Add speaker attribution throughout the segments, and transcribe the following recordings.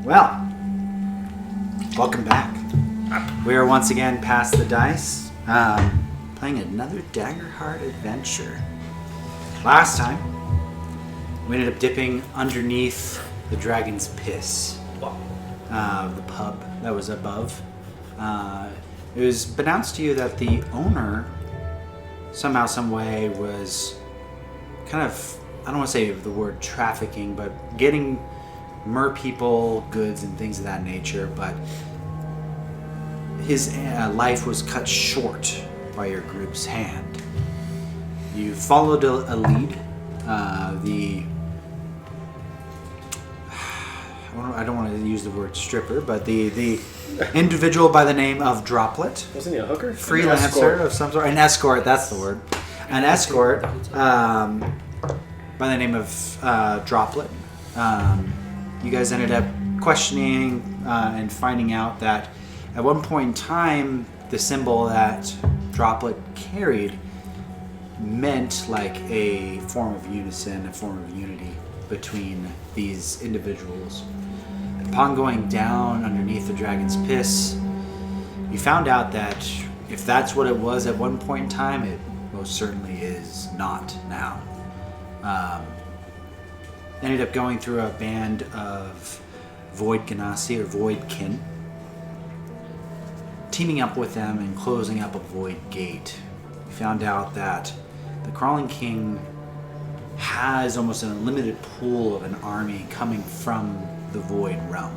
Speaker 1: Well, welcome back. We are once again past the dice, playing another Daggerheart adventure. Last time, we ended up dipping underneath the Dragon's Piss, the pub that was above. It was announced to you that the owner, somehow, some way, was kind of, I don't want to say the word trafficking, but getting mer people, goods, and things of that nature, but his life was cut short by your group's hand. You followed a lead. I don't want to use the word stripper, but the individual by the name of Droplet.
Speaker 2: Wasn't he a hooker?
Speaker 1: Freelancer of some sort. An escort, that's the word. An escort by the name of Droplet. You guys ended up questioning and finding out that at one point in time, the symbol that Droplet carried meant like a form of unison, a form of unity between these individuals. Upon going down underneath the Dragon's Piss, you found out that if that's what it was at one point in time, it most certainly is not now. Ended up going through a band of Voidkin or Voidkin, teaming up with them and closing up a void gate. You found out that the Crawling King has almost an unlimited pool of an army coming from the Void realm.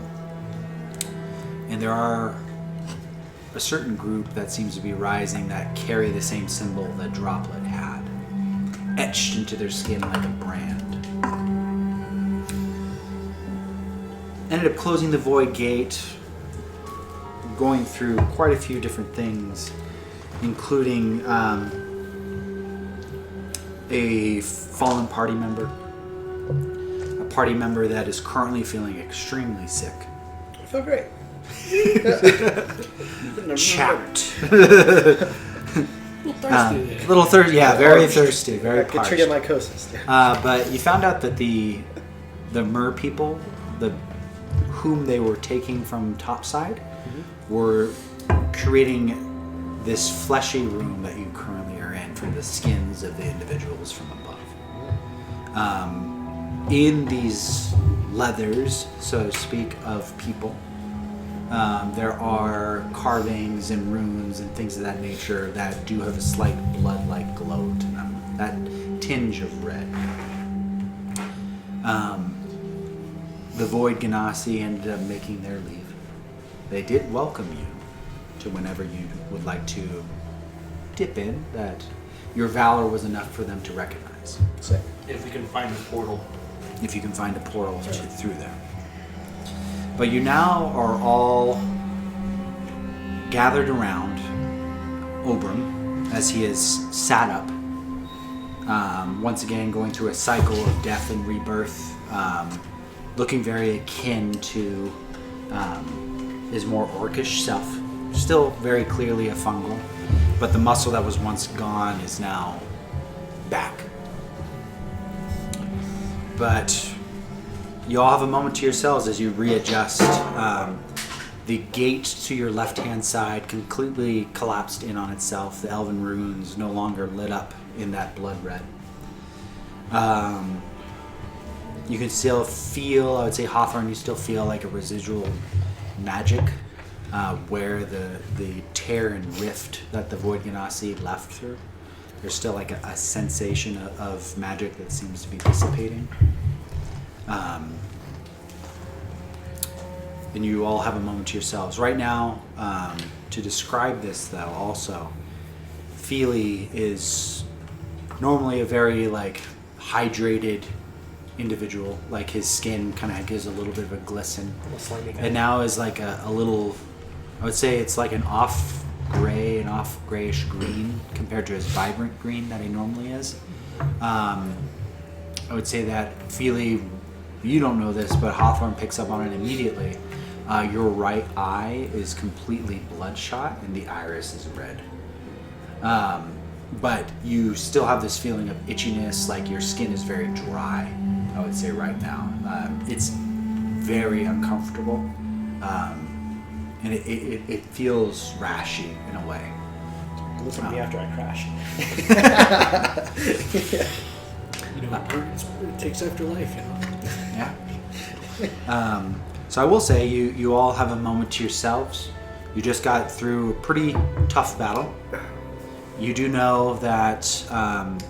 Speaker 1: And there are a certain group that seems to be rising that carry the same symbol that Droplet had, etched into their skin like a brand. Ended up closing the Void Gate, going through quite a few different things, including a fallen party member. A party member that is currently feeling extremely sick.
Speaker 2: I feel great.
Speaker 1: Chapped.
Speaker 2: Little thirsty.
Speaker 1: Yeah, very thirsty, very parched.
Speaker 2: Trigger mycosis.
Speaker 1: But you found out that the mer people, whom they were taking from topside, were creating this fleshy room that you currently are in from the skins of the individuals from above. In these leathers, so to speak, of people, there are carvings and runes and things of that nature that do have a slight blood-like glow to them, that tinge of red. The Void Ganassi ended up making their leave. They did welcome you to whenever you would like to dip in, that your valor was enough for them to recognize.
Speaker 2: Sick.
Speaker 3: If we can find a portal.
Speaker 1: If you can find a portal through there. But you now are all gathered around Oberon as he is sat up, once again going through a cycle of death and rebirth, looking very akin to his more orcish self. Still very clearly a fungal, but the muscle that was once gone is now back. But you all have a moment to yourselves as you readjust. The gate to your left-hand side completely collapsed in on itself. The elven runes no longer lit up in that blood red. You can still feel, I would say Hawthorne, you still feel like a residual magic where the tear and rift that the Void Ganassi left through. There's still like a sensation of magic that seems to be dissipating. And you all have a moment to yourselves. Right now, to describe this though also, Feeley is normally a very like hydrated individual. Like his skin kind of gives a little bit of a glisten. And now is like a little, I would say it's like an off gray and off grayish green compared to his vibrant green that he normally is. I would say that Feely, you don't know this, but Hawthorne picks up on it immediately. Your right eye is completely bloodshot and the iris is red. But you still have this feeling of itchiness, like your skin is very dry, I would say right now. It's very uncomfortable, and it feels rashy in a way.
Speaker 2: Look at me after I crash.
Speaker 3: You know, it takes after life, you know?
Speaker 1: Yeah. So I will say, you all have a moment to yourselves. You just got through a pretty tough battle. You do know that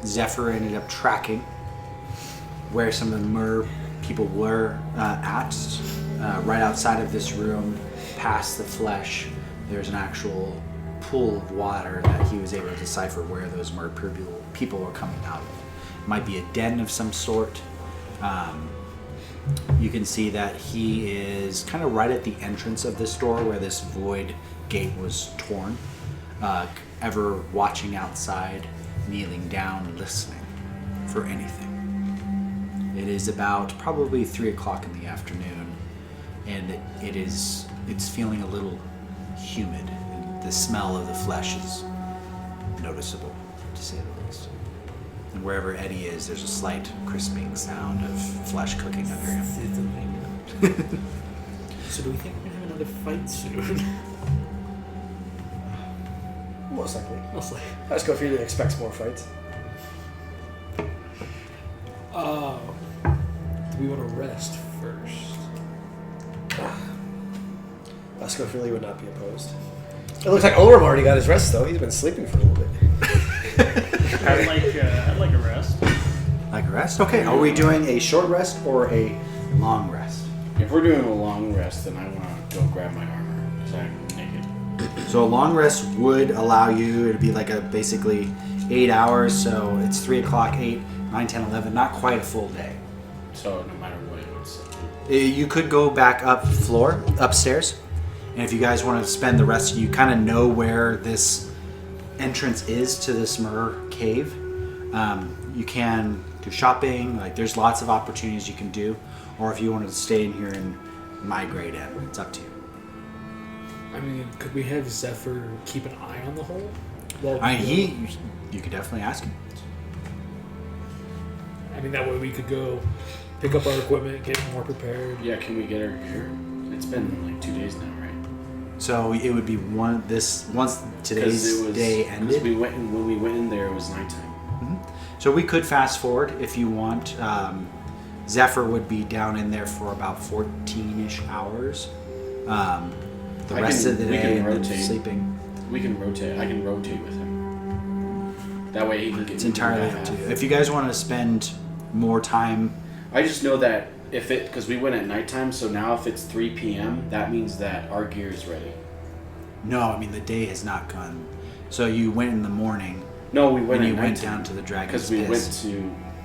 Speaker 1: Zephyr ended up tracking where some of the Mer people were at. Right outside of this room, past the flesh, there's an actual pool of water that he was able to decipher where those Mer people were coming out of. It might be a den of some sort. You can see that he is kind of right at the entrance of this door where this void gate was torn, ever watching outside, kneeling down, listening for anything. It is about probably 3 o'clock in the afternoon, and it's feeling a little humid, and the smell of the flesh is noticeable, to say the least. And wherever Eddie is, there's a slight crisping sound of flesh cooking under him.
Speaker 3: So do we think we're going to have another fight soon?
Speaker 2: Most likely.
Speaker 3: Mostly.
Speaker 2: Let's go. Feeley expects more fights.
Speaker 3: Do we want to rest first?
Speaker 2: Vasco Feeley would not be opposed. It looks like Oram already got his rest, though. He's been sleeping for a little bit.
Speaker 4: I'd like a rest.
Speaker 1: Like a rest? Okay. Are we doing a short rest or a long rest?
Speaker 5: If we're doing a long rest, then I want to go grab my armor because I'm naked.
Speaker 1: So a long rest would allow you to be like a basically 8 hours. So it's 3 o'clock, 8, 9, 10, 11. Not quite a full day.
Speaker 5: So no matter what, it's
Speaker 1: You could go back upstairs, and if you guys want to spend the rest, you kind of know where this entrance is to this Mer cave. You can do shopping, like there's lots of opportunities you can do, or if you wanted to stay in here and migrate in, it's up to you.
Speaker 3: I mean, could we have Zephyr keep an eye on the hole? Well,
Speaker 1: You could definitely ask him.
Speaker 3: I mean, that way we could go pick up our equipment, get more prepared.
Speaker 5: yeah. Can we get her here? It's been like 2 days now, right?
Speaker 1: So it would be once today's day ended.
Speaker 5: When we went in there, it was nighttime.
Speaker 1: So we could fast forward if you want. Zephyr would be down in there for about 14-ish hours. The rest of the day and then sleeping.
Speaker 5: We can rotate. I can rotate with him. That way he can get.
Speaker 1: It's entirely up to you. If you guys want to spend more time,
Speaker 5: I just know that because we went at nighttime, so now if it's 3 p.m., that means that our gear is ready.
Speaker 1: no, I mean the day has not gone. So you went in the morning.
Speaker 5: No, we went
Speaker 1: and
Speaker 5: at
Speaker 1: you went
Speaker 5: nighttime.
Speaker 1: down to the Dragon's
Speaker 5: Because we
Speaker 1: Piss.
Speaker 5: went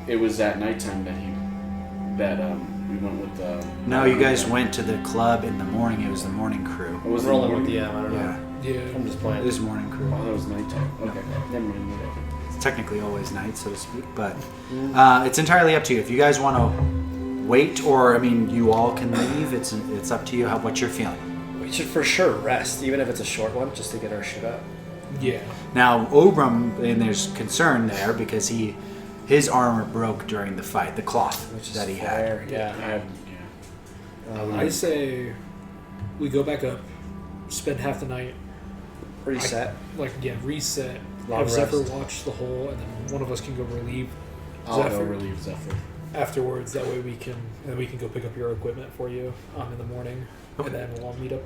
Speaker 5: to. It was at nighttime that we went with the.
Speaker 1: No, you guys went to the club in the morning. It was the morning crew.
Speaker 5: It was
Speaker 2: I'm rolling with the I don't know.
Speaker 1: Yeah,
Speaker 3: Yeah.
Speaker 2: I'm just playing.
Speaker 1: it was morning crew.
Speaker 5: Oh, that was nighttime. Okay, never mind. Whatever.
Speaker 1: It's technically always night, so to speak, but it's entirely up to you. If you guys want to wait, or I mean, you all can leave. It's up to you. What you're feeling.
Speaker 2: We should for sure rest, even if it's a short one, just to get our shit up.
Speaker 3: Yeah.
Speaker 1: Now, Oram, and there's concern there because his armor broke during the fight, the cloth that he had.
Speaker 2: Fair, yeah.
Speaker 3: I say we go back up, spend half the night,
Speaker 2: Reset.
Speaker 3: reset,
Speaker 2: Long
Speaker 3: have Zephyr
Speaker 2: rest.
Speaker 3: watch the hole, and then one of us can go relieve
Speaker 5: I'll go
Speaker 3: Zephyr
Speaker 5: relieve Zephyr.
Speaker 3: afterwards. That way we can go pick up your equipment for you in the morning,
Speaker 1: Okay.
Speaker 3: and then we'll all meet up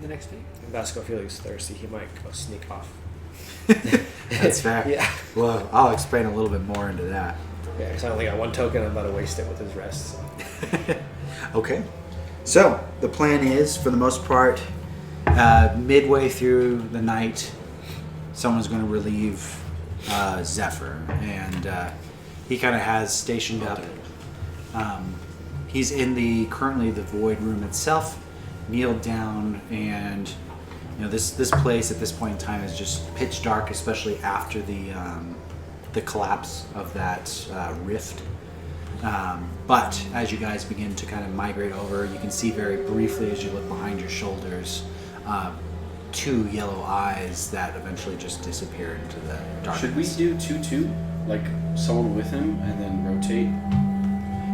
Speaker 3: the next day.
Speaker 2: Vasco Feeley's thirsty. He might go sneak off.
Speaker 1: That's fair.
Speaker 2: Yeah.
Speaker 1: Well, I'll explain a little bit more into that.
Speaker 2: Yeah, because I only got one token. I'm about to waste it with his rest. So.
Speaker 1: Okay. So, the plan is, for the most part, midway through the night, someone's going to relieve Zephyr. And he kind of has stationed up. He's in currently the void room itself, kneeled down, and this place at this point in time is just pitch dark, especially after the collapse of that rift. But as you guys begin to kind of migrate over, you can see very briefly as you look behind your shoulders, 2 yellow eyes that eventually just disappear into the darkness.
Speaker 5: Should we do 2-2? Like someone with him and then rotate?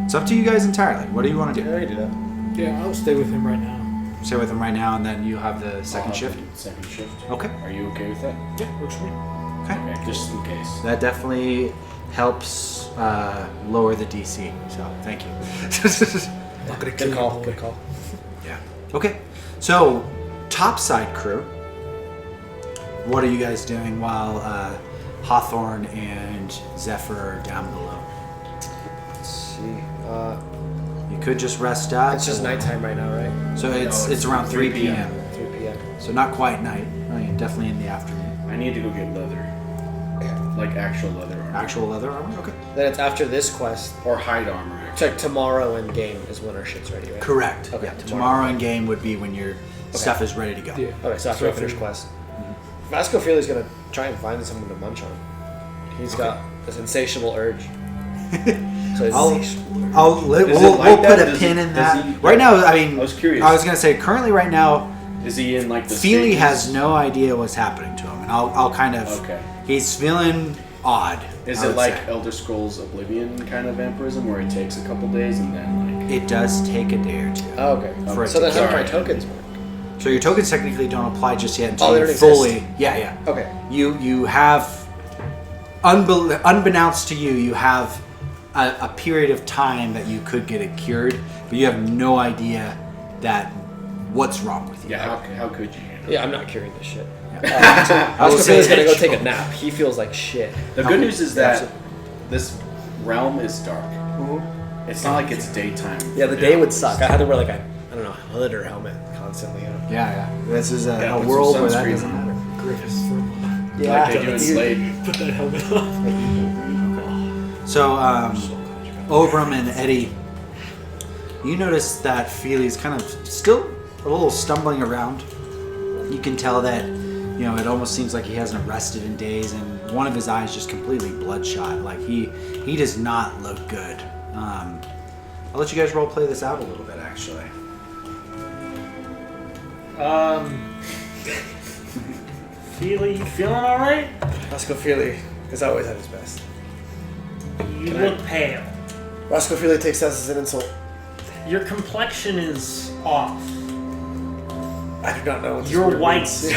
Speaker 1: It's up to you guys entirely. What do you want to do?
Speaker 2: Yeah, I can do that.
Speaker 3: Yeah, I'll stay with him right now.
Speaker 1: Stay with him right now, and then you have the second shift.
Speaker 5: Second shift.
Speaker 1: Okay.
Speaker 5: Are you okay with that?
Speaker 3: Yeah, works for me.
Speaker 1: Okay.
Speaker 5: Okay, just in case.
Speaker 1: That definitely helps lower the DC. So thank you.
Speaker 3: Not gonna kill
Speaker 2: Good
Speaker 3: you,
Speaker 2: call.
Speaker 3: boy.
Speaker 2: Good call.
Speaker 1: Yeah. Okay. So, topside crew. What are you guys doing while Hawthorne and Zephyr are down below?
Speaker 2: Let's see.
Speaker 1: You could just rest up.
Speaker 2: It's just
Speaker 1: or-
Speaker 2: nighttime right now, right?
Speaker 1: So it's around 3 p.m.
Speaker 2: 3 p.m.
Speaker 1: So not quite night. I mean, definitely in the afternoon.
Speaker 5: I need to go get leather.
Speaker 2: Okay.
Speaker 5: Like actual leather armor.
Speaker 1: Actual leather armor. Okay.
Speaker 2: Then it's after this quest.
Speaker 5: Or hide armor,
Speaker 2: It's
Speaker 5: actually.
Speaker 2: like tomorrow in game is when our shit's ready, right?
Speaker 1: Correct.
Speaker 2: Okay,
Speaker 1: Yeah.
Speaker 2: tomorrow.
Speaker 1: Tomorrow in game would be when your stuff is ready to go.
Speaker 3: Yeah.
Speaker 2: Okay, so after I finish quest. Vasco Feely's gonna try and find someone to munch on. He's got this insatiable urge. So it's
Speaker 1: I'll
Speaker 5: Is
Speaker 1: we'll
Speaker 5: it like
Speaker 1: put
Speaker 5: that?
Speaker 1: a
Speaker 5: Does
Speaker 1: pin
Speaker 5: he-
Speaker 1: in
Speaker 5: does
Speaker 1: that.
Speaker 5: he-
Speaker 1: Right now, I mean,
Speaker 5: I was curious.
Speaker 1: I was gonna say currently right now,
Speaker 5: Is he in like the
Speaker 1: Feely
Speaker 5: stages?
Speaker 1: has no idea what's happening to him, and I'll kind of.
Speaker 5: Okay.
Speaker 1: He's feeling odd.
Speaker 5: Is
Speaker 1: I
Speaker 5: it
Speaker 1: would
Speaker 5: like
Speaker 1: say.
Speaker 5: Elder Scrolls Oblivion kind of vampirism where it takes a couple days and then like...
Speaker 1: It does take a day or two.
Speaker 2: Oh, okay.
Speaker 1: For it
Speaker 2: So
Speaker 1: to
Speaker 2: then how do my
Speaker 5: sorry.
Speaker 2: tokens work?
Speaker 1: So your tokens technically don't apply just yet until
Speaker 2: Oh, they
Speaker 1: you
Speaker 2: don't
Speaker 1: fully.
Speaker 2: exist.
Speaker 1: Yeah.
Speaker 2: Okay.
Speaker 1: You have, unbeknownst to you, you have a period of time that you could get it cured, but you have no idea that what's wrong with you.
Speaker 5: Yeah, how could you handle it?
Speaker 2: Yeah, I'm not curing this shit.
Speaker 1: I will
Speaker 2: Vasco
Speaker 1: say
Speaker 2: Feely's gonna go take a nap. He feels like shit.
Speaker 5: The good news is that
Speaker 2: Yeah.
Speaker 5: this realm is dark. It's not like it's daytime.
Speaker 2: Yeah, the day would suck. I had to wear like a, I don't know, hood or helmet constantly.
Speaker 1: Yeah. This is
Speaker 5: Yeah,
Speaker 1: a
Speaker 5: put some
Speaker 1: world where that
Speaker 5: sunscreen
Speaker 1: doesn't
Speaker 5: on.
Speaker 1: matter.
Speaker 3: Griffiths for
Speaker 2: Yeah.
Speaker 5: Like they do in Slade.
Speaker 3: Put that helmet on.
Speaker 1: So, Obram and Eddie, you notice that Feely's kind of still a little stumbling around. You can tell that, it almost seems like he hasn't rested in days, and one of his eyes just completely bloodshot. Like he does not look good. I'll let you guys role play this out a little bit, actually.
Speaker 4: Feely, you feeling alright?
Speaker 2: Vasco Feely is always at his best.
Speaker 4: You look pale.
Speaker 2: Vasco Feely takes that as an insult.
Speaker 4: Your complexion is off.
Speaker 2: I do not know what this
Speaker 4: You're
Speaker 2: word
Speaker 4: white.
Speaker 2: means.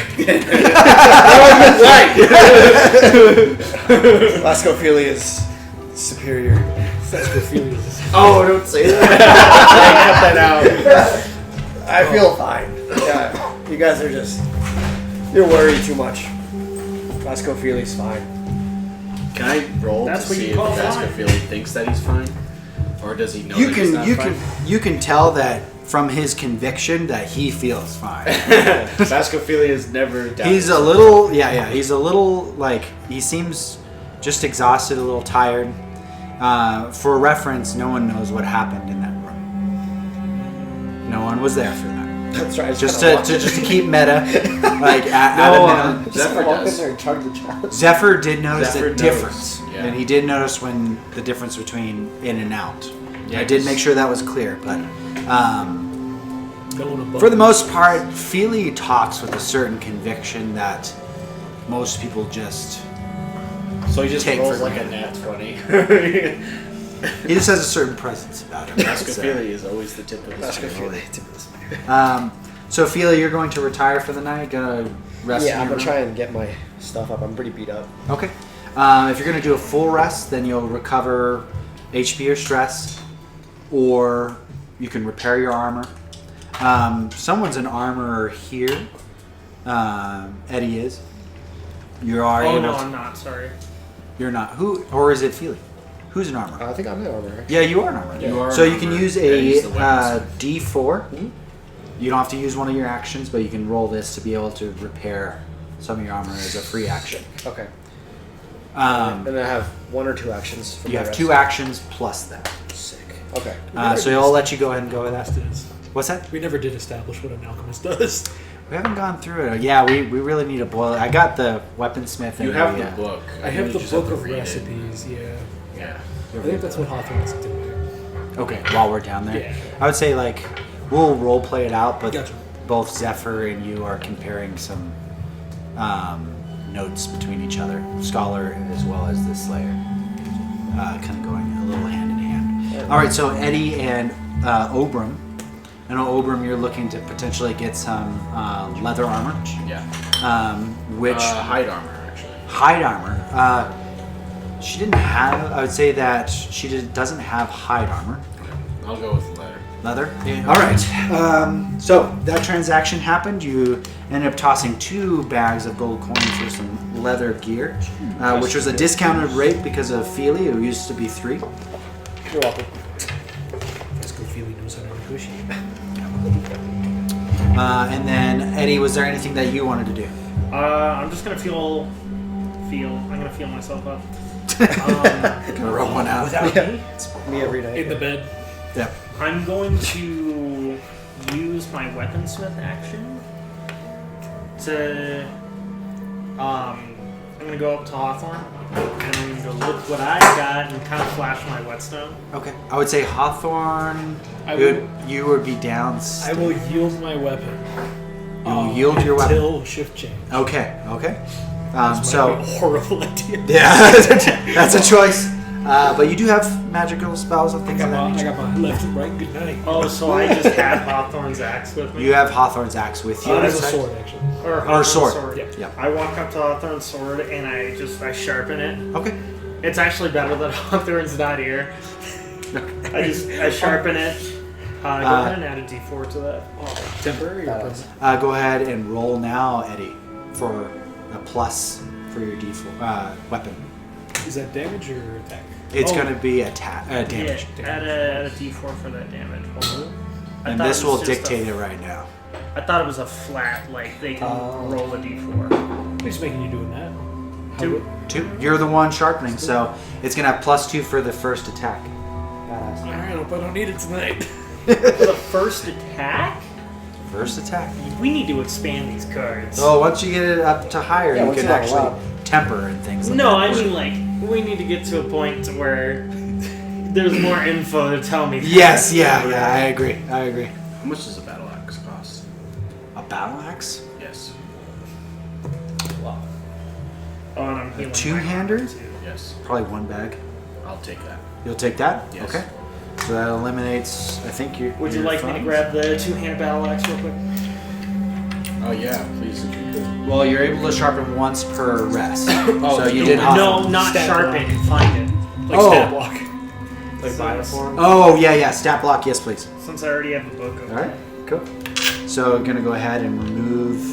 Speaker 2: Vasco Feely is superior.
Speaker 3: Vasco Feely.
Speaker 2: Oh, don't say that. Cut that out. I feel fine. Yeah, you guys are you're worried too much. Vasco Feely's fine.
Speaker 5: Can I roll
Speaker 4: That's
Speaker 5: to
Speaker 4: what
Speaker 5: see
Speaker 4: you
Speaker 5: if
Speaker 4: call
Speaker 5: Vasco
Speaker 4: fine.
Speaker 5: Feely thinks that he's fine? Or does he know
Speaker 1: You
Speaker 5: that he's
Speaker 1: can
Speaker 5: not
Speaker 1: you
Speaker 5: fine?
Speaker 1: can you can tell that from his conviction that he feels fine.
Speaker 5: Vasco Feely has never doubted.
Speaker 1: He's a little he's a little like he seems just exhausted, a little tired. For reference, no one knows what happened in that room. No one was there for that.
Speaker 2: That's right.
Speaker 1: Just to keep meta, like at a minimum.
Speaker 5: Zephyr
Speaker 2: walk in
Speaker 5: does.
Speaker 2: there and chug the chalice.
Speaker 1: Zephyr did notice
Speaker 5: Zephyr
Speaker 1: the
Speaker 5: knows,
Speaker 1: difference,
Speaker 5: yeah.
Speaker 1: and he did notice when the difference between in and out.
Speaker 5: Yeah,
Speaker 1: I did
Speaker 5: 'cause-
Speaker 1: make sure that was clear, but
Speaker 3: Going above.
Speaker 1: for the most part, Feely talks with a certain conviction that most people just.
Speaker 5: So he just
Speaker 1: Take
Speaker 5: rolls
Speaker 1: for
Speaker 5: like a
Speaker 1: granted.
Speaker 5: nat 20.
Speaker 1: He just has a certain presence about him.
Speaker 5: Vasco
Speaker 1: So,
Speaker 5: Feely is always the tip of the
Speaker 2: Vasco
Speaker 5: spear.
Speaker 2: Feely.
Speaker 1: so Feely, you're going to retire for the night. Gonna rest.
Speaker 2: Yeah,
Speaker 1: in
Speaker 2: I'm
Speaker 1: your
Speaker 2: gonna
Speaker 1: room?
Speaker 2: try and get my stuff up. I'm pretty beat up.
Speaker 1: Okay. If you're going to do a full rest, then you'll recover HP or stress, or you can repair your armor. Someone's an armorer here. Eddie is. You are
Speaker 4: Oh
Speaker 1: able
Speaker 4: no,
Speaker 1: to-
Speaker 4: I'm not. Sorry.
Speaker 1: You're not. Who? Or is it Feely? Who's an armorer?
Speaker 2: I think I'm an armor.
Speaker 1: Yeah, you are an armorer.
Speaker 5: You are
Speaker 1: So
Speaker 5: an
Speaker 1: you can
Speaker 5: armorer.
Speaker 1: use
Speaker 5: Yeah,
Speaker 1: a
Speaker 5: use the weapons.
Speaker 1: D4. You don't have to use one of your actions, but you can roll this to be able to repair some of your armor as a free action.
Speaker 2: Okay.
Speaker 1: Um,
Speaker 2: And I have one or two actions. For
Speaker 1: you
Speaker 2: my
Speaker 1: have
Speaker 2: rest.
Speaker 1: 2 actions plus that.
Speaker 2: Sick. Okay.
Speaker 1: So I'll let you go ahead and go with that.
Speaker 3: Is.
Speaker 1: What's that?
Speaker 3: We never did establish what an alchemist does.
Speaker 1: We haven't gone through it. Yeah, we really need a boil. I got the weaponsmith.
Speaker 5: You
Speaker 1: and
Speaker 5: have
Speaker 1: the,
Speaker 5: the book.
Speaker 3: I have
Speaker 5: You
Speaker 3: the
Speaker 5: just
Speaker 3: book
Speaker 5: to
Speaker 3: of
Speaker 5: read it.
Speaker 3: recipes. Yeah.
Speaker 5: Yeah.
Speaker 3: I think that's what Hawthorne is doing.
Speaker 1: Okay, while we're down there.
Speaker 3: Yeah.
Speaker 1: I would say, like, we'll role play it out, but
Speaker 3: Gotcha.
Speaker 1: both Zephyr and you are comparing some notes between each other. Scholar as well as the Slayer. Kind of going a little hand in hand. All right, so Eddie and Obram, I know Oberon, you're looking to potentially get some leather armor,
Speaker 5: Yeah.
Speaker 1: which
Speaker 5: Hide armor, actually.
Speaker 1: hide armor. She didn't have. I would say that she doesn't have hide armor.
Speaker 5: I'll go with leather.
Speaker 1: Leather. Yeah. All right. So that transaction happened. You ended up tossing 2 bags of gold coins for some leather gear, which was a discounted rate because of Feely. It used to be 3.
Speaker 2: You're welcome.
Speaker 3: Let's go. Feely knows how to negotiate.
Speaker 1: And then Eddie, was there anything that you wanted to do?
Speaker 4: I'm just gonna feel. I'm gonna feel myself up.
Speaker 1: Gonna roll one out.
Speaker 4: Without
Speaker 2: Yeah.
Speaker 4: me,
Speaker 2: It's me every night.
Speaker 3: In the bed.
Speaker 1: Yep.
Speaker 4: I'm going to use my weaponsmith action to. I'm gonna go up to Hawthorne and I'm gonna go look what I got and kind of flash my Whetstone.
Speaker 1: Okay. I would say Hawthorne. You would be down.
Speaker 3: I will yield my weapon.
Speaker 1: You will yield your weapon.
Speaker 3: Until shift change.
Speaker 1: Okay. Okay.
Speaker 3: This might be a horrible idea.
Speaker 1: Yeah, that's a choice. But you do have magical spells and
Speaker 3: I
Speaker 1: things
Speaker 3: got,
Speaker 1: of that
Speaker 3: my, I
Speaker 1: nature.
Speaker 3: got my left and right. Good night.
Speaker 4: Oh, so I just had Hawthorne's axe with me?
Speaker 1: You have Hawthorne's axe with you.
Speaker 3: Oh, there's a
Speaker 1: Is that-
Speaker 3: sword actually.
Speaker 4: Or
Speaker 1: Or
Speaker 4: Hawthorne's
Speaker 1: sword.
Speaker 3: Yep.
Speaker 1: Yep.
Speaker 4: I walk up to Hawthorne's sword and I sharpen it.
Speaker 1: Okay.
Speaker 4: It's actually better that Hawthorne's not here. I sharpen it. Go ahead and add a d4 to that.
Speaker 3: Temporary or permanent?
Speaker 1: Go ahead and roll now, Eddie, for a plus for your D4 weapon.
Speaker 3: Is that damage or attack?
Speaker 1: It's
Speaker 4: Oh.
Speaker 1: going to be damage.
Speaker 4: Yeah, add a d4 for that damage. Hold on. I
Speaker 1: And
Speaker 4: thought
Speaker 1: this
Speaker 4: it
Speaker 1: will
Speaker 4: was just
Speaker 1: dictate it right now.
Speaker 4: I thought it was a flat, like they can roll a d4.
Speaker 3: Who's making you doing that? How
Speaker 4: 2.
Speaker 3: would-
Speaker 1: 2. You're the one sharpening, so it's going to have +2 for the first attack.
Speaker 2: Badass.
Speaker 3: Alright, I hope I don't need it tonight.
Speaker 4: For the first attack?
Speaker 1: First attack.
Speaker 4: We need to expand these cards.
Speaker 1: Oh, once you get it up to higher,
Speaker 2: Yeah,
Speaker 1: you
Speaker 2: once
Speaker 1: can
Speaker 2: you level
Speaker 1: actually
Speaker 2: up.
Speaker 1: temper and things like
Speaker 4: No,
Speaker 1: that.
Speaker 4: I mean like we need to get to a point to where there's more info to tell me.
Speaker 1: Yes, yeah, I agree.
Speaker 5: How much does a battle axe cost?
Speaker 1: A battle axe?
Speaker 5: Yes.
Speaker 4: Oh, and I'm healing.
Speaker 1: Two-hander?
Speaker 4: my armor, too.
Speaker 5: Yes.
Speaker 1: Probably 1 bag.
Speaker 5: I'll take that.
Speaker 1: You'll take that?
Speaker 5: Yes.
Speaker 1: Okay. So that eliminates, I think you.
Speaker 4: Would you
Speaker 1: your
Speaker 4: like me to
Speaker 1: funds.
Speaker 4: grab the 2-handed battle axe real quick?
Speaker 5: Oh yeah, please if you could.
Speaker 1: Well, you're able to sharpen once per rest.
Speaker 5: Oh,
Speaker 1: so you
Speaker 5: no,
Speaker 1: did
Speaker 4: No,
Speaker 1: Hawthorne.
Speaker 4: not
Speaker 3: Stat
Speaker 4: sharpen.
Speaker 3: block.
Speaker 4: Find it.
Speaker 3: Like
Speaker 1: Oh.
Speaker 3: stat block.
Speaker 2: Like Bioform.
Speaker 1: Oh, yeah, stat block, yes, please.
Speaker 4: Since I already have the book open.
Speaker 1: Alright, cool. So I'm going to go ahead and remove.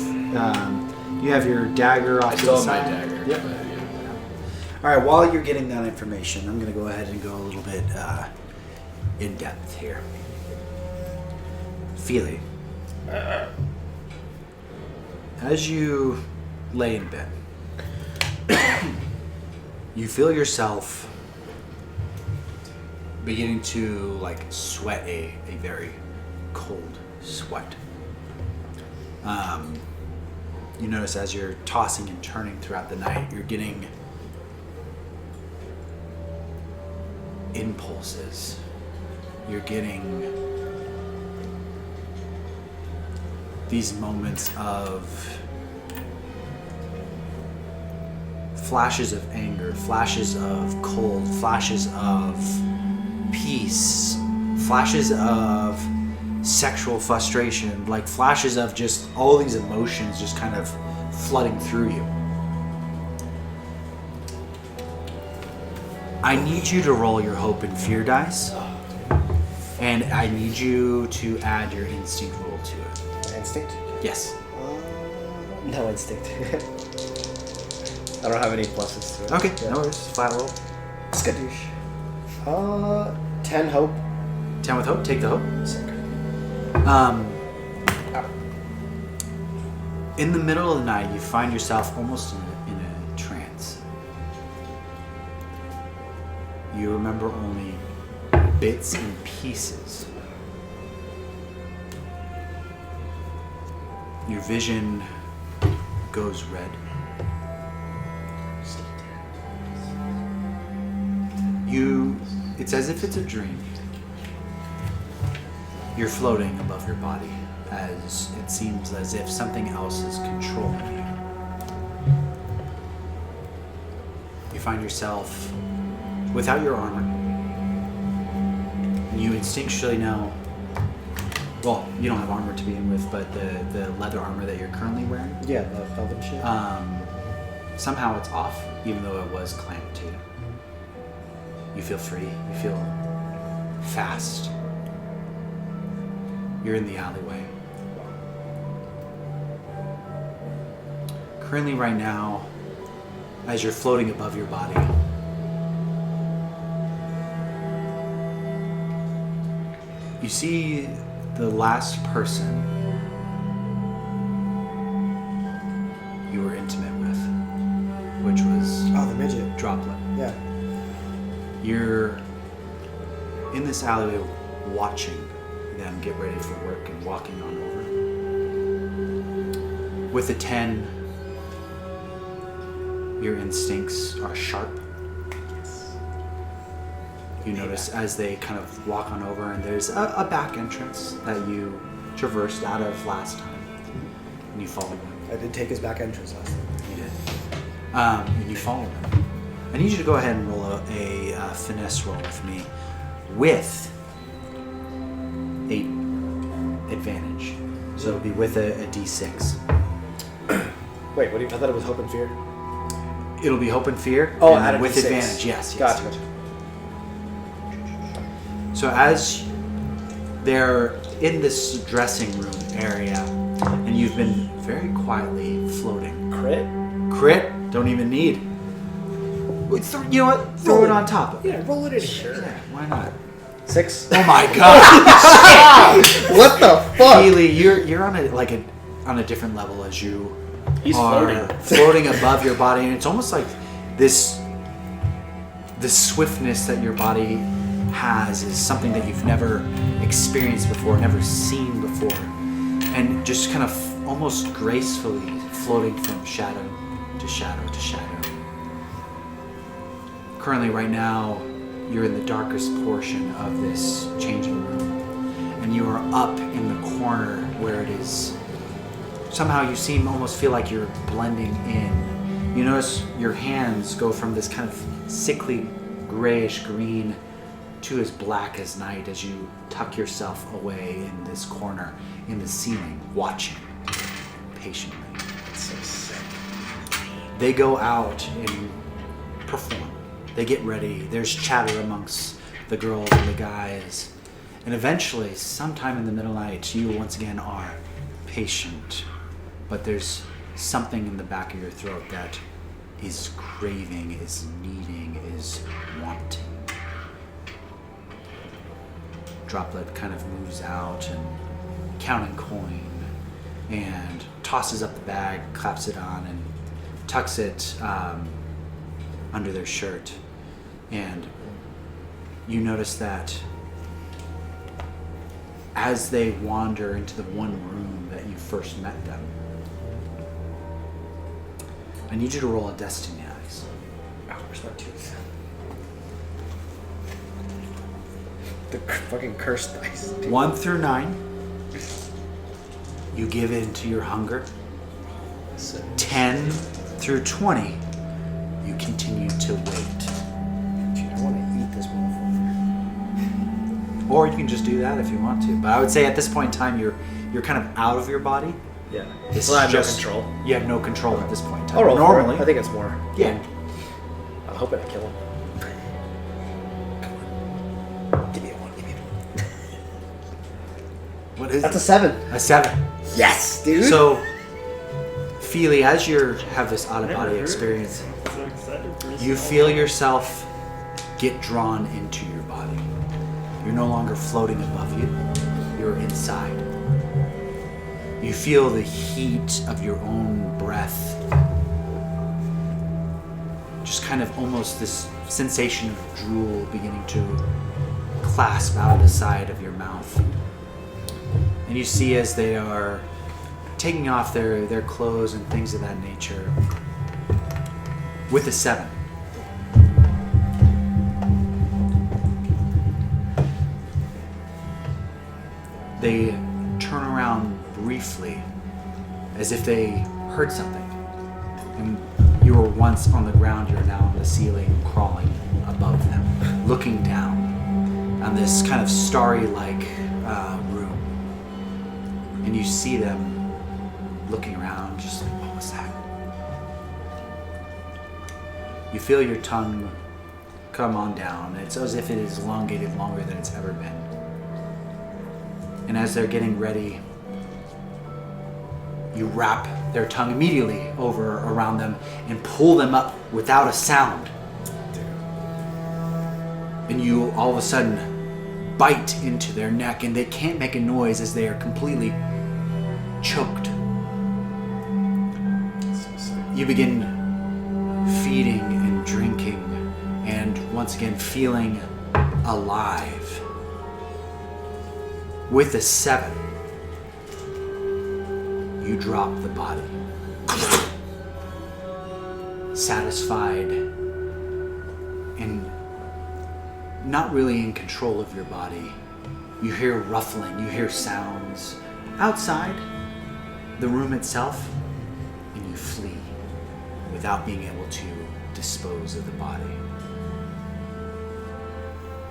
Speaker 1: You have your dagger off
Speaker 5: I
Speaker 1: to
Speaker 5: still
Speaker 1: the
Speaker 5: have my
Speaker 1: side.
Speaker 5: dagger.
Speaker 1: Yep.
Speaker 5: but, yeah.
Speaker 1: Alright, while you're getting that information, I'm going to go ahead and go a little bit in depth here. Feely. As you lay in bed, you feel yourself beginning to like sweat a very cold sweat. You notice as you're tossing and turning throughout the night, you're getting impulses. You're getting these moments of flashes of anger, flashes of cold, flashes of peace, flashes of sexual frustration, like flashes of just all these emotions just kind of flooding through you. I need you to roll your hope and fear dice, and I need you to add your instinct roll to it.
Speaker 2: Instinct?
Speaker 1: Yes.
Speaker 2: No instinct. I don't have any pluses to it.
Speaker 1: Okay,
Speaker 2: Yeah.
Speaker 1: no worries. Flat roll.
Speaker 2: Skadoosh. 10 hope.
Speaker 1: 10 with hope. Take the hope. In the middle of the night, you find yourself almost in a trance. You remember only bits and pieces. Your vision goes red. It's as if it's a dream. You're floating above your body, as it seems as if something else is controlling you. You find yourself without your armor. And you instinctually know well, you don't have armor to begin with, but the leather armor that you're currently wearing,
Speaker 2: Yeah, the velvet shit.
Speaker 1: somehow it's off, even though it was clamped to you. You feel free. You feel fast. You're in the alleyway. Currently, right now, as you're floating above your body, you see the last person you were intimate with, which was
Speaker 2: Oh, the midget.
Speaker 1: Droplet.
Speaker 2: Yeah.
Speaker 1: You're in this alleyway watching them get ready for work and walking on over. With a 10, your instincts are sharp. You notice as they kind of walk on over, and there's a back entrance that you traversed out of last time, and you follow them.
Speaker 2: I did take his back entrance last time.
Speaker 1: You did. And you follow them. I need you to go ahead and roll a finesse roll with me with a advantage. So it'll be with a d6.
Speaker 2: Wait, what do you? I thought it was hope and fear.
Speaker 1: It'll be hope and fear.
Speaker 2: Oh,
Speaker 1: and
Speaker 2: out of
Speaker 1: with
Speaker 2: D6.
Speaker 1: advantage. Yes.
Speaker 2: Gotcha.
Speaker 1: So as they're in this dressing room area, and you've been very quietly floating. Crit? Don't even need. You know what? Throw it on top of it.
Speaker 2: Yeah, roll it in here.
Speaker 1: Yeah, why not?
Speaker 2: 6.
Speaker 1: Oh my god!
Speaker 2: What the fuck?
Speaker 1: Feely, you're on a different level as you
Speaker 5: He's
Speaker 1: are floating above your body, and it's almost like this swiftness that your body has is something that you've never experienced before, never seen before, and just kind of almost gracefully floating from shadow to shadow to shadow. Currently, right now, you're in the darkest portion of this changing room, and you are up in the corner where it is. Somehow you almost feel like you're blending in. You notice your hands go from this kind of sickly grayish green to as black as night as you tuck yourself away in this corner in the ceiling, watching patiently.
Speaker 2: That's so sick.
Speaker 1: They go out and perform. They get ready. There's chatter amongst the girls and the guys. And eventually, sometime in the middle of the night, you once again are patient. But there's something in the back of your throat that is craving, is needing, is wanting. Droplet kind of moves out and counting coin and tosses up the bag, claps it on, and tucks it under their shirt. And you notice that as they wander into the one room that you first met them, I need you to roll a destiny dice.
Speaker 2: Oh, where's my tooth? The fucking cursed dice. Dude.
Speaker 1: 1 through 9, you give in to your hunger. 10 through 20, you continue to wait.
Speaker 2: Dude, I want to eat this motherfucker.
Speaker 1: Or you can just do that if you want to. But I would say at this point in time, you're kind of out of your body.
Speaker 2: Yeah.
Speaker 1: This
Speaker 2: Well, I have
Speaker 1: is
Speaker 2: no
Speaker 1: just-
Speaker 2: control.
Speaker 1: You have no control at this point in time.
Speaker 2: I'll roll for it.
Speaker 1: Normally,
Speaker 2: I think it's more.
Speaker 1: yeah.
Speaker 2: I'm hoping I kill him. Give me a 1. Give me a 1.
Speaker 1: What is
Speaker 2: That's
Speaker 1: it?
Speaker 2: a 7.
Speaker 1: A 7.
Speaker 2: Yes, dude.
Speaker 1: So, Feely, as you have this out-of-body experience,
Speaker 4: So excited for this
Speaker 1: you
Speaker 4: all.
Speaker 1: feel yourself get drawn into your body. You're no longer floating above you. You're inside. You feel the heat of your own breath. Just kind of almost this sensation of drool beginning to clasp out of the side of your mouth. And you see as they are taking off their clothes and things of that nature with a 7. They turn around briefly as if they heard something. And you were once on the ground, you're now on the ceiling, crawling above them, looking down on this kind of starry-like room. And you see them looking around, just like, what was that? You feel your tongue come on down. It's as if it is elongated longer than it's ever been. And as they're getting ready, you wrap their tongue immediately over around them and pull them up without a sound. And you all of a sudden bite into their neck, and they can't make a noise as they are completely choked. You begin feeding and drinking and once again feeling alive. With a 7, you drop the body. Satisfied and not really in control of your body. You hear ruffling, you hear sounds outside the room itself, and you flee without being able to dispose of the body.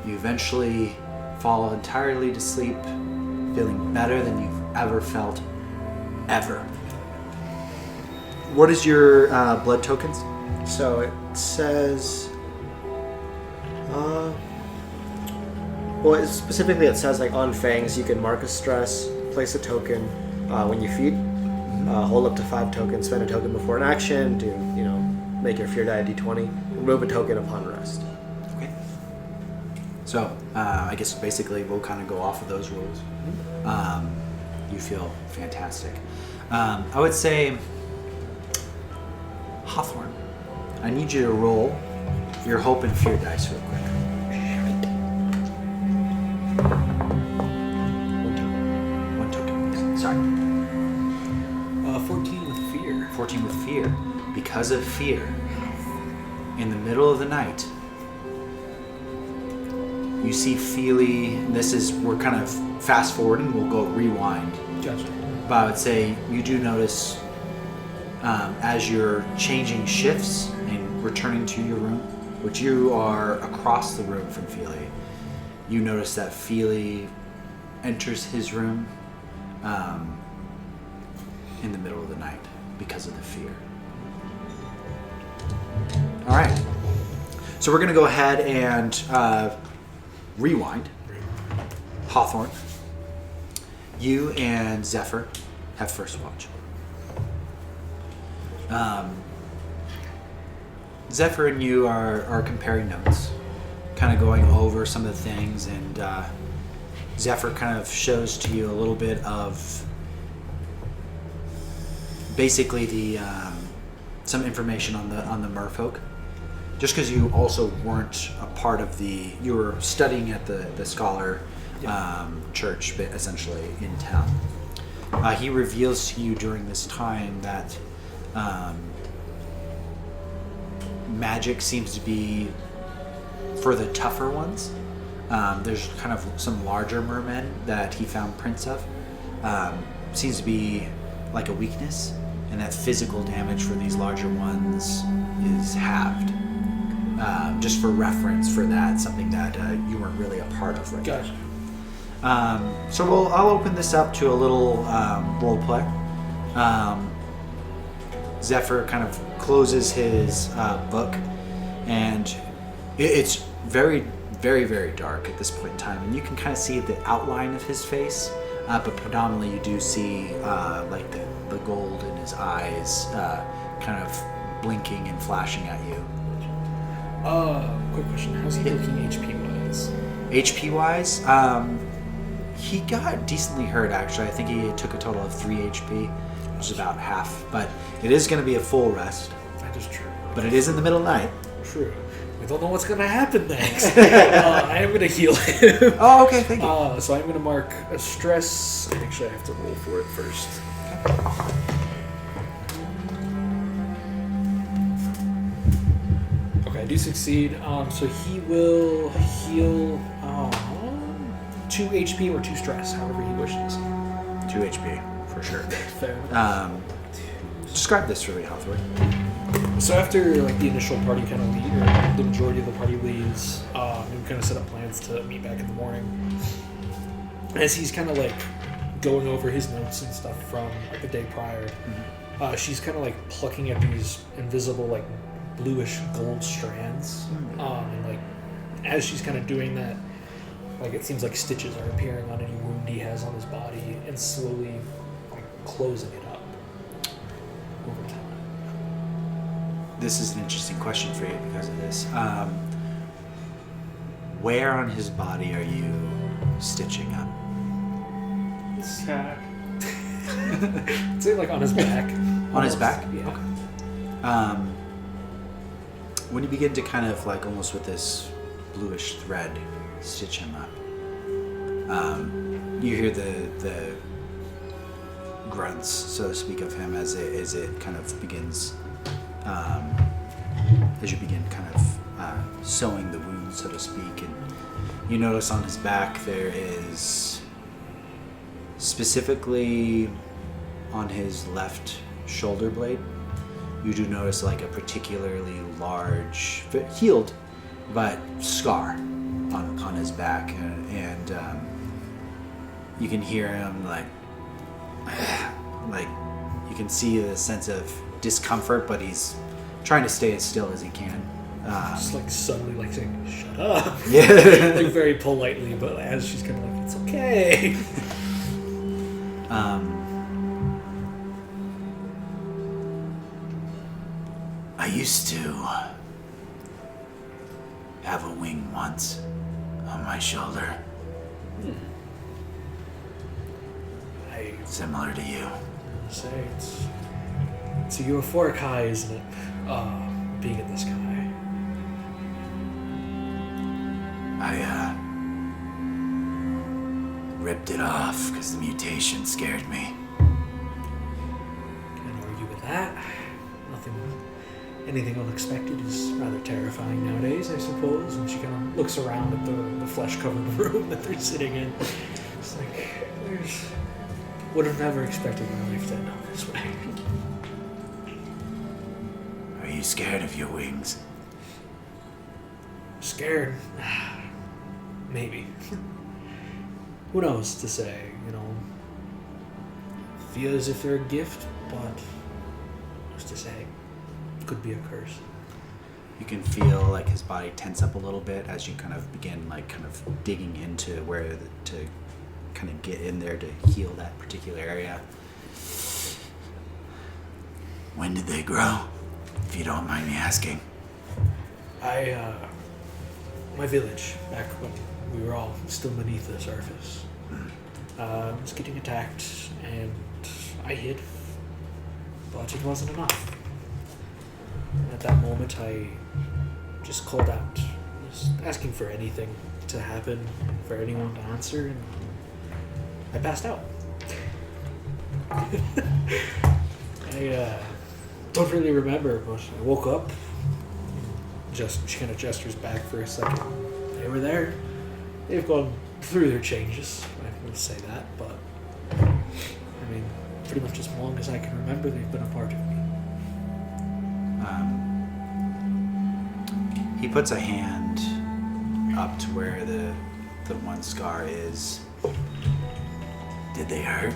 Speaker 1: You eventually fall entirely to sleep, feeling better than you've ever felt, ever. What is your blood tokens?
Speaker 2: So it says, specifically it says like on fangs you can mark a stress, place a token when you feed, hold up to 5 tokens, spend a token before an action, make your fear die a d20, remove a token upon rest.
Speaker 1: Okay. So I guess basically we'll kind of go off of those rules. You feel fantastic. I would say, Hawthorne, I need you to roll your hope and fear dice real quick. One token. Sorry.
Speaker 3: 14 with fear.
Speaker 1: 14 with fear. Because of fear, in the middle of the night, you see Feely. We're kind of fast forwarding, we'll go rewind.
Speaker 3: Gotcha.
Speaker 1: But I would say you do notice as you're changing shifts and returning to your room, which you are across the room from Feely, you notice that Feely enters his room in the middle of the night because of the fear. All right. So we're going to go ahead and rewind. Hawthorne, you and Zephyr have first watch. Zephyr and you are comparing notes, kind of going over some of the things, and Zephyr kind of shows to you a little bit of basically the some information on the merfolk. Just because you also weren't a part of you were studying at the scholar church, but essentially in town. He reveals to you during this time that magic seems to be for the tougher ones. There's kind of some larger mermen that he found prints of. Seems to be like a weakness, and that physical damage for these larger ones is halved. Just for reference for that, something that you weren't really a part of right
Speaker 3: Gotcha.
Speaker 1: now. So I'll open this up to a little role play. Zephyr kind of closes his book, and it's very, very, very dark at this point in time, and you can kind of see the outline of his face, but predominantly you do see like the gold in his eyes kind of blinking and flashing at you.
Speaker 3: Quick question. How's he looking HP wise?
Speaker 1: HP wise, he got decently hurt actually. I think he took a total of 3 HP, which is about half. But it is going to be a full rest.
Speaker 3: That is true.
Speaker 1: But it is in the middle of the night.
Speaker 3: True. We don't know what's going to happen next. I am going to heal him.
Speaker 1: Oh, okay, thank you.
Speaker 3: So I'm going to mark a stress. Actually, I have to roll for it first. Okay, I do succeed. So he will heal 2 HP or 2 stress, however he wishes.
Speaker 1: 2 HP, for sure.
Speaker 3: Fair.
Speaker 1: Describe this for me, Hawthorne.
Speaker 3: So after like the initial party kind of leave, or the majority of the party leaves, we kind of set up plans to meet back in the morning. As he's kind of like going over his notes and stuff from like, the day prior. She's kind of like plucking at these invisible like bluish gold strands, and like as she's kind of doing that, like it seems like stitches are appearing on any wound he has on his body and slowly like closing it up over time.
Speaker 1: This is an interesting question for you because of this. Where on his body are you stitching up?
Speaker 4: Sack.
Speaker 3: Say like on his back.
Speaker 1: On his back?
Speaker 3: Yeah.
Speaker 1: Okay. When you begin to kind of like almost with this bluish thread stitch him up, you hear the grunts, so to speak, of him as it kind of begins, as you begin kind of sewing the wound, so to speak, and you notice on his back there is specifically on his left shoulder blade, you do notice like a particularly large, healed, but scar on his back, and you can hear him like you can see the sense of discomfort, but he's trying to stay as still as he can.
Speaker 3: Just like suddenly like saying, "Shut up,"
Speaker 1: Yeah.
Speaker 3: like very politely, but as she's kind of like, "It's okay."
Speaker 1: I used to have a wing once on my shoulder,
Speaker 3: I
Speaker 1: similar to you.
Speaker 3: say it's a euphoric high, isn't it? Being in the sky.
Speaker 1: I ripped it off because the mutation scared me.
Speaker 3: Can't argue with that. Anything unexpected is rather terrifying nowadays, I suppose. And she kind of looks around at the flesh-covered room that they're sitting in. It's like, would have never expected my life to end up this way.
Speaker 1: Are you scared of your wings?
Speaker 3: Scared? Maybe. Who knows to say, you know. Feel as if they're a gift, but who's to say? Could be a curse.
Speaker 1: You can feel like his body tense up a little bit as you kind of begin like kind of digging into where to kind of get in there to heal that particular area. When did they grow? If you don't mind me asking.
Speaker 3: My village, back when we were all still beneath the surface, was getting attacked, and I hid, but it wasn't enough. And at that moment, I just called out, just asking for anything to happen, for anyone to answer, and I passed out. I don't really remember, but I woke up. She kind of gestures back for a second. They were there. They've gone through their changes. I will say that, but I mean, pretty much as long as I can remember, they've been a part of me.
Speaker 1: He puts a hand up to where the one scar is. Did they hurt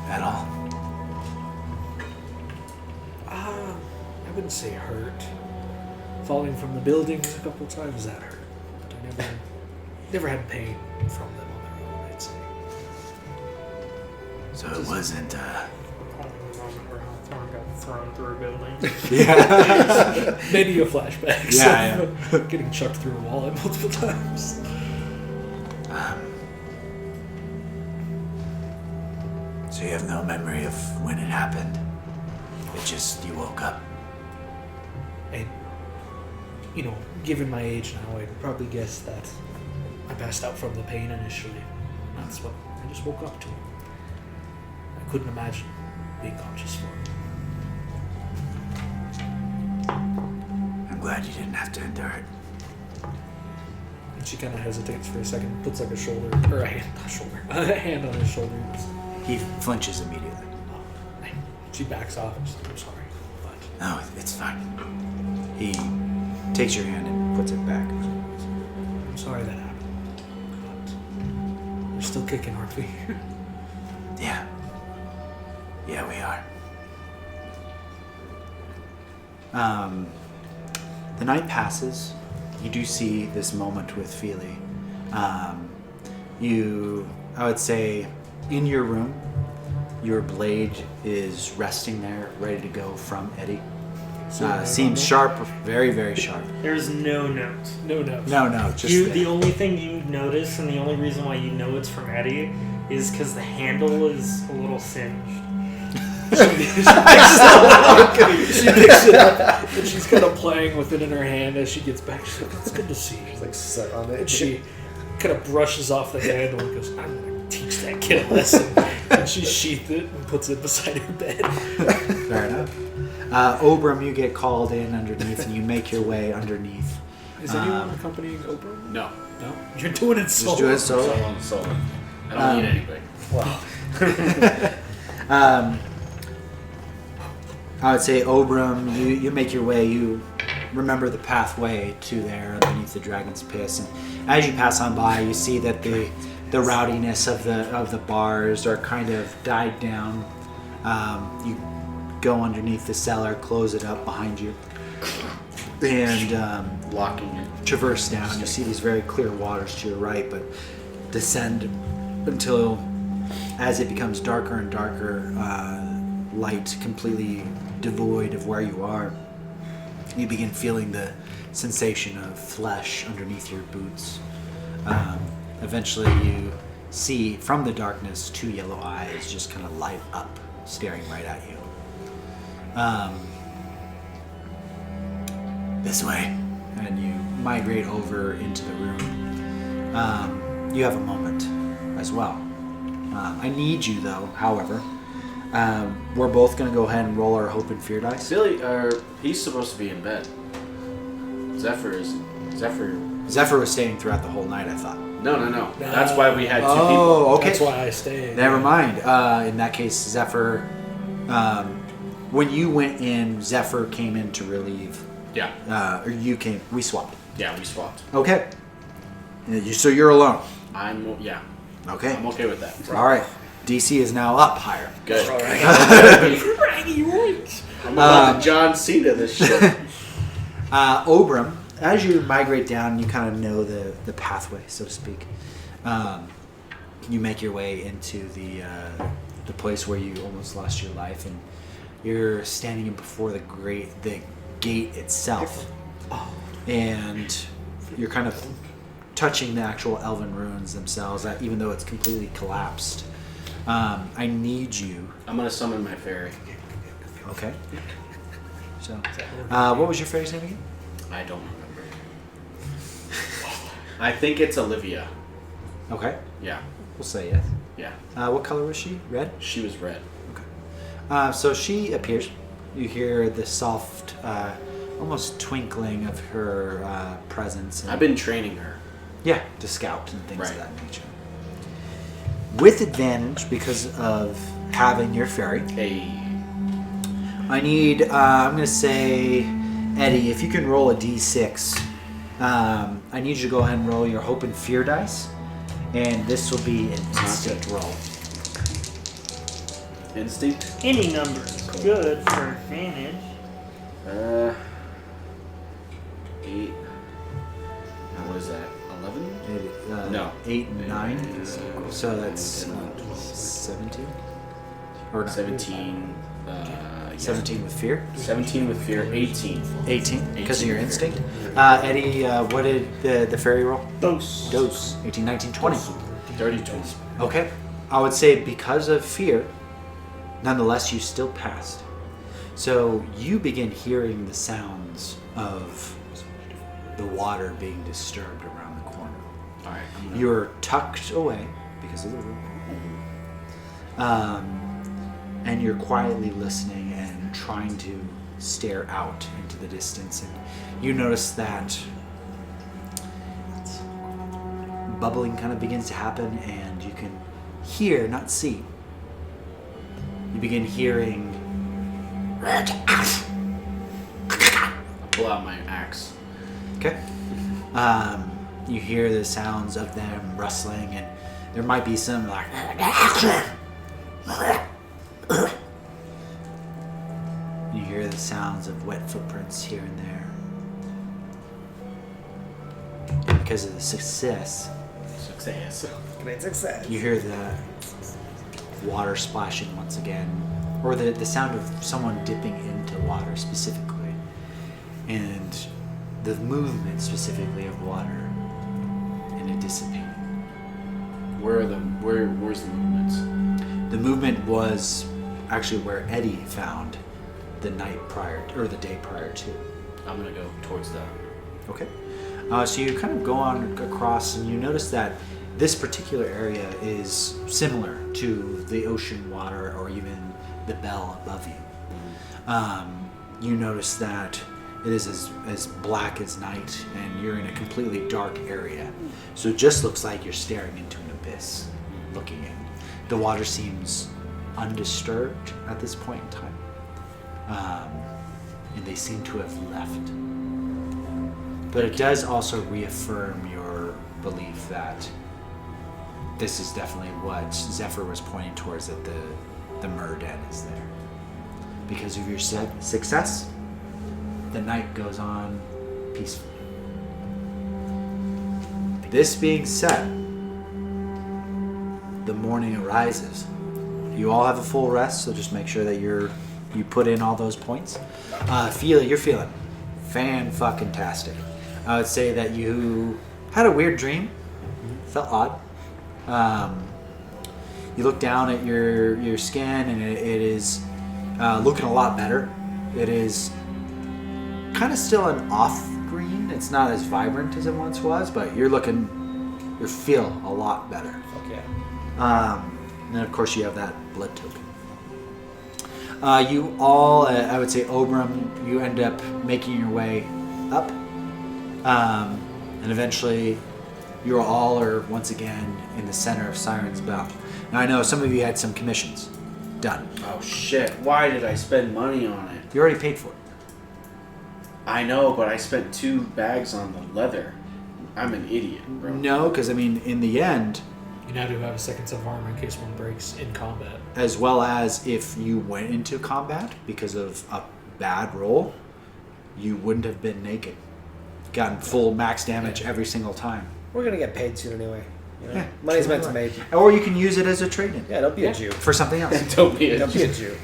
Speaker 1: at all?
Speaker 3: I wouldn't say hurt. Falling from the buildings a couple times, that hurt. But I never had pain from them on their own, I'd say.
Speaker 1: So it wasn't,
Speaker 4: Probably the moment where Hawthorne got thrown through a building.
Speaker 1: Yeah.
Speaker 3: Maybe a flashback.
Speaker 1: Yeah,
Speaker 3: Getting chucked through a wall multiple times.
Speaker 1: So you have no memory of when it happened? It just, you woke up?
Speaker 3: And, you know, given my age now, I'd probably guess that I passed out from the pain initially. That's what I just woke up to. I couldn't imagine being conscious for it.
Speaker 1: I'm glad you didn't have to endure it.
Speaker 3: And she kind of hesitates for a second, puts like a shoulder, or a hand, not shoulder, a hand on his shoulder.
Speaker 1: He flinches immediately.
Speaker 3: She backs off and says, I'm sorry, but...
Speaker 1: No, it's fine. He takes your hand and puts it back.
Speaker 3: I'm sorry that happened, but we're still kicking, aren't we?
Speaker 1: Yeah. Yeah, we are. The night passes. You do see this moment with Feely. I would say, in your room, your blade is resting there, ready to go from Eddie. Seems sharp, very, very sharp.
Speaker 4: There's no note.
Speaker 3: No, no.
Speaker 1: No, just
Speaker 4: The only thing you notice, and the only reason why you know it's from Eddie, is because the handle is a little singed.
Speaker 3: She picks it up and she's kind of playing with it in her hand as she gets back. She's like, "It's good to see you."
Speaker 2: She's like set on it.
Speaker 3: And she kind of brushes off the handle and goes, "I'm going to teach that kid a lesson." And she sheathed it and puts it beside her bed.
Speaker 1: Fair enough. Oberam, you get called in underneath and you make your way underneath.
Speaker 3: Is anyone accompanying Ober?
Speaker 5: No.
Speaker 3: No? You're doing it solo.
Speaker 1: Just do it solo.
Speaker 5: Solo. I don't need anybody.
Speaker 2: Wow.
Speaker 1: I would say, Oberam, you make your way, you remember the pathway to there underneath the Dragon's Piss, and as you pass on by, you see that the rowdiness of the bars are kind of died down. You go underneath the cellar, close it up behind you, and
Speaker 5: Locking it.
Speaker 1: traverse down. You see these very clear waters to your right, but descend until, as it becomes darker and darker, light completely devoid of where you are, you begin feeling the sensation of flesh underneath your boots. Eventually you see from the darkness 2 yellow eyes just kind of light up, staring right at you. This way. And you migrate over into the room. You have a moment as well. I need you though, however. We're both going to go ahead and roll our hope and fear dice.
Speaker 5: Billy, he's supposed to be in bed. Zephyr
Speaker 1: Zephyr was staying throughout the whole night, I thought.
Speaker 5: No. That's why we had 2 people.
Speaker 1: Oh, okay.
Speaker 3: That's why I stayed.
Speaker 1: Never mind. In that case, Zephyr, when you went in, Zephyr came in to relieve.
Speaker 5: Yeah.
Speaker 1: Or you came, we swapped.
Speaker 5: Yeah, we swapped.
Speaker 1: Okay. So you're alone.
Speaker 5: Yeah.
Speaker 1: Okay.
Speaker 5: I'm okay with that.
Speaker 1: All right. DC is now up higher.
Speaker 5: Good.
Speaker 2: All right.
Speaker 5: I'm about to John Cena this shit.
Speaker 1: Oberam, as you migrate down, you kind of know the pathway, so to speak. You make your way into the place where you almost lost your life, and you're standing before the gate itself, and you're kind of touching the actual elven ruins themselves, even though it's completely collapsed. I need you.
Speaker 5: I'm gonna summon my fairy.
Speaker 1: Okay. So, what was your fairy's name again?
Speaker 5: I don't remember. I think it's Olivia.
Speaker 1: Okay.
Speaker 5: Yeah.
Speaker 1: We'll say yes.
Speaker 5: Yeah.
Speaker 1: What color was she? Red?
Speaker 5: She was red.
Speaker 1: Okay. So she appears. You hear the soft, almost twinkling of her presence. And,
Speaker 5: I've been training her.
Speaker 1: yeah, to scout and things of
Speaker 5: Right.
Speaker 1: that nature. With advantage because of having your fairy.
Speaker 5: Hey.
Speaker 1: I need, I'm going to say, Eddie, if you can roll a d6, I need you to go ahead and roll your hope and fear dice. And this will be an instinct roll.
Speaker 5: Instinct.
Speaker 4: Any number is good for advantage.
Speaker 5: 8. Now what is that? 11? No.
Speaker 1: 8 and 9. So that's 17? Or not?
Speaker 5: 17.
Speaker 1: 17 with fear?
Speaker 5: 17 with fear. 18.
Speaker 1: 18, because of your instinct. Eddie, what did the fairy roll?
Speaker 4: Dose.
Speaker 1: 18, 19, 20.
Speaker 5: 32.
Speaker 1: Okay. I would say because of fear, nonetheless, you still passed. So you begin hearing the sounds of the water being disturbed around the corner.
Speaker 5: All right.
Speaker 1: You're tucked away because of the room. And you're quietly listening and trying to stare out into the distance. And you notice that bubbling kind of begins to happen, and you can hear, not see. You begin hearing.
Speaker 5: I pull out my axe.
Speaker 1: Okay. You hear the sounds of them rustling, and there might be some like You hear the sounds of wet footprints here and there. And because of the success,
Speaker 2: Great success.
Speaker 1: you hear the water splashing once again, or the sound of someone dipping into water specifically, and the movement specifically of water, and it dissipating.
Speaker 5: Where's the movements?
Speaker 1: The movement was actually where Eddie found the night prior, or the day prior to.
Speaker 5: I'm gonna go towards that.
Speaker 1: Okay. So you kind of go on across, and you notice that this particular area is similar to the ocean water or even the bell above you. You notice that it is as black as night, and you're in a completely dark area. So it just looks like you're staring into an abyss, looking in. The water seems undisturbed at this point in time. And they seem to have left. But it does also reaffirm your belief that this is definitely what Zephyr was pointing towards, that the Murden is there. Because of your success, the night goes on peacefully. This being said, the morning arises. You all have a full rest, so just make sure that you put in all those points. Feelly, you're feeling fan-fucking-tastic. I would say that you had a weird dream. Felt odd. You look down at your skin, and it is looking a lot better. It is kind of still an off green. It's not as vibrant as it once was, but you feel a lot better.
Speaker 3: Fuck yeah.
Speaker 1: And then of course you have that blood token. You all, I would say Oberum, you end up making your way up. And eventually you all are once again in the center of Siren's Bell. Now I know some of you had some commissions done.
Speaker 5: Oh shit, why did I spend money on it?
Speaker 1: You already paid for it.
Speaker 5: I know, but I spent 2 bags on the leather. I'm an idiot, bro.
Speaker 1: No, because I mean, in the end,
Speaker 3: You now do have a second set of armor in case one breaks in combat.
Speaker 1: as well as if you went into combat because of a bad roll, you wouldn't have been naked. Gotten full max damage every single time.
Speaker 2: We're gonna get paid soon anyway. You know?
Speaker 1: Yeah,
Speaker 2: Money's
Speaker 1: true
Speaker 2: meant to
Speaker 1: that.
Speaker 2: make.
Speaker 1: Or you can use it as a trade-in
Speaker 2: Yeah, don't be a Jew.
Speaker 1: for something else.
Speaker 5: Don't be a
Speaker 2: Don't be a Jew.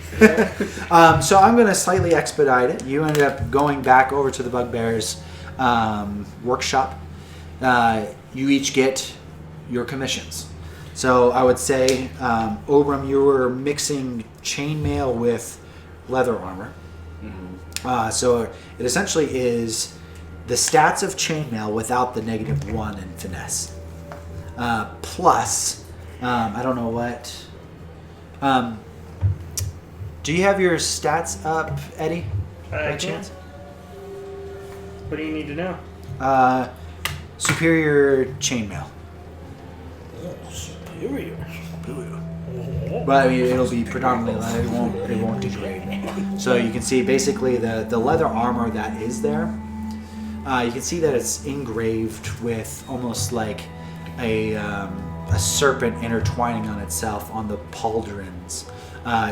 Speaker 1: So I'm going to slightly expedite it. You ended up going back over to the Bugbear's workshop. You each get your commissions. So I would say, Oram, you were mixing chainmail with leather armor.
Speaker 5: Mm-hmm.
Speaker 1: So it essentially is the stats of chainmail without the -1 in finesse. Plus, I don't know what. Do you have your stats up, Eddie? By chance?
Speaker 4: What do you need to know?
Speaker 1: Superior chainmail.
Speaker 3: Superior.
Speaker 1: But I mean, it'll be predominantly leather. It won't degrade. So you can see basically the leather armor that is there. You can see that it's engraved with almost like a serpent intertwining on itself on the pauldrons.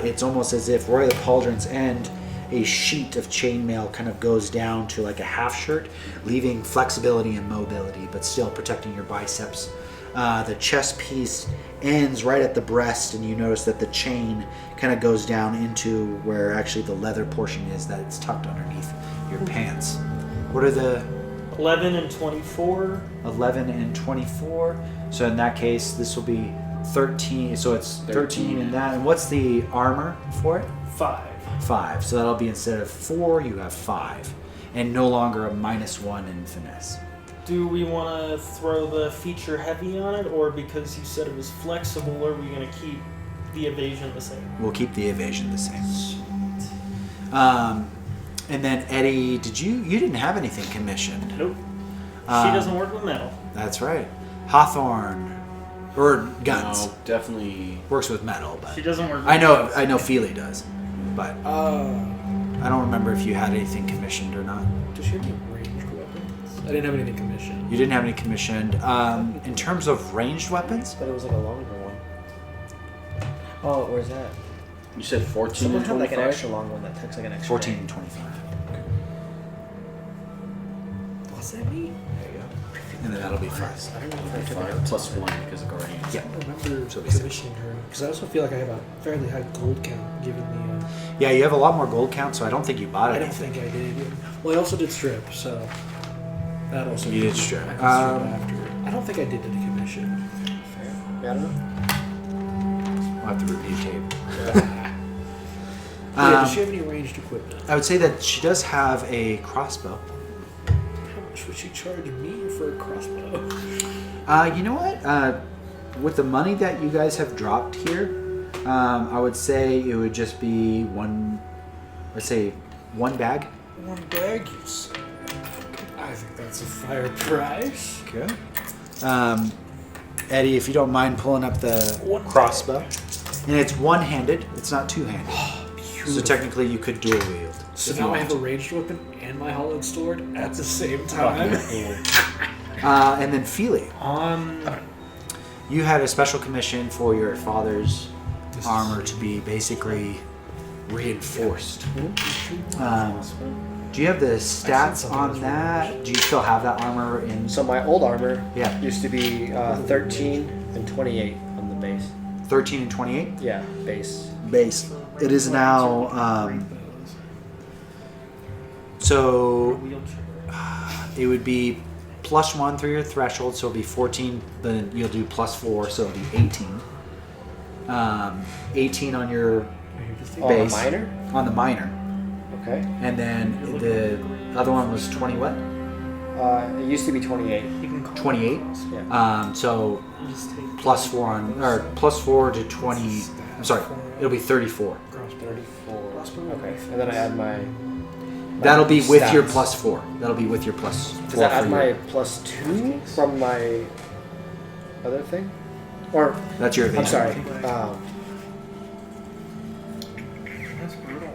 Speaker 1: It's almost as if where the pauldrons end, a sheet of chainmail kind of goes down to like a half shirt, leaving flexibility and mobility, but still protecting your biceps. The chest piece ends right at the breast, and you notice that the chain kind of goes down into where actually the leather portion is, that it's tucked underneath your pants. What are the
Speaker 4: 11 and 24.
Speaker 1: 11 and 24? So in that case, this will be 13. So it's 13 in that. And what's the armor for it?
Speaker 4: 5.
Speaker 1: 5. So that'll be instead of 4, you have 5. And no longer a -1 in finesse.
Speaker 4: Do we want to throw the feature heavy on it, or because you said it was flexible, are we going to keep the evasion the same?
Speaker 1: We'll keep the evasion the same. And then Eddie, you didn't have anything commissioned?
Speaker 4: Nope. She doesn't work with metal.
Speaker 1: That's right. Hawthorne, or guns,
Speaker 5: No, definitely.
Speaker 1: works with metal, but
Speaker 4: She doesn't work with
Speaker 1: I know
Speaker 4: guns.
Speaker 1: Feeley does, but I don't remember if you had anything commissioned or not.
Speaker 3: Does she have any ranged weapons? I didn't have anything commissioned.
Speaker 1: You didn't have any commissioned. In terms of ranged weapons,
Speaker 2: But it was like a longer one. Oh, where's that?
Speaker 5: You said 14
Speaker 2: Someone
Speaker 5: and
Speaker 2: have like an
Speaker 5: 25?
Speaker 2: extra long one that takes like an extra
Speaker 1: 14
Speaker 2: day.
Speaker 1: and 25.
Speaker 3: What's that mean?
Speaker 2: There you go.
Speaker 1: And then that'll be 5.
Speaker 2: I don't know if I took it
Speaker 5: 5 plus 1 because of Guardian.
Speaker 1: Yeah.
Speaker 3: I don't remember
Speaker 1: So it'll be
Speaker 3: commissioning her because I also feel like I have a fairly high gold count given the.
Speaker 1: Yeah, you have a lot more gold count, so I don't think you bought
Speaker 3: I
Speaker 1: it.
Speaker 3: don't think I did. Well, I also did strip, so that also.
Speaker 1: You did strip.
Speaker 3: I did strip after. I don't think I did the commission.
Speaker 2: Yeah, I don't know.
Speaker 1: We'll have to review tape.
Speaker 3: Does she have any ranged equipment?
Speaker 1: I would say that she does have a crossbow.
Speaker 3: How much would she charge me for a crossbow?
Speaker 1: You know what? With the money that you guys have dropped here, I would say it would just be one. Let's say one bag.
Speaker 3: One bag, you say? I think that's a fair price.
Speaker 1: Good. Eddie, if you don't mind pulling up the
Speaker 3: One
Speaker 1: crossbow, and it's one-handed. It's not two-handed. So technically, you could dual wield.
Speaker 3: So
Speaker 1: if you
Speaker 3: now I
Speaker 1: want
Speaker 3: have a ranged weapon and my hollowed sword at the same time.
Speaker 1: And then Feely, you had a special commission for your father's armor to be basically reinforced. Do you have the stats on that? Do you still have that armor in?
Speaker 2: So my old armor
Speaker 1: Yeah.
Speaker 2: used to be 13 and 28 on the base.
Speaker 1: 13 and 28?
Speaker 2: Yeah, base.
Speaker 1: Base. It is now, so it would be +1 through your threshold, so it'll be 14, then you'll do +4, so it'll be 18. 18 on your
Speaker 2: Oh,
Speaker 1: base.
Speaker 2: minor?
Speaker 1: On the minor.
Speaker 2: Okay.
Speaker 1: And then the other one was 20 what?
Speaker 2: It used to be 28.
Speaker 1: 28?
Speaker 2: Yeah.
Speaker 1: So +4 on, or +4 to 20, I'm sorry, it'll be 34.
Speaker 2: 34. Okay. And then I add my.
Speaker 1: That'll be with
Speaker 2: stats.
Speaker 1: your +4. That'll be with your +4.
Speaker 2: Does that
Speaker 1: for
Speaker 2: add my
Speaker 1: your-
Speaker 2: +2 from my other thing? Or
Speaker 1: That's your
Speaker 2: I'm
Speaker 1: advantage.
Speaker 2: sorry.
Speaker 4: That's brutal.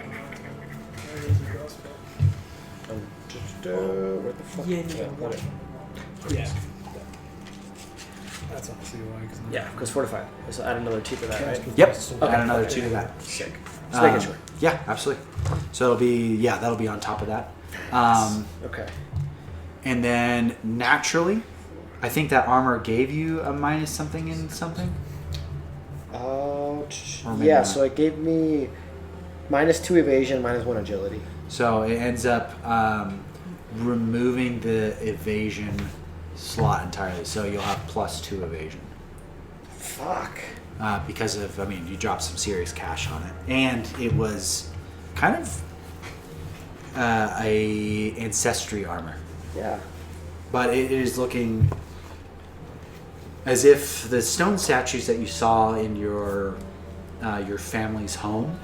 Speaker 2: Where the fuck?
Speaker 3: Yeah,
Speaker 2: got it.
Speaker 3: Yeah. That's honestly why.
Speaker 2: Yeah, because 45. So add another 2 to that, right?
Speaker 1: Yep.
Speaker 2: Okay.
Speaker 1: Add another 2 to that.
Speaker 2: Sick. Just making sure.
Speaker 1: Yeah, absolutely. So it'll be, yeah, that'll be on top of that.
Speaker 2: Okay.
Speaker 1: And then naturally, I think that armor gave you a minus something in something. maybe
Speaker 2: Yeah,
Speaker 1: not.
Speaker 2: so it gave me -2 evasion, -1 agility.
Speaker 1: So it ends up removing the evasion slot entirely. So you'll have +2 evasion.
Speaker 2: Fuck.
Speaker 1: Because of, I mean, you dropped some serious cash on it. And it was kind of a ancestry armor.
Speaker 2: Yeah.
Speaker 1: But it is looking as if the stone statues that you saw in your family's home,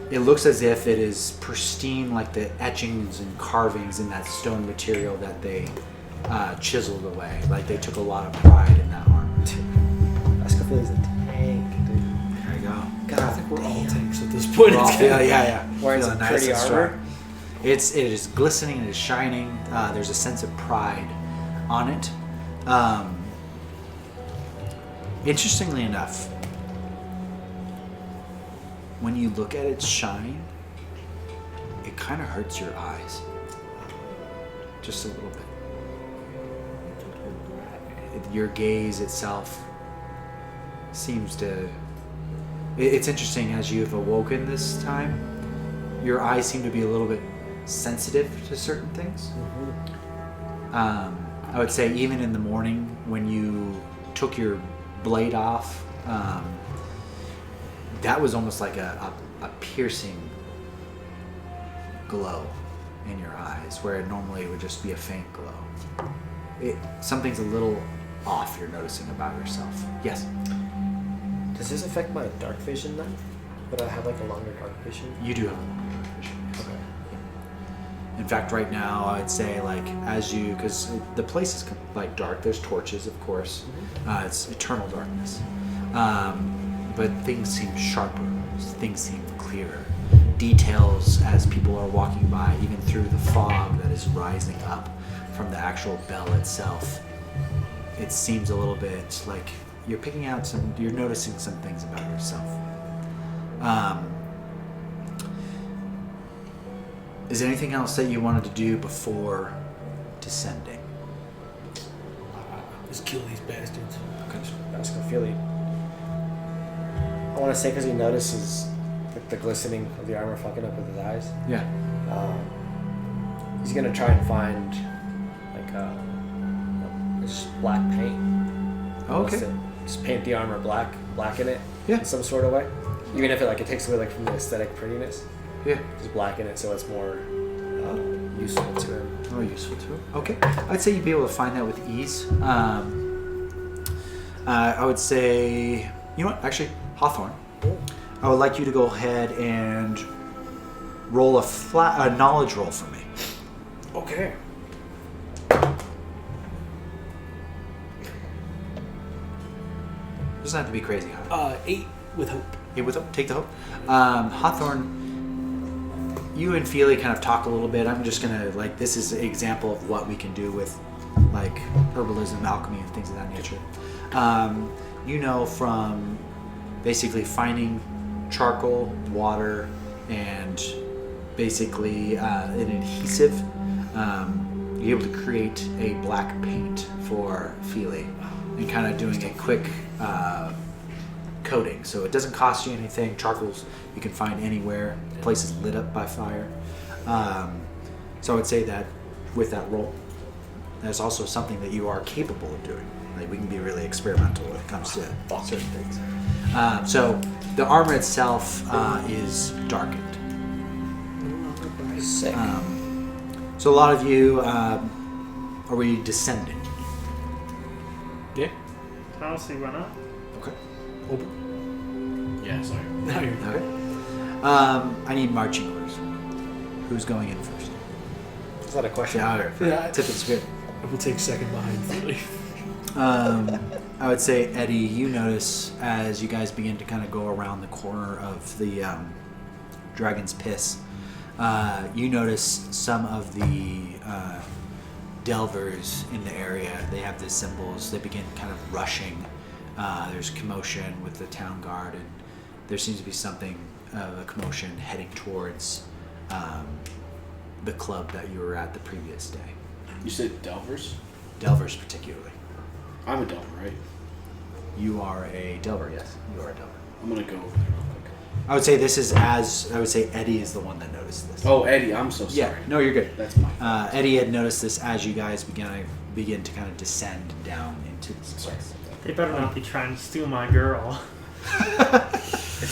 Speaker 1: it looks as if it is pristine, like the etchings and carvings in that stone material that they chiseled away. Like they took a lot of pride in that armor.
Speaker 2: Escafili's a tank, dude.
Speaker 1: There you go.
Speaker 2: God,
Speaker 3: I think we're all tanks at this point.
Speaker 1: Yeah.
Speaker 2: Wearing
Speaker 1: Feeling
Speaker 2: some pretty
Speaker 1: and strong.
Speaker 2: armor.
Speaker 1: It is glistening, it is shining. There's a sense of pride on it. Interestingly enough, when you look at its shine, it kind of hurts your eyes. Just a little bit. Your gaze itself seems to... It's interesting, as you've awoken this time, your eyes seem to be a little bit sensitive to certain things. I would say even in the morning when you took your blade off, that was almost like a piercing glow in your eyes, where normally it would just be a faint glow. Something's a little off you're noticing about yourself. Yes?
Speaker 2: Does this affect my dark vision then? Would I have like a longer dark vision?
Speaker 1: You do have a long dark vision. Yes.
Speaker 2: Okay.
Speaker 1: In fact, right now, I'd say, like, as you, because the place is like dark. There's torches, of course. It's eternal darkness, but things seem sharper. Things seem clearer. Details as people are walking by, even through the fog that is rising up from the actual bell itself. It seems a little bit like you're picking out you're noticing some things about yourself. Is there anything else that you wanted to do before descending?
Speaker 3: Just kill these bastards.
Speaker 1: Okay.
Speaker 2: Ask him Feeley. I want to say because he notices like the glistening of the armor fucking up with his eyes.
Speaker 1: Yeah.
Speaker 2: He's gonna try and find like just black paint.
Speaker 1: Okay.
Speaker 2: Just paint the armor blacken it
Speaker 1: Yeah.
Speaker 2: in some sort of way. Even if it takes away from the aesthetic prettiness.
Speaker 1: Yeah.
Speaker 2: Just blacken it so it's more useful to him.
Speaker 1: More useful to it. Okay. I'd say you'd be able to find that with ease. I would say, you know what? Actually, Hawthorne. I would like you to go ahead and roll a knowledge roll for me.
Speaker 3: Okay.
Speaker 1: Doesn't have to be crazy high.
Speaker 3: 8 with hope.
Speaker 1: Yeah, with hope. Take the hope. Hawthorne, you and Feely kind of talk a little bit. I'm just gonna this is an example of what we can do with herbalism, alchemy, and things of that nature. You know, from basically finding charcoal, water, and basically an adhesive, you're able to create a black paint for Feely and kind of doing a quick coating. So it doesn't cost you anything. Charcoals you can find anywhere. The place is lit up by fire. So I would say that with that roll, that's also something that you are capable of doing. We can be really experimental when it comes to certain things. So the armor itself is darkened.
Speaker 2: Sick.
Speaker 1: So a lot of you, are we descending?
Speaker 3: Yeah.
Speaker 4: I don't see why not.
Speaker 1: Okay.
Speaker 3: Ober.
Speaker 5: Yeah, sorry.
Speaker 3: Now you're
Speaker 1: Okay. I need marching orders. Who's going in first?
Speaker 2: Is that a question?
Speaker 3: Yeah.
Speaker 1: Tip is good.
Speaker 3: I will take second behind Felely.
Speaker 1: I would say, Eddie, you notice as you guys begin to kind of go around the corner of the Dragon's Piss, you notice some of the delvers in the area. They have the symbols. They begin kind of rushing. There's commotion with the town guard, and there seems to be something of a commotion heading towards the club that you were at the previous day.
Speaker 5: You said Delvers?
Speaker 1: Delvers particularly.
Speaker 5: I'm a Delver, right?
Speaker 1: You are a Delver, yes. You are a Delver.
Speaker 5: I'm gonna go over there real quick.
Speaker 1: I would say this is I would say Eddie is the one that noticed this.
Speaker 5: Oh, Eddie, I'm so sorry.
Speaker 1: Yeah, no, you're good.
Speaker 5: That's my fault.
Speaker 1: Eddie had noticed this as you guys begin to kind of descend down into this place.
Speaker 4: They better not be trying to steal my girl.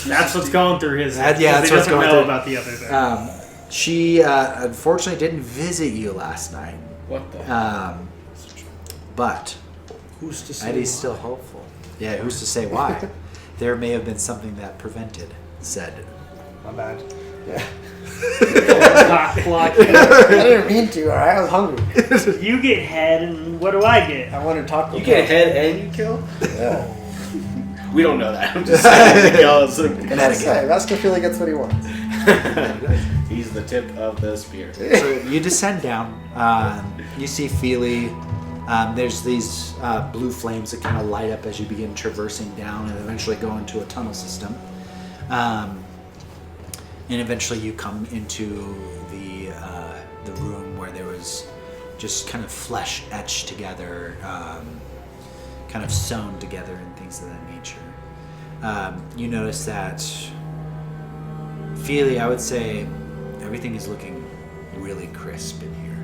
Speaker 4: That's what's going through his head.
Speaker 1: Yeah, that's
Speaker 4: he
Speaker 1: what's
Speaker 4: doesn't
Speaker 1: going
Speaker 4: know
Speaker 1: through.
Speaker 4: about the other thing.
Speaker 1: She unfortunately didn't visit you last night,
Speaker 5: What the?
Speaker 1: but
Speaker 3: Who's to say
Speaker 1: Eddie's
Speaker 3: why?
Speaker 1: still hopeful. Yeah, who's to say why? There may have been something that prevented said.
Speaker 2: My bad. Yeah.
Speaker 4: Cock block.
Speaker 2: I didn't mean to. Alright, I was hungry.
Speaker 4: You get head, and what do I get?
Speaker 2: I wanted taco.
Speaker 5: You get head and you kill?
Speaker 2: Yeah.
Speaker 5: We don't know that. I'm just saying.
Speaker 2: Vasco Feely gets what he wants.
Speaker 5: He's the tip of the spear.
Speaker 1: So you descend down. You see Feely. There's these blue flames that kind of light up as you begin traversing down and eventually go into a tunnel system. And eventually you come into the room where there was just kind of flesh etched together, kind of sewn together and things of that nature. You notice that Feely, I would say everything is looking really crisp in here.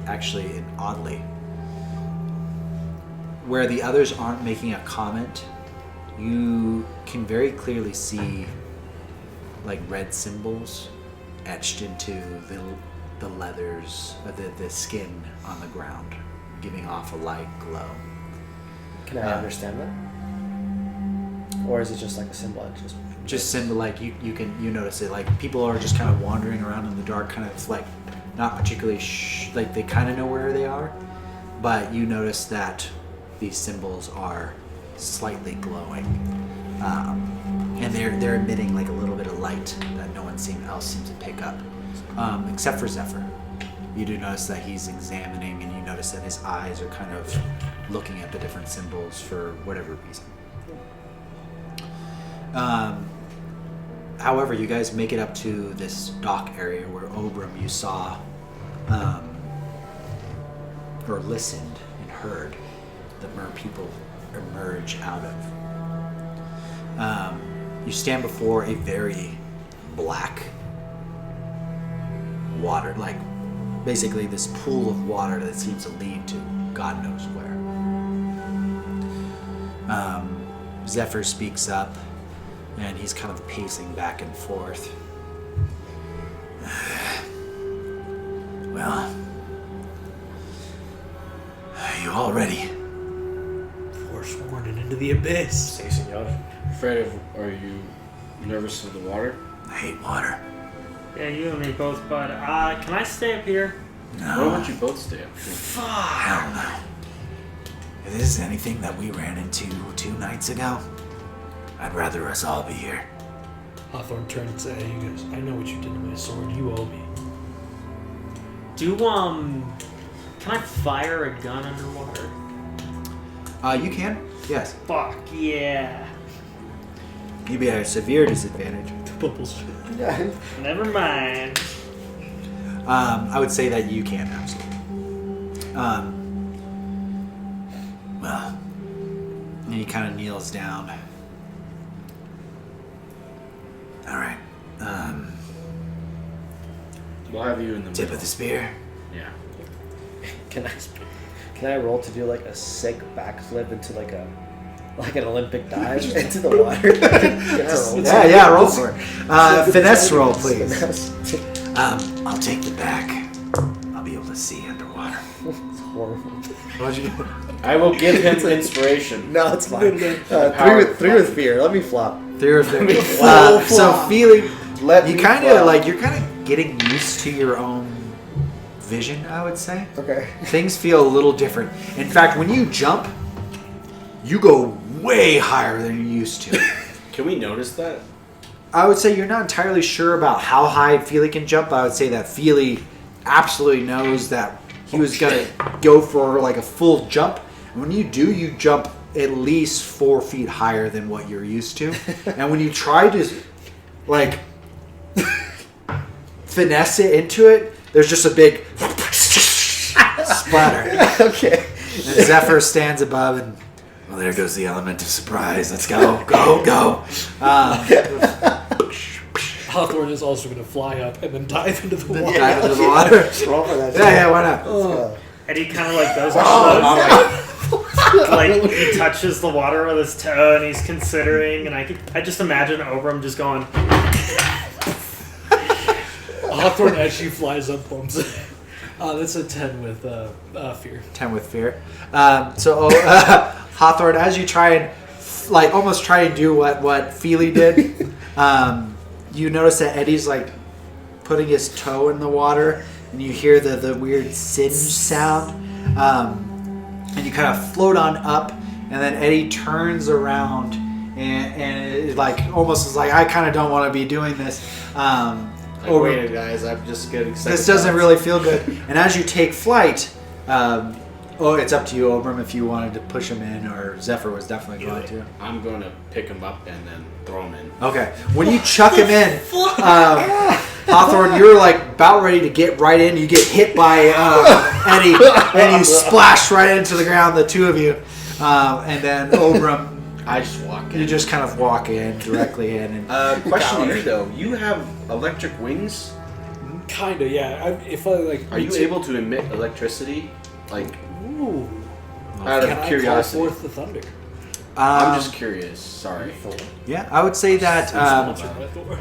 Speaker 1: Actually, and oddly, where the others aren't making a comment, you can very clearly see red symbols etched into the leathers, the skin on the ground, giving off a light glow.
Speaker 2: Can I understand that? Or is it just like a symbol?
Speaker 1: Just symbol, you notice it. People are just kind of wandering around in the dark, kind of not particularly they kind of know where they are, but you notice that these symbols are slightly glowing, and they're emitting a little bit of light that no one else seems to pick up, except for Zephyr. You do notice that he's examining, and you notice that his eyes are kind of looking at the different symbols for whatever reason. however, you guys make it up to this dock area where Oberum you saw, or listened and heard the mer people emerge out of. You stand before a very black water, like basically this pool of water that seems to lead to God knows where. Zephyr speaks up, and he's kind of pacing back and forth. Well, are you all ready?
Speaker 3: Forsworn and into the abyss.
Speaker 2: Say, senor.
Speaker 5: Are you nervous of the water?
Speaker 1: I hate water.
Speaker 4: Yeah, you and me both, but can I stay up here?
Speaker 5: Why
Speaker 1: No.
Speaker 5: don't you both stay up?
Speaker 1: Hell no. If this is anything that we ran into 2 nights ago, I'd rather us all be here.
Speaker 3: Hawthorne turns to Eddie and goes, I know what you did to my sword. You owe me.
Speaker 4: Can I fire a gun underwater?
Speaker 1: You can? Yes.
Speaker 4: Fuck yeah.
Speaker 1: You'd be at a severe disadvantage.
Speaker 3: Bubbles.
Speaker 4: Never mind.
Speaker 1: I would say that you can, absolutely. Well, and he kind of kneels down. All right.
Speaker 5: We'll have you in the
Speaker 1: Tip
Speaker 5: middle.
Speaker 1: of the spear.
Speaker 5: Yeah.
Speaker 2: Can I roll to do like a sick backflip into like an Olympic dive into the water? Can I roll?
Speaker 1: Yeah, roll for it. Finesse roll, please.
Speaker 2: Finesse.
Speaker 1: I'll take the back. I'll be able to see underwater.
Speaker 2: It's horrible.
Speaker 1: What'd you do?
Speaker 5: I will give him inspiration.
Speaker 2: No, it's fine. Three with fear. Let me flop.
Speaker 1: So feeling, you're kind of getting used to your own vision, I would say.
Speaker 2: Okay.
Speaker 1: Things feel a little different. In fact, when you jump, you go way higher than you used to.
Speaker 5: Can we notice that?
Speaker 1: I would say you're not entirely sure about how high Feely can jump. I would say that Feely absolutely knows that he was going to go for like a full jump. And when you do, you jump at least 4 feet higher than what you're used to. And when you try to like finesse it into it, there's just a big splatter.
Speaker 2: Okay.
Speaker 1: And Zephyr stands above and, well, there goes the element of surprise. Let's go, go.
Speaker 3: Hawthorne is also going to fly up and then dive into the water.
Speaker 1: Dive into the water.
Speaker 2: Roll for that.
Speaker 1: Yeah, why not?
Speaker 4: And he kind of like goes like he touches the water with his toe and he's considering, and I just imagine Oberum just going.
Speaker 3: Hawthorne actually flies up, bumps it. That's a 10 with fear.
Speaker 1: 10 with fear. Hawthorne, as you try and almost try and do what Feely did, you notice that Eddie's like putting his toe in the water, and you hear the weird singe sound, and you kind of float on up, and then Eddie turns around and it almost is like, I kind of don't want to be doing this.
Speaker 5: Wait, guys, I'm just getting second
Speaker 1: This doesn't
Speaker 5: thoughts.
Speaker 1: really feel good. And as you take flight, it's up to you, Oberum, if you wanted to push him in, or Zephyr was definitely going to.
Speaker 5: I'm going to pick him up and then throw him in.
Speaker 1: Okay. When you chuck him in, Hawthorne, you're about ready to get right in. You get hit by Eddie, and you splash right into the ground, the two of you. And then Oberum,
Speaker 5: I just walk in.
Speaker 1: you just kind of walk in, directly in. And
Speaker 5: Question to you, though. You have electric wings?
Speaker 3: Kinda, yeah.
Speaker 5: Are you able to emit electricity?
Speaker 3: Ooh.
Speaker 5: Out of
Speaker 3: Can
Speaker 5: curiosity.
Speaker 3: I call forth the thunder?
Speaker 5: I'm just curious. Sorry.
Speaker 1: yeah, I would say that.
Speaker 3: Sponsored by Thor.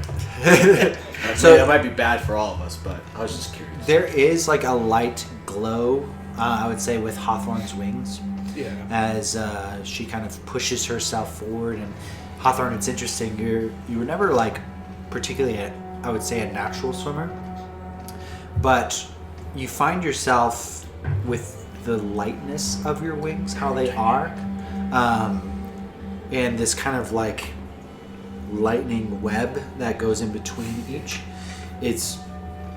Speaker 1: So-
Speaker 5: that might be bad for all of us, but I was just curious.
Speaker 1: There is a light glow, I would say, with Hawthorne's wings.
Speaker 3: Yeah.
Speaker 1: As she kind of pushes herself forward. And Hawthorne, it's interesting, you were never particularly I would say a natural swimmer, but you find yourself with the lightness of your wings, how they are, and this kind of lightning web that goes in between each. It's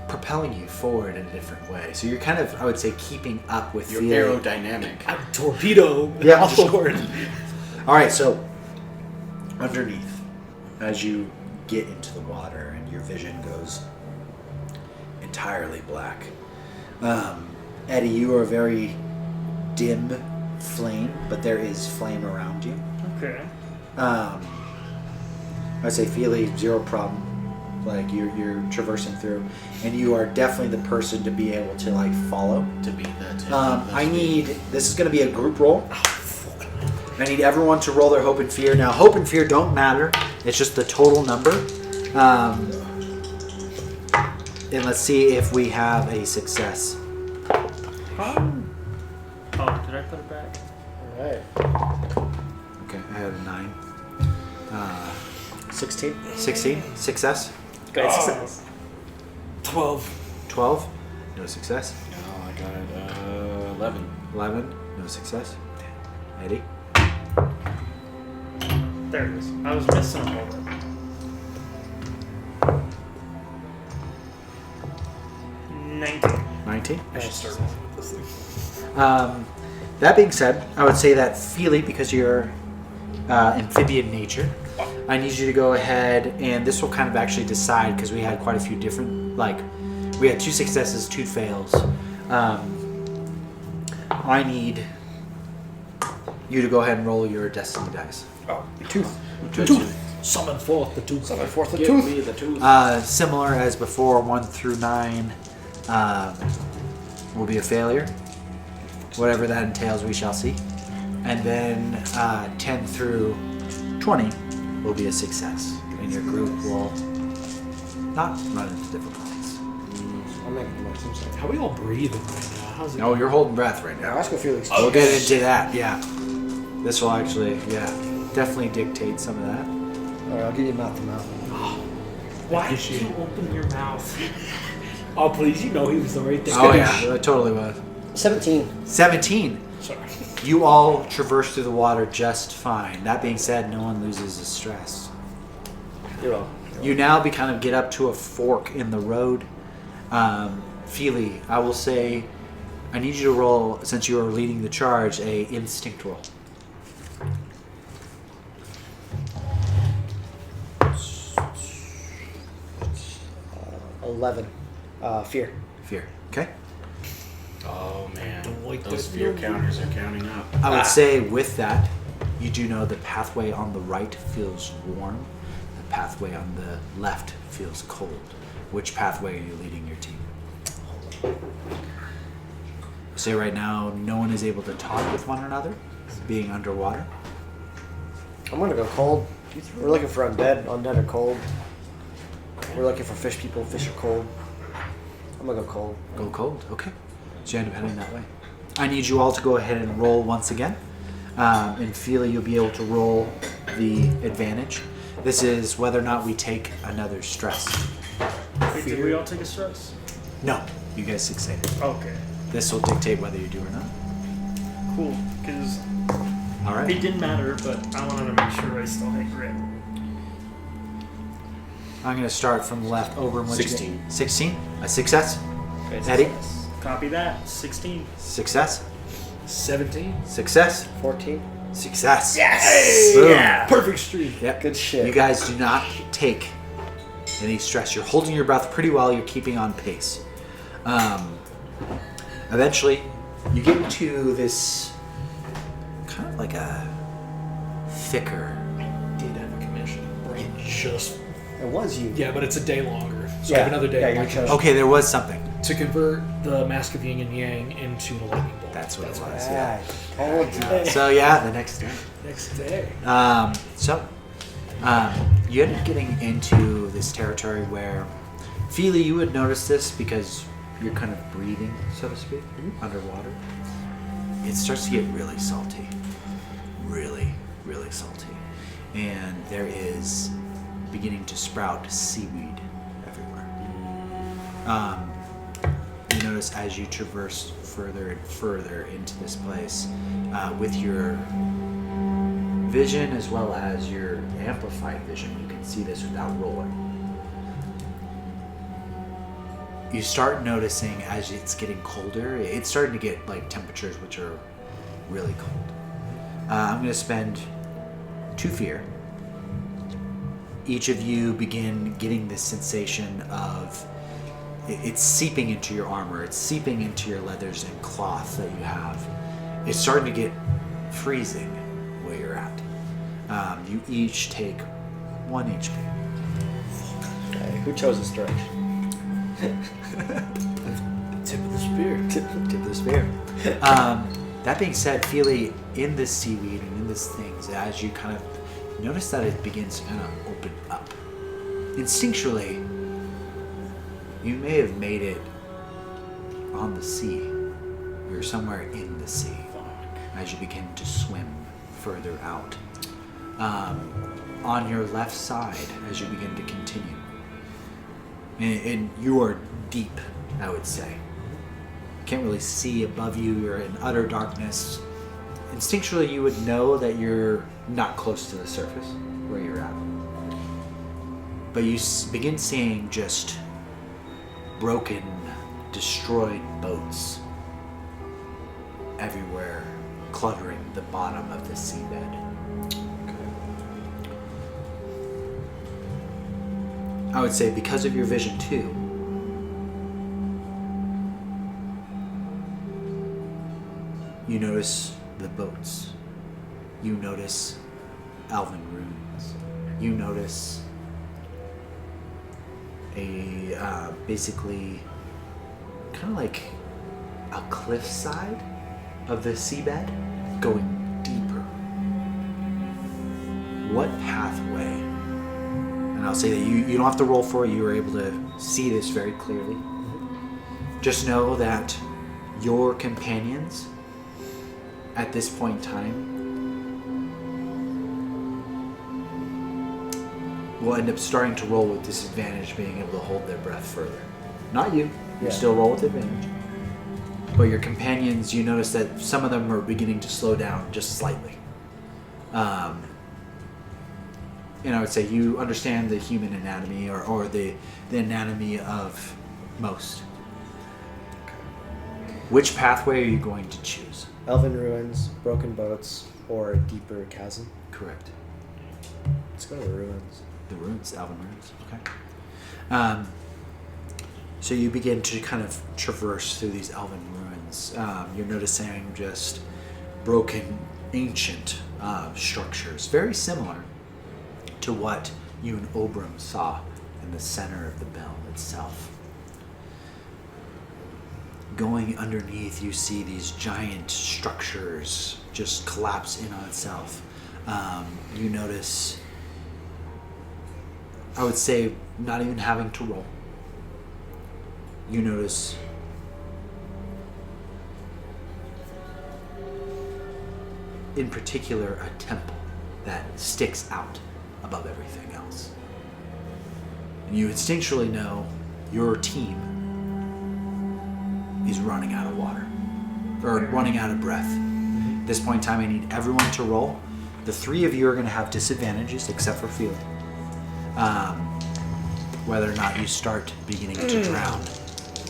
Speaker 1: propelling you forward in a different way. So you're kind of, I would say, keeping up with
Speaker 5: You're
Speaker 1: the
Speaker 5: aerodynamic.
Speaker 3: I'm torpedo.
Speaker 1: Yeah.
Speaker 3: Hawthorne.
Speaker 1: All right, so underneath, as you get into the water, and your vision goes entirely black. Eddie, you are a very dim flame, but there is flame around you.
Speaker 4: Okay.
Speaker 1: I'd say Feely, zero problem. Like you're traversing through, and you are definitely the person to be able to like follow.
Speaker 5: To be the.
Speaker 1: I need. This is going to be a group roll. I need everyone to roll their hope and fear. Now, hope and fear don't matter. It's just the total number. And let's see if we have a success.
Speaker 4: Oh, did I put it back?
Speaker 2: All right.
Speaker 1: Okay, I had a 9.
Speaker 2: 16.
Speaker 1: 16. Success.
Speaker 2: Great success.
Speaker 3: 12.
Speaker 1: 12. No success.
Speaker 5: No, I got 11.
Speaker 1: 11. No success. Eddie.
Speaker 4: There it is. I was missing a little bit.
Speaker 1: 19.
Speaker 3: I should start rolling with this thing.
Speaker 1: That being said, I would say that Feely, because you're amphibian nature, I need you to go ahead, and this will kind of actually decide, because we had quite a few different, like, we had 2 successes, 2 fails. I need you to go ahead and roll your destiny dice.
Speaker 2: Oh, tooth.
Speaker 3: Tooth. Summon forth the tooth.
Speaker 2: Summon forth the
Speaker 5: Give
Speaker 2: tooth.
Speaker 5: me the tooth.
Speaker 1: Similar as before, 1 through 9 will be a failure. Whatever that entails, we shall see. And then 10 through 20 will be a success. And your group will not run into difficulties.
Speaker 2: I'm making my suicide.
Speaker 3: How are we all breathing right now? How's it
Speaker 1: No, you're holding breath right
Speaker 2: Now
Speaker 1: now.
Speaker 2: ask if Felix.
Speaker 1: We'll get into that, yeah. This will actually, definitely dictate some of that.
Speaker 2: All right, I'll give you mouth to mouth.
Speaker 4: Why did you open your mouth?
Speaker 3: Oh, please, you know he was the right thing.
Speaker 1: Oh, yeah, it totally was.
Speaker 2: 17.
Speaker 1: 17.
Speaker 3: Sorry.
Speaker 1: You all traverse through the water just fine. That being said, no one loses his stress.
Speaker 2: You're wrong.
Speaker 1: You now kind of get up to a fork in the road. Feely, I will say, I need you to roll, since you are leading the charge, a instinct roll.
Speaker 2: 11. Fear.
Speaker 1: Fear. Okay.
Speaker 5: Oh man,
Speaker 3: Don't like
Speaker 5: those
Speaker 3: that
Speaker 5: fear
Speaker 3: number.
Speaker 5: counters are counting up.
Speaker 1: I would say with that, you do know the pathway on the right feels warm. The pathway on the left feels cold. Which pathway are you leading your team? Say right now, no one is able to talk with one another, being underwater.
Speaker 2: I'm gonna go cold. We're looking for undead. Undead are cold. We're looking for fish people. Fish are cold. I'm gonna go cold.
Speaker 1: Go cold. Okay. So you end up heading that way. I need you all to go ahead and roll once again. And Feely, you'll be able to roll the advantage. This is whether or not we take another stress.
Speaker 4: Wait, did we all take a stress?
Speaker 1: No, you guys succeeded.
Speaker 4: Okay.
Speaker 1: This will dictate whether you do or not.
Speaker 4: Cool. Because
Speaker 1: All
Speaker 4: it
Speaker 1: right.
Speaker 4: didn't matter, but I wanted to make sure I still had grit.
Speaker 1: I'm going to start from the left. Ober, what'd you get?
Speaker 5: 16.
Speaker 1: 16. A success.
Speaker 2: Great
Speaker 1: Eddie?
Speaker 2: success.
Speaker 4: Copy that. 16.
Speaker 1: Success.
Speaker 3: 17.
Speaker 1: Success.
Speaker 2: 14.
Speaker 1: Success.
Speaker 2: Yes!
Speaker 1: Boom.
Speaker 2: Yeah!
Speaker 3: Perfect streak.
Speaker 1: Yep.
Speaker 2: Good shit.
Speaker 1: You guys do not take any stress. You're holding your breath pretty well. You're keeping on pace. Eventually, you get into this kind of like a thicker.
Speaker 3: Did have a commission. Right. Just.
Speaker 2: It was you.
Speaker 3: Yeah, but it's a day longer. So
Speaker 2: Yeah.
Speaker 3: I have another day.
Speaker 2: Yeah,
Speaker 3: on
Speaker 2: you're
Speaker 3: my
Speaker 2: chosen.
Speaker 1: Okay, there was something.
Speaker 3: to convert the Mask of Yin and Yang into the lightning bolt.
Speaker 1: That's what it
Speaker 3: what
Speaker 1: was.
Speaker 3: I-
Speaker 1: Yeah.
Speaker 2: Told you.
Speaker 1: So yeah, the next day.
Speaker 3: Next day.
Speaker 1: You end up getting into this territory where, Feely, you would notice this because you're kind of breathing, so to speak, underwater. It starts to get really salty. Really, really salty. And there is beginning to sprout seaweed everywhere. You notice as you traverse further and further into this place, with your vision as well as your amplified vision, you can see this without rolling. You start noticing as it's getting colder, it's starting to get like temperatures which are really cold. I'm going to spend 2 fear each of you begin getting this sensation of it's seeping into your armor, it's seeping into your leathers and cloth that you have. It's starting to get freezing where you're at. You each take 1 HP.
Speaker 2: Okay, who chose this direction?
Speaker 3: Tip of the spear.
Speaker 2: Tip of the spear.
Speaker 1: That being said, Feely, in this seaweed and in this things, as you kind of notice that it begins to kind of open up. Instinctually, you may have made it on the sea. You're somewhere in the sea as you begin to swim further out. On your left side, as you begin to continue, and you are deep, I would say. Can't really see above you. You're in utter darkness. Instinctually, you would know that you're not close to the surface where you're at. But you begin seeing just broken, destroyed boats everywhere, cluttering the bottom of the seabed. I would say because of your vision too, you notice the boats. You notice elven ruins. You notice a basically kind of like a cliffside of the seabed going deeper. What pathway? And I'll say that you don't have to roll for it. You were able to see this very clearly. Just know that your companions at this point in time will end up starting to roll with disadvantage, being able to hold their breath further. Not you. You still roll with advantage. But your companions, you notice that some of them are beginning to slow down just slightly. And I would say you understand the human anatomy or the anatomy of most. Which pathway are you going to choose?
Speaker 2: Elven ruins, broken boats, or a deeper chasm.
Speaker 1: Correct.
Speaker 2: Let's go to the ruins.
Speaker 1: The ruins, elven ruins. Okay. So you begin to kind of traverse through these elven ruins. You're noticing just broken, ancient structures, very similar to what you and Oberam saw in the center of the bell itself. Going underneath, you see these giant structures just collapse in on itself. You notice, I would say, not even having to roll. You notice in particular a temple that sticks out above everything else. And you instinctually know your team is running out of water, or running out of breath. At this point in time, I need everyone to roll. The 3 of you are going to have disadvantages, except for Feeley. Whether or not you start beginning to drown.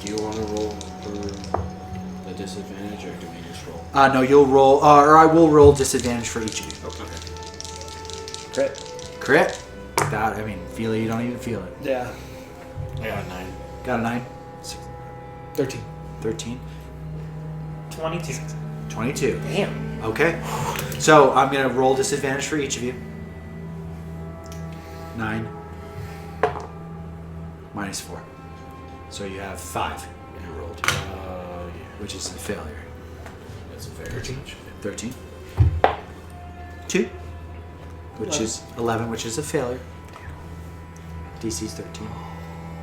Speaker 5: Do you want to roll for the disadvantage, or do we just roll?
Speaker 1: No, you'll roll, or I will roll disadvantage for each of you.
Speaker 5: Okay.
Speaker 2: Crit.
Speaker 1: Crit? That, I mean, Feeley, you don't even feel it.
Speaker 2: Yeah.
Speaker 5: I got a 9.
Speaker 1: Got a 9?
Speaker 3: 13.
Speaker 1: 13?
Speaker 4: 22.
Speaker 1: 22.
Speaker 2: Damn.
Speaker 1: Okay. So I'm going to roll disadvantage for each of you. 9. Minus 4. So you have 5 you rolled, which is a failure.
Speaker 5: That's a fair
Speaker 1: 13. 2, which is 11, which is a failure. DC's 13.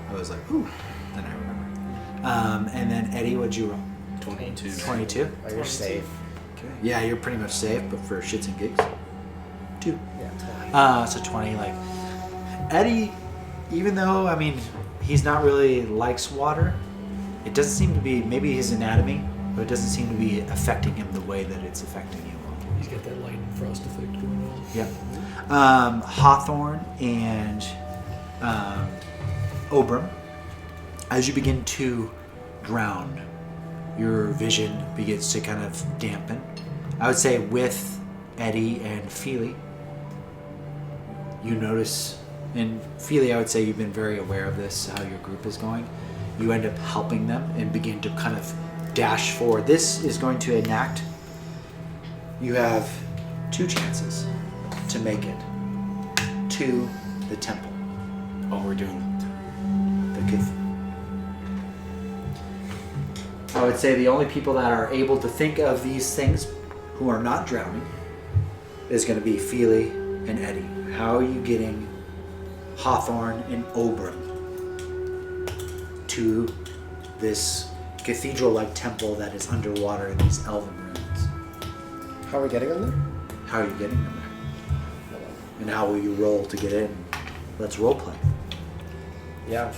Speaker 1: I was like, ooh. Then I remember. And then Eddie, what'd you roll?
Speaker 5: 22.
Speaker 1: 22.
Speaker 2: Oh, you're safe.
Speaker 1: Okay. Yeah, you're pretty much safe, but for shits and gigs. 2.
Speaker 2: Yeah, 20.
Speaker 1: So 20, like, Eddie, even though, I mean, he's not really likes water, it doesn't seem to be, maybe his anatomy, but it doesn't seem to be affecting him the way that it's affecting you.
Speaker 3: He's got that light and frost effect going on.
Speaker 1: Yeah. Hawthorne and Ober, as you begin to drown, your vision begins to kind of dampen. I would say with Eddie and Feely, you notice and Feely, I would say you've been very aware of this, how your group is going. You end up helping them and begin to kind of dash forward. This is going to enact. You have 2 chances to make it to the temple.
Speaker 5: Oh, we're doing
Speaker 1: The I would say the only people that are able to think of these things who are not drowning is going to be Feely and Eddie. How are you getting Hawthorne and Ober to this cathedral-like temple that is underwater in these elven ruins?
Speaker 2: How are we getting them there?
Speaker 1: How are you getting them there? And how will you roll to get in? Let's role play.
Speaker 2: Yeah.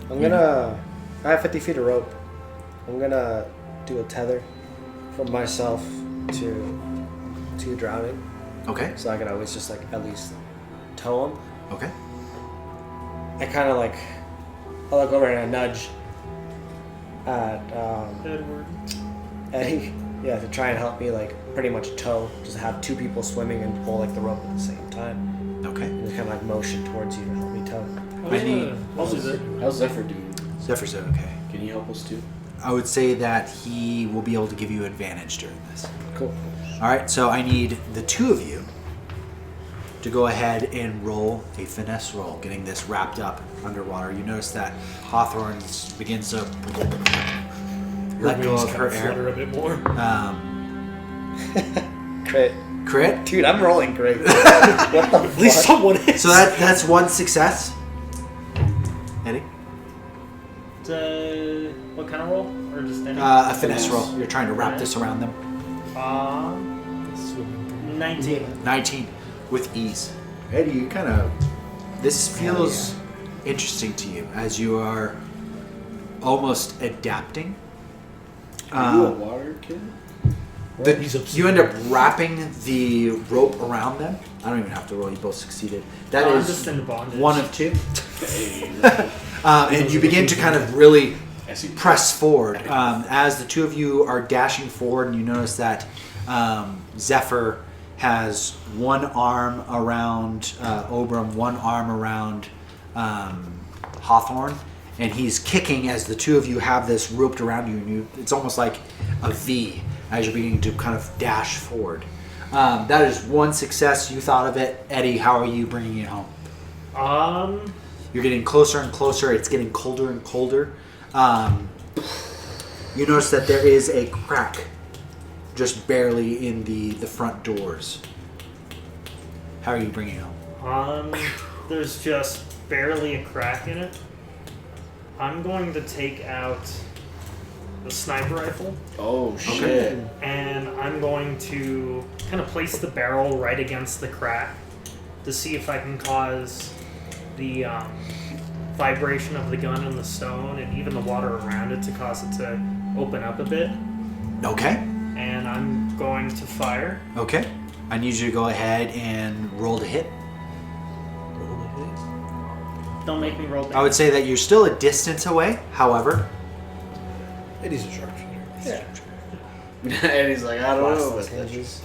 Speaker 2: I'm gonna. I have 50 feet of rope. I'm gonna do a tether from myself to drowning,
Speaker 1: Okay.
Speaker 2: so I can always just like at least tow him.
Speaker 1: Okay.
Speaker 2: I kind of like. I look over and I nudge at
Speaker 4: Edward.
Speaker 2: Eddie. Yeah, to try and help me like pretty much tow. Just have 2 people swimming and pull like the rope at the same time.
Speaker 1: Okay.
Speaker 2: And just kind of like motion towards you to help me tow.
Speaker 1: I need-
Speaker 5: How's Zephyr doing?
Speaker 1: Zephyr's okay.
Speaker 5: Can you help us too?
Speaker 1: I would say that he will be able to give you advantage during this.
Speaker 2: Cool.
Speaker 1: All right, so I need the 2 of you to go ahead and roll a finesse roll, getting this wrapped up underwater. You notice that Hawthorne begins to let go of her
Speaker 3: flutter
Speaker 1: air.
Speaker 3: a bit more.
Speaker 2: Crit.
Speaker 1: Crit.
Speaker 2: Dude, I'm rolling great. What the
Speaker 3: At least
Speaker 2: fuck?
Speaker 3: someone is.
Speaker 1: So that's 1 success. Eddie?
Speaker 4: What kind of roll? Or just any?
Speaker 1: A finesse roll. You're trying to wrap this around them.
Speaker 4: 19.
Speaker 1: 19 with ease. Eddie, you kind of. This feels interesting to you as you are almost adapting.
Speaker 5: Are you a water kid?
Speaker 1: You end up wrapping the rope around them. I don't even have to roll. You both succeeded. That
Speaker 4: I'm
Speaker 1: is
Speaker 4: just in bondage.
Speaker 1: 1 of 2.
Speaker 5: Hey.
Speaker 1: And you begin to kind of really
Speaker 5: I see.
Speaker 1: press forward. As the 2 of you are dashing forward, and you notice that Zephyr has 1 arm around Ober, 1 arm around Hawthorne, and he's kicking as the 2 of you have this roped around you, and it's almost like a V as you're beginning to kind of dash forward. That is 1 success. You thought of it. Eddie, how are you bringing it home? You're getting closer and closer. It's getting colder and colder. You notice that there is a crack just barely in the front doors. How are you bringing it home?
Speaker 4: There's just barely a crack in it. I'm going to take out the sniper rifle,
Speaker 5: Oh shit.
Speaker 4: and I'm going to kind of place the barrel right against the crack to see if I can cause the vibration of the gun and the stone and even the water around it to cause it to open up a bit.
Speaker 1: Okay.
Speaker 4: And I'm going to fire.
Speaker 1: Okay. I need you to go ahead and roll to hit.
Speaker 4: Don't make me roll
Speaker 1: I
Speaker 4: down.
Speaker 1: would say that you're still a distance away. However,
Speaker 3: It is a sharpshooter.
Speaker 2: Yeah.
Speaker 5: And he's like, I don't
Speaker 2: Blast
Speaker 5: know.
Speaker 2: those hinges.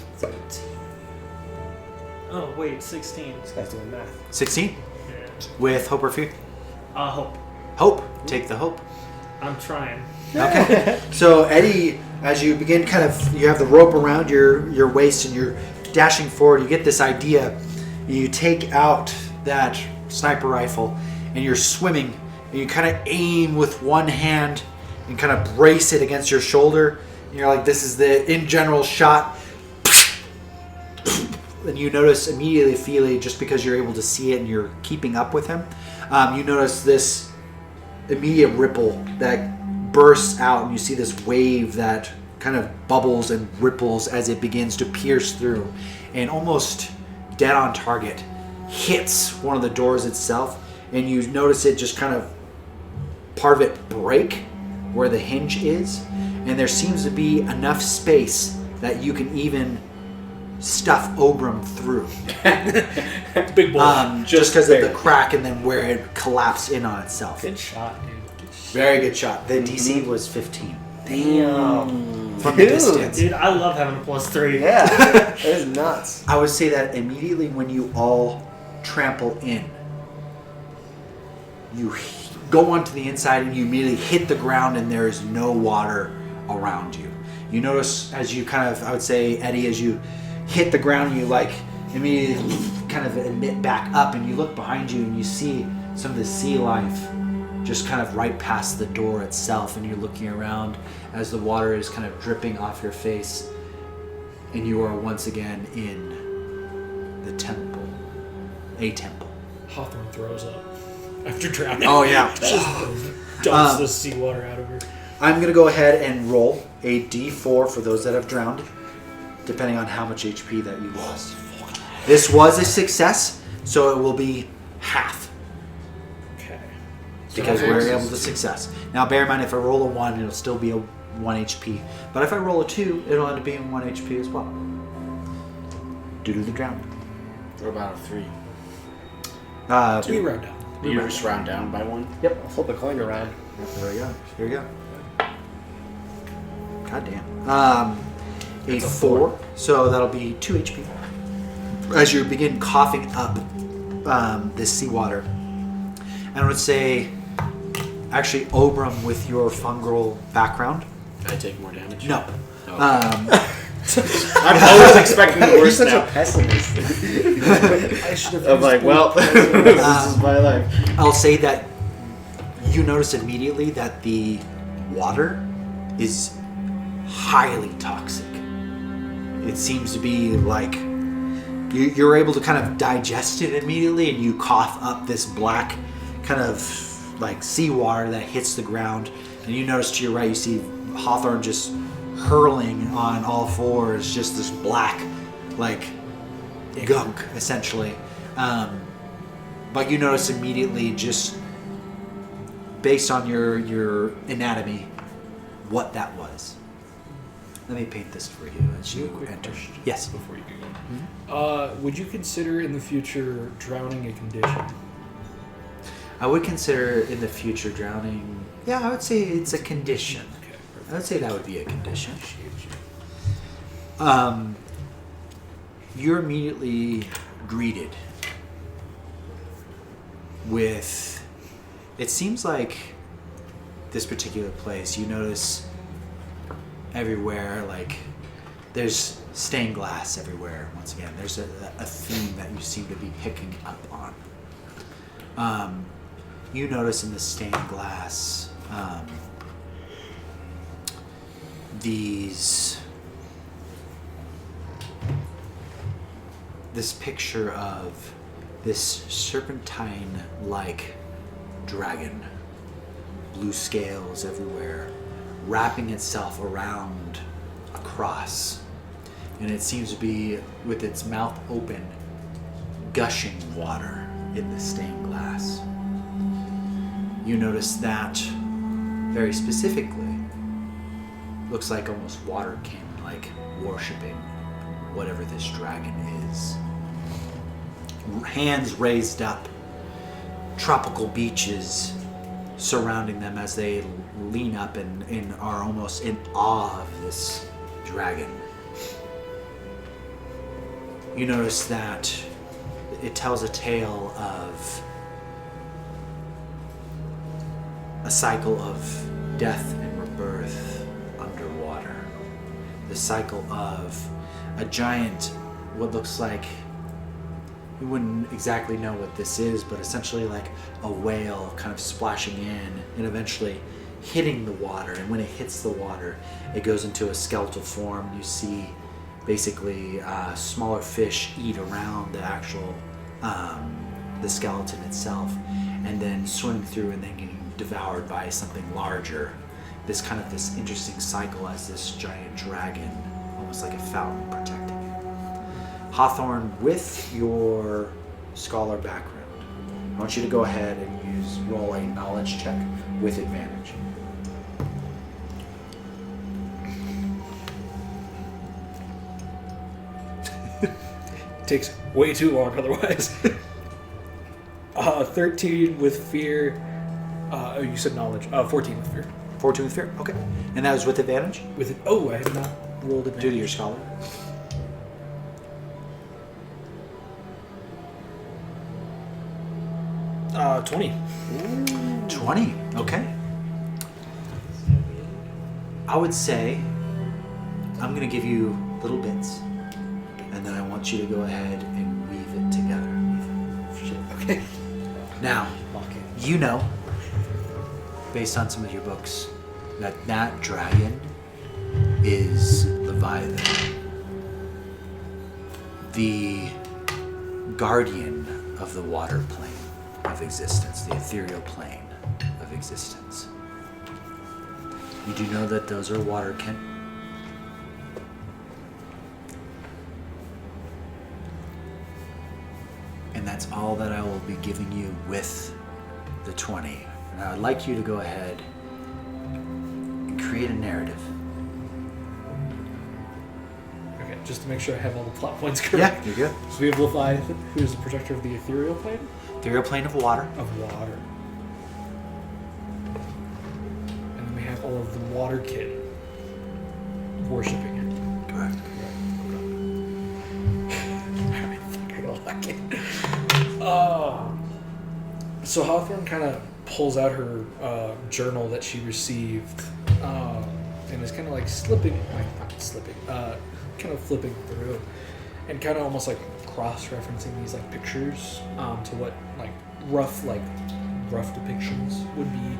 Speaker 4: Oh, wait, 16.
Speaker 2: This guy's doing math.
Speaker 1: 16
Speaker 4: Yeah.
Speaker 1: with hope or fear.
Speaker 4: Hope.
Speaker 1: Hope. Take the hope.
Speaker 4: I'm trying.
Speaker 1: Okay. So Eddie, as you begin you have the rope around your waist and you're dashing forward, you get this idea. You take out that sniper rifle and you're swimming and you kind of aim with one hand and kind of brace it against your shoulder. And you're like, this is the in general shot. And you notice immediately, Feely, just because you're able to see it and you're keeping up with him, you notice this immediate ripple that bursts out, and you see this wave that kind of bubbles and ripples as it begins to pierce through, and almost dead on target hits one of the doors itself, and you notice it just kind of part of it break where the hinge is, and there seems to be enough space that you can even stuff Oram through.
Speaker 3: Big boy.
Speaker 1: Just because of the crack and then where it collapsed in on itself.
Speaker 3: Good shot, dude.
Speaker 1: Very good shot. The DC was 15
Speaker 2: Damn.
Speaker 1: from the distance.
Speaker 4: Dude, I love having a +3.
Speaker 2: Yeah. That is nuts.
Speaker 1: I would say that immediately when you all trample in. You go onto the inside and you immediately hit the ground and there is no water around you. You notice as you kind of, I would say, Eddie, as you hit the ground, you like immediately kind of emit back up and you look behind you and you see some of the sea life just kind of right past the door itself, and you're looking around as the water is kind of dripping off your face, and you are once again in the temple. A temple.
Speaker 3: Hawthorne throws up after drowning.
Speaker 1: Oh, yeah.
Speaker 3: Just dumps the seawater out of her.
Speaker 1: I'm going to go ahead and roll a d4 for those that have drowned, depending on how much HP that you lost. This was a success, so it will be half.
Speaker 3: Okay.
Speaker 1: Because we were able to success. Now, bear in mind, if I roll a 1, it'll still be a 1 HP. But if I roll a 2, it'll end up being 1 HP as well. Due to the drowning.
Speaker 5: What about a 3?
Speaker 3: We round down.
Speaker 5: You just round down by 1?
Speaker 2: Yep, I'll flip a coin around.
Speaker 1: There we go. Here we go. God damn. A 4, so that'll be 2 HP. As you begin coughing up this seawater. And I would say, actually, Oberum, with your fungal background.
Speaker 5: I take more damage?
Speaker 1: No.
Speaker 5: Oh. I'm always expecting the worst
Speaker 2: You're such
Speaker 5: now.
Speaker 2: a pessimist.
Speaker 3: I should have.
Speaker 5: I'm like, well, this is my life.
Speaker 1: I'll say that you notice immediately that the water is highly toxic. It seems to be like you're able to kind of digest it immediately, and you cough up this black kind of like seawater that hits the ground. And you notice to your right, you see Hawthorne just hurling on all fours, just this black, like gunk, essentially. But you notice immediately, just based on your anatomy, what that was. Let me paint this for you as you enter. Yes.
Speaker 3: Before you go. Would you consider in the future drowning a condition?
Speaker 1: I would consider in the future drowning. Yeah, I would say it's a condition.
Speaker 3: Okay, perfect.
Speaker 1: I would say that would be a condition. You're immediately greeted with, it seems like this particular place, you notice everywhere, like there's stained glass everywhere. Once again, there's a theme that you seem to be picking up on. You notice in the stained glass this picture of this serpentine-like dragon, blue scales everywhere, wrapping itself around a cross, and it seems to be with its mouth open, gushing water in the stained glass. You notice that very specifically looks like almost Waterkin, like worshipping whatever this dragon is. Hands raised up, tropical beaches surrounding them as they lean up and are almost in awe of this dragon. You notice that it tells a tale of a cycle of death and rebirth underwater. The cycle of a giant, what looks like, you wouldn't exactly know what this is, but essentially like a whale kind of splashing in and eventually hitting the water. And when it hits the water, it goes into a skeletal form. You see basically smaller fish eat around the actual, the skeleton itself, and then swim through and then getting devoured by something larger. This interesting cycle as this giant dragon, almost like a fountain, protecting it. Hawthorne, with your scholar background, I want you to go ahead and roll a knowledge check with advantage.
Speaker 3: It takes way too long otherwise. 13 with fear. You said knowledge. 14 with fear.
Speaker 1: 14 with fear? Okay. And that was with advantage?
Speaker 3: With it. Oh, I have not rolled advantage.
Speaker 1: Due to your scholar.
Speaker 3: 20.
Speaker 1: 20. Okay. I would say I'm going to give you little bits, and then I want you to go ahead and weave it together.
Speaker 3: Okay.
Speaker 1: Now, you know, based on some of your books, that dragon is Leviathan, the guardian of the water plane of existence, the ethereal plane of existence. You do know that those are Waterkin. And that's all that I will be giving you with the 20. And I would like you to go ahead and create a narrative.
Speaker 3: Okay, just to make sure I have all the plot points correct.
Speaker 1: Yeah, you're good.
Speaker 3: So we have Leviathan, who is the protector of the ethereal plane
Speaker 1: Ethereal plane of water.
Speaker 3: of water. And then we have all of the Waterkin worshipping it.
Speaker 1: Correct.
Speaker 3: Alright, fuck, I gotta lock it. So Hawthorne kind of pulls out her journal that she received and is kind of like kind of flipping through and kind of almost like cross-referencing these like pictures to what like rough depictions would be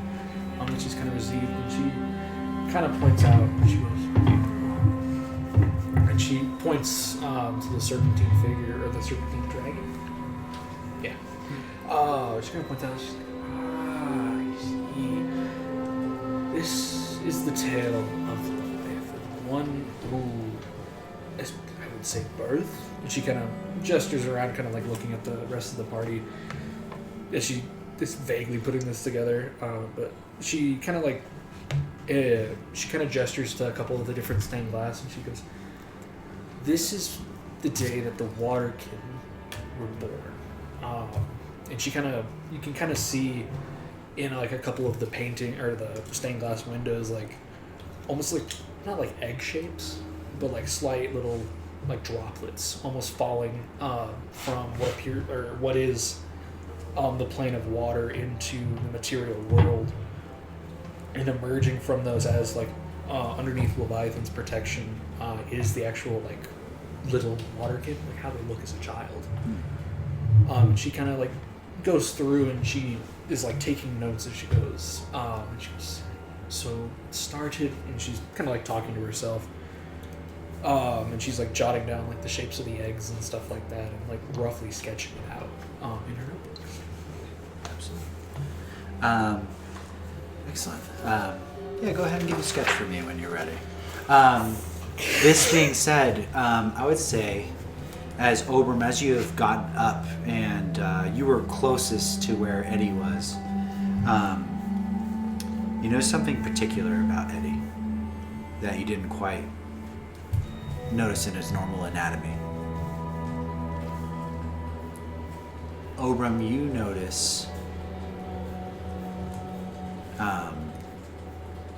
Speaker 3: that she's kind of received, and she kind of points out, she points to the serpentine figure, or the serpentine dragon. Yeah. She kind of points out, she's like, I see. This is the tale of the Leviathan, the one who, I would say, birth. And she kind of gestures around, kind of like looking at the rest of the party as she is vaguely putting this together. But she kind of like, she kind of gestures to a couple of the different stained glass, and she goes, this is the day that the Waterkin were born. And she kind of, you can kind of see in like a couple of the painting or the stained glass windows, like almost like, not like egg shapes, but like slight little like droplets almost falling from what is the plane of water into the material world, and emerging from those as like underneath Leviathan's protection is the actual like little Waterkin, like how they look as a child. She kind of like goes through and she is like taking notes as she goes. And she goes, so it started, and she's kind of like talking to herself. And she's like jotting down like the shapes of the eggs and stuff like that, and like roughly sketching it out in her notebooks.
Speaker 1: Absolutely. Excellent. Yeah, go ahead and give a sketch for me when you're ready. This being said, I would say, as Ober, as you have gotten up and you were closest to where Eddie was, you know something particular about Eddie that you didn't quite notice in his normal anatomy. Oram, you notice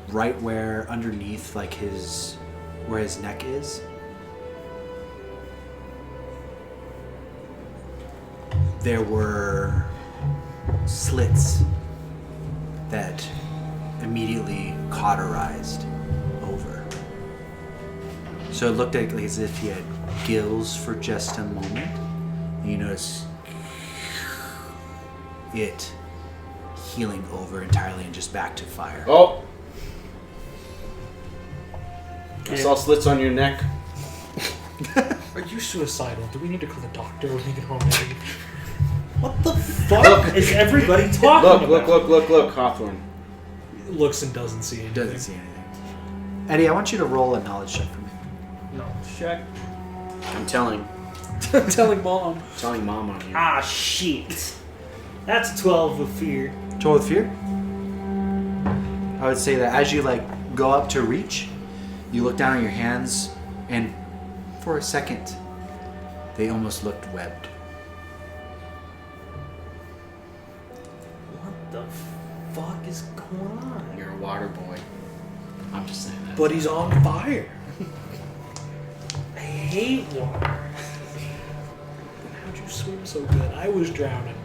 Speaker 1: right where underneath, like where his neck is, there were slits that immediately cauterized over. So it looked like as if he had gills for just a moment. And you notice it healing over entirely and just back to fire.
Speaker 5: Oh! I saw slits on your neck.
Speaker 3: Are you suicidal? Do we need to call the doctor when we get home? What the fuck
Speaker 5: Look.
Speaker 3: is everybody talking about?
Speaker 5: Look, Hawthorne.
Speaker 3: Looks and doesn't see anything.
Speaker 1: Doesn't see anything. Eddie, I want you to roll a knowledge check for me.
Speaker 4: No, check.
Speaker 5: I'm telling
Speaker 3: Telling mom.
Speaker 5: mom on you.
Speaker 4: Ah, shit. That's 12 with fear.
Speaker 1: 12 with fear? I would say that as you like go up to reach, you look down at your hands, and for a second, they almost looked webbed.
Speaker 4: What the fuck is going on?
Speaker 5: You're a water boy. I'm just saying that.
Speaker 3: But he's on fire.
Speaker 4: I hate water.
Speaker 3: How'd you swim so good? I was drowning.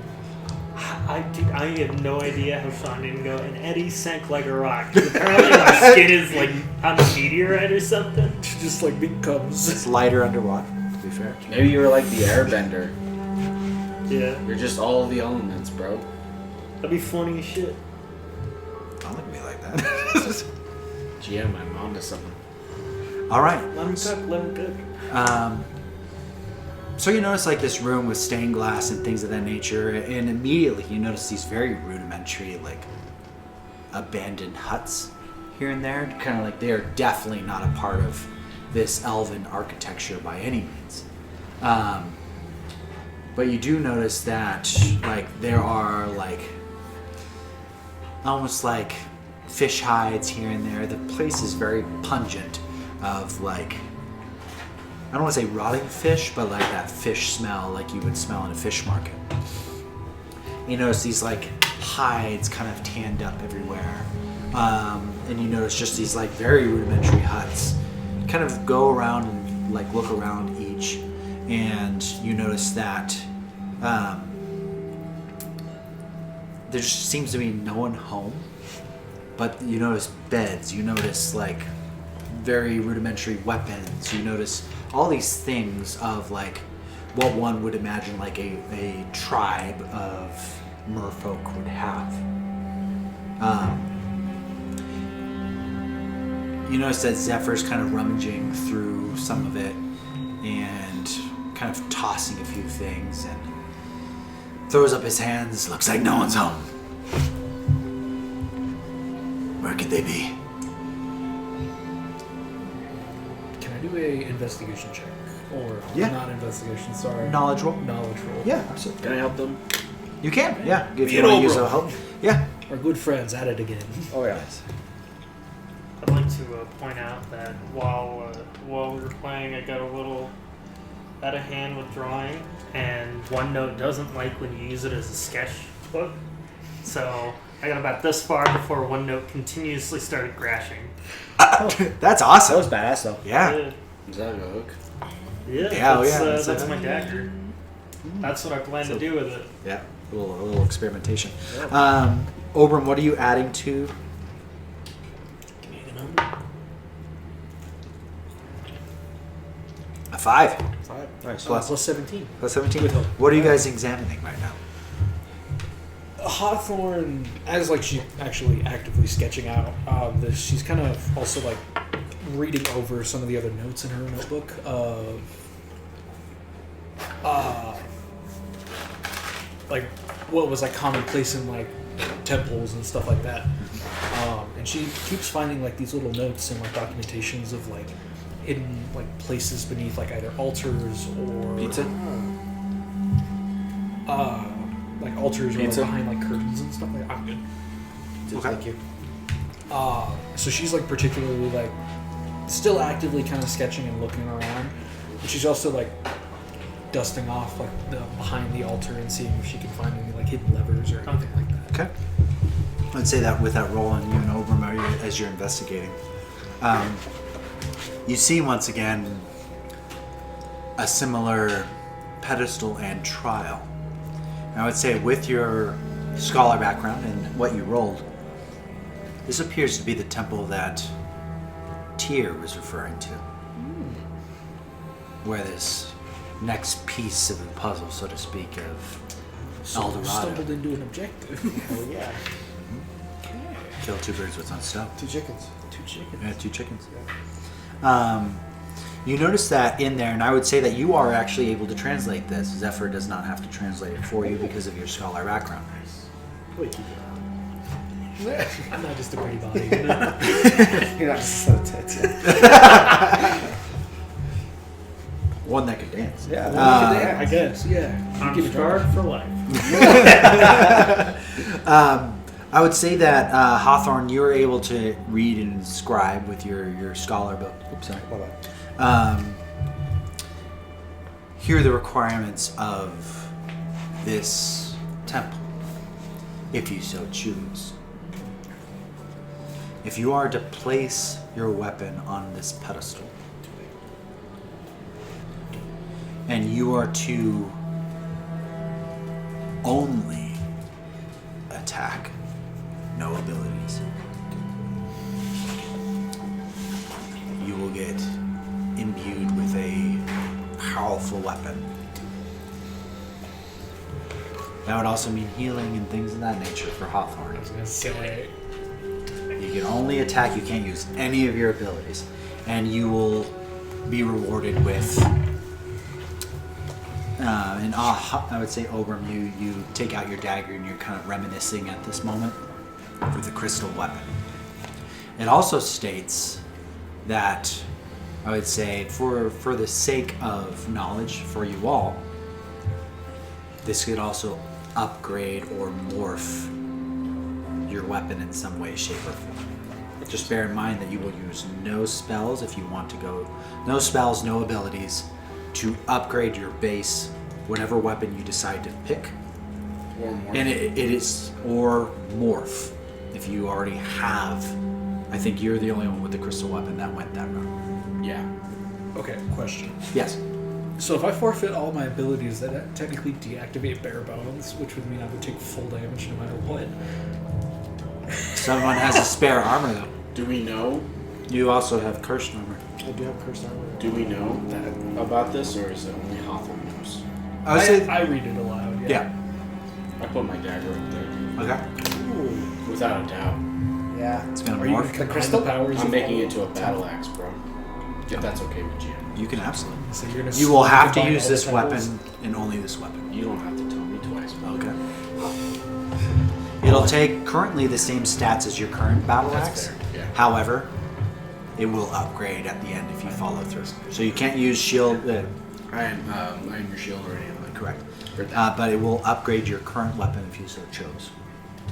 Speaker 4: I have no idea how Sean didn't go, and Eddie sank like a rock. 'Cause apparently my skin is like on a meteorite or something.
Speaker 3: Just like becomes.
Speaker 1: It's lighter underwater, to be fair.
Speaker 5: Maybe you were like the airbender.
Speaker 4: Yeah,
Speaker 5: You're just all of the elements, bro.
Speaker 4: that'd be funny as shit.
Speaker 1: Don't look at me like that.
Speaker 5: GM, I'm onto something.
Speaker 1: All right.
Speaker 4: Let him cook, let him cook.
Speaker 1: So you notice like this room with stained glass and things of that nature, and immediately you notice these very rudimentary, like abandoned huts here and there. Kind of like they are definitely not a part of this elven architecture by any means. But you do notice that like there are like almost like fish hides here and there. The place is very pungent of like, I don't want to say rotting fish, but like that fish smell like you would smell in a fish market. You notice these like hides kind of tanned up everywhere. And you notice just these like very rudimentary huts. Kind of go around and like look around each, and you notice that there just seems to be no one home. But you notice beds, you notice like very rudimentary weapons, you notice all these things of like what one would imagine like a tribe of merfolk would have. You notice that Zephyr's kind of rummaging through some of it and kind of tossing a few things and throws up his hands. Looks like no one's home. Where could they be?
Speaker 3: Can I do a investigation check? Or
Speaker 1: Yeah.
Speaker 3: not investigation, sorry.
Speaker 1: Knowledge roll?
Speaker 3: Knowledge roll.
Speaker 1: Yeah, absolutely.
Speaker 5: Can I help them?
Speaker 1: You can, yeah. If
Speaker 3: Be
Speaker 1: you
Speaker 3: an
Speaker 1: want to use
Speaker 3: Ober.
Speaker 1: a help. Yeah.
Speaker 3: Our good friends at it again.
Speaker 2: Oh yeah.
Speaker 4: I'd like to point out that while we were playing, I got a little out of hand with drawing, and OneNote doesn't like when you use it as a sketchbook. So I got about this far before OneNote continuously started crashing.
Speaker 1: That's
Speaker 2: That
Speaker 1: awesome.
Speaker 2: was badass though.
Speaker 1: Yeah.
Speaker 5: Is that a hook?
Speaker 4: Yeah,
Speaker 1: Yeah, oh,
Speaker 4: that's,
Speaker 1: yeah, that's
Speaker 4: that's
Speaker 1: it.
Speaker 4: my dagger. That's what I plan to do with it.
Speaker 1: Yeah. A little experimentation. Oberon, what are you adding to?
Speaker 3: Give me the number.
Speaker 1: A 5.
Speaker 3: 5.
Speaker 2: Nice.
Speaker 1: Plus-
Speaker 3: Plus 17.
Speaker 1: Plus 17.
Speaker 3: With hope.
Speaker 1: What are you guys examining right now?
Speaker 3: Hawthorne, as like she's actually actively sketching out, she's kind of also like reading over some of the other notes in her notebook of like what was like commonplace in like temples and stuff like that. And she keeps finding like these little notes and like documentations of like hidden like places beneath like either altars or
Speaker 1: Pizza?
Speaker 3: like altars
Speaker 5: Pizza?
Speaker 3: or behind like curtains and stuff like that. I'm good.
Speaker 1: Okay.
Speaker 2: Thank you.
Speaker 3: So she's like particularly like still actively kind of sketching and looking around, but she's also like dusting off like the behind the altar and seeing if she can find any like hidden levers or anything like that.
Speaker 1: Okay. I'd say that with that roll on you and Oberon as you're investigating, you see once again a similar pedestal and trial. And I would say with your scholar background and what you rolled, this appears to be the temple that Tyr was referring to. Where this next piece of the puzzle, so to speak, of
Speaker 3: So
Speaker 1: El
Speaker 3: we
Speaker 1: Dorado.
Speaker 3: stumbled into an objective.
Speaker 2: Oh yeah.
Speaker 1: Kill 2 birds with one stone.
Speaker 2: 2 chickens.
Speaker 3: 2 chickens.
Speaker 1: Yeah, 2 chickens. You notice that in there, and I would say that you are actually able to translate this. Zephyr does not have to translate it for you because of your scholar background.
Speaker 2: Wait, keep it.
Speaker 3: I'm not just a pretty body.
Speaker 2: You're not just so tits.
Speaker 1: One that could dance.
Speaker 2: Yeah.
Speaker 3: I guess, yeah.
Speaker 4: I'm
Speaker 3: Give it a
Speaker 4: scarred for life.
Speaker 1: I would say that Hawthorne, you were able to read and scribe with your scholar book. Oops, sorry.
Speaker 2: My bad.
Speaker 1: Here are the requirements of this temple, if you so choose. If you are to place your weapon on this pedestal, and you are to only powerful weapon. That would also mean healing and things of that nature for Hawthorne.
Speaker 3: I was gonna say.
Speaker 1: You can only attack, you can't use any of your abilities. And you will be rewarded with... I would say, Ober, you take out your dagger and you're kind of reminiscing at this moment with the crystal weapon. It also states that, I would say, for the sake of knowledge for you all, this could also upgrade or morph your weapon in some way, shape, or form. Just bear in mind that you will use no spells if you want to go, no spells, no abilities to upgrade your base, whatever weapon you decide to pick.
Speaker 5: Or more.
Speaker 1: And it is, or morph, if you already have. I think you're the only one with the crystal weapon that went that route.
Speaker 5: Yeah.
Speaker 3: Okay, question.
Speaker 1: Yes.
Speaker 3: So if I forfeit all my abilities, that technically deactivate bare bones, which would mean I would take full damage no matter what.
Speaker 1: Someone has a spare armor though.
Speaker 5: Do we know?
Speaker 1: You also have cursed armor.
Speaker 2: I do have cursed armor.
Speaker 5: Do we know about this, or is it only Hawthorne knows?
Speaker 1: I would say,
Speaker 3: I read it aloud.
Speaker 1: yeah.
Speaker 5: I put my dagger up there.
Speaker 1: Okay.
Speaker 5: Without a doubt.
Speaker 2: Yeah.
Speaker 1: It's gonna
Speaker 3: Are you
Speaker 1: morph.
Speaker 3: gonna combine
Speaker 2: crystal?
Speaker 3: the powers?
Speaker 5: I'm
Speaker 3: of
Speaker 5: making
Speaker 3: all-
Speaker 5: it to a battle axe, bro. If that's okay with you.
Speaker 1: You can absolutely.
Speaker 3: So you're gonna
Speaker 1: You will have to
Speaker 3: combine
Speaker 1: use
Speaker 3: all the
Speaker 1: this
Speaker 3: temples?
Speaker 1: weapon and only this weapon.
Speaker 5: You don't have to tell me twice, bro.
Speaker 1: Okay. It'll take currently the same stats as your current battle
Speaker 5: That's
Speaker 1: axe.
Speaker 5: fair, yeah.
Speaker 1: However, it will upgrade at the end if you follow through. So you can't use shield.
Speaker 5: I am your shield or anything like that.
Speaker 1: Correct.
Speaker 5: For that.
Speaker 1: But it will upgrade your current weapon if you so chose.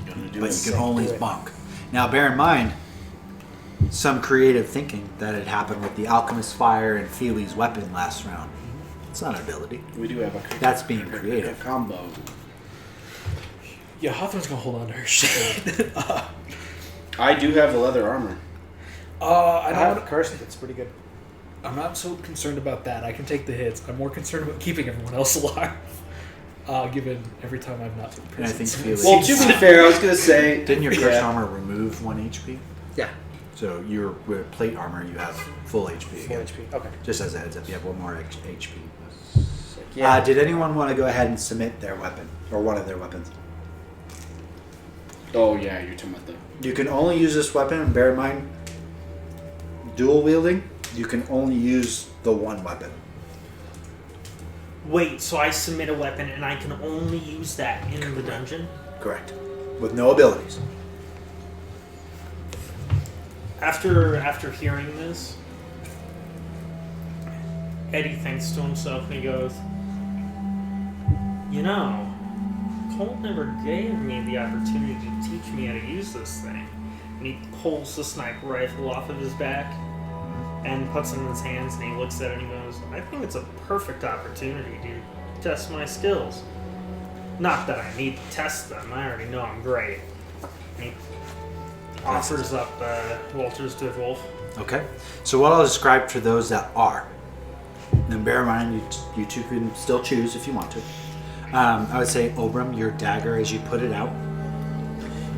Speaker 5: You gonna do
Speaker 1: But
Speaker 5: it?
Speaker 1: you can only bonk. Now, bear in mind some creative thinking that had happened with the Alchemist Fire and Feely's weapon last round. It's not an ability.
Speaker 5: We do have a
Speaker 1: That's being creative.
Speaker 5: a combo.
Speaker 3: Yeah, Hawthorne's gonna hold on to her shit.
Speaker 5: I do have the leather armor.
Speaker 2: I
Speaker 3: I
Speaker 2: have
Speaker 3: don't.
Speaker 2: cursed. It's pretty good.
Speaker 3: I'm not so concerned about that. I can take the hits. I'm more concerned about keeping everyone else alive. Given every time I've not been
Speaker 1: And I think
Speaker 3: present.
Speaker 1: Feely.
Speaker 5: Well, to be fair, I was gonna say,
Speaker 1: Didn't your cursed armor remove 1 HP?
Speaker 2: Yeah.
Speaker 1: So your with plate armor, you have full HP
Speaker 2: Full
Speaker 1: again.
Speaker 2: HP. Okay.
Speaker 1: Just as a heads up, you have 1 more HP.
Speaker 2: Sick. Yeah.
Speaker 1: Did anyone want to go ahead and submit their weapon or one of their weapons?
Speaker 5: Oh yeah, you're talking about the.
Speaker 1: You can only use this weapon, and bear in mind, dual wielding. You can only use the one weapon.
Speaker 4: Wait, so I submit a weapon and I can only use that in the dungeon?
Speaker 1: Correct. With no abilities.
Speaker 4: After hearing this, Eddie thinks to himself and he goes, you know, Colt never gave me the opportunity to teach me how to use this thing. And he pulls the sniper rifle off of his back and puts it in his hands and he looks at it and he goes, I think it's a perfect opportunity to test my skills. Not that I need to test them, I already know I'm great. And he offers up Walter's to Wolf.
Speaker 1: Okay. So what I'll describe for those that are, and bear in mind you two can still choose if you want to. I would say, Oram, your dagger, as you put it out,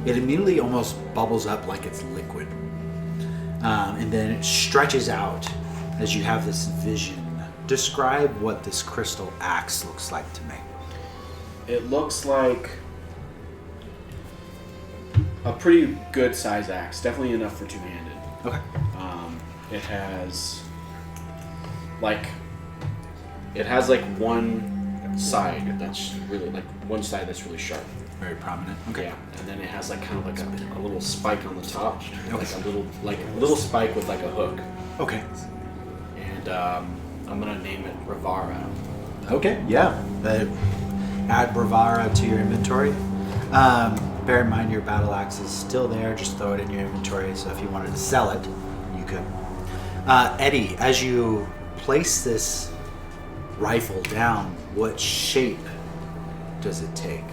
Speaker 1: it immediately almost bubbles up like it's liquid. And then it stretches out as you have this vision. Describe what this crystal axe looks like to me.
Speaker 5: It looks like a pretty good size axe. Definitely enough for two-handed.
Speaker 1: Okay.
Speaker 5: It has like one side that's really really sharp.
Speaker 1: Very prominent. Okay.
Speaker 5: Yeah, and then it has like kind of like a little spike on the top, like a little spike with like a hook.
Speaker 1: Okay.
Speaker 5: And I'm gonna name it Bravara.
Speaker 1: Okay. Yeah. Add Bravara to your inventory. Bear in mind your battle axe is still there. Just throw it in your inventory. So if you wanted to sell it, you could. Eddie, as you place this rifle down, what shape does it take?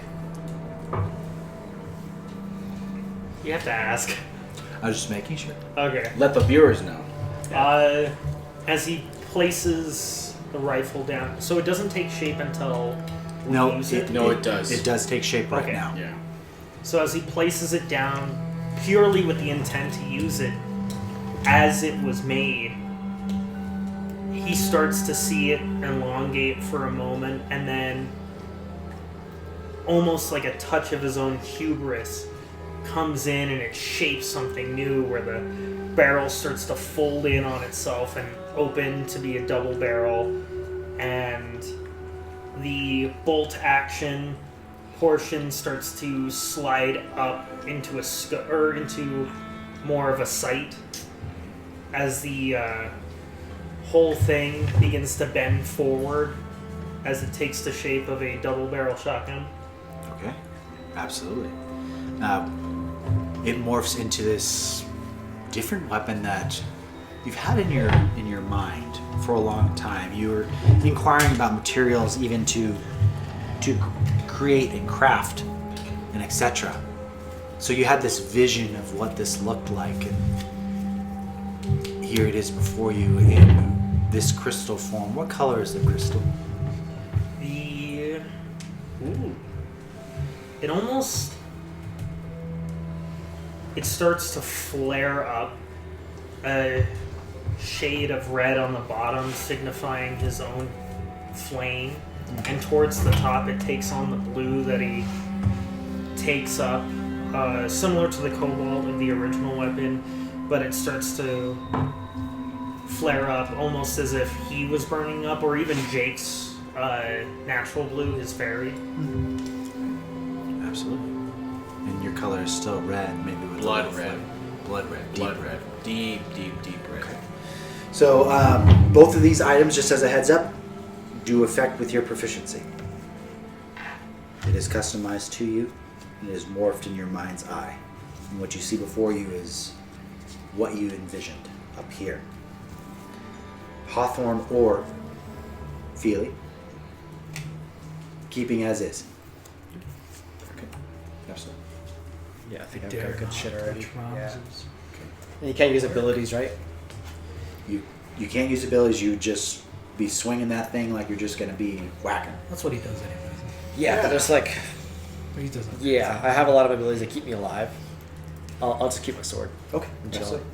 Speaker 4: You have to ask.
Speaker 1: I was just making sure.
Speaker 4: Okay.
Speaker 5: Let the viewers know.
Speaker 4: As he places the rifle down, so it doesn't take shape until we
Speaker 1: No,
Speaker 4: use it?
Speaker 5: No, it does.
Speaker 1: It does take shape right
Speaker 4: Okay.
Speaker 1: now.
Speaker 5: Yeah.
Speaker 4: So as he places it down, purely with the intent to use it as it was made, he he starts to see it elongate for a moment, and then almost like a touch of his own hubris comes in and it shapes something new, where the barrel starts to fold in on itself and open to be a double barrel, and the bolt action portion starts to slide up into into more of a sight as the whole thing begins to bend forward as it takes the shape of a double barrel shotgun.
Speaker 1: Okay, absolutely. It morphs into this different weapon that you've had in your mind for a long time. You were inquiring about materials even to create and craft and etc. So you had this vision of what this looked like, and here it is before you in this crystal form. What color is the crystal?
Speaker 4: It starts to flare up, a shade of red on the bottom signifying his own flame, and towards the top it takes on the blue that he takes up, similar to the cobalt of the original weapon, but it starts to flare up almost as if he was burning up, or even Jake's natural blue, his fairy.
Speaker 1: Absolutely. And your color is still red, maybe with
Speaker 5: Blood
Speaker 1: a little
Speaker 5: red.
Speaker 1: Blood red.
Speaker 5: Blood red. Deep red.
Speaker 1: Okay. So both of these items, just as a heads up, do affect with your proficiency. It is customized to you, and it is morphed in your mind's eye. And what you see before you is what you envisioned up here. Hawthorne or Feeley, keeping as is. Okay, absolutely.
Speaker 2: Yeah, I think I've
Speaker 3: Dare
Speaker 2: got good
Speaker 3: not
Speaker 2: shit already.
Speaker 3: touch
Speaker 2: Yeah.
Speaker 3: Ramses.
Speaker 2: And you can't use abilities, right?
Speaker 1: You can't use abilities. You just be swinging that thing like you're just gonna be whacking.
Speaker 3: That's what he does anyway.
Speaker 2: Yeah, but there's like,
Speaker 3: But he doesn't.
Speaker 2: yeah, I have a lot of abilities that keep me alive. I'll just keep my sword.
Speaker 1: Okay,
Speaker 2: And chill.
Speaker 1: absolutely.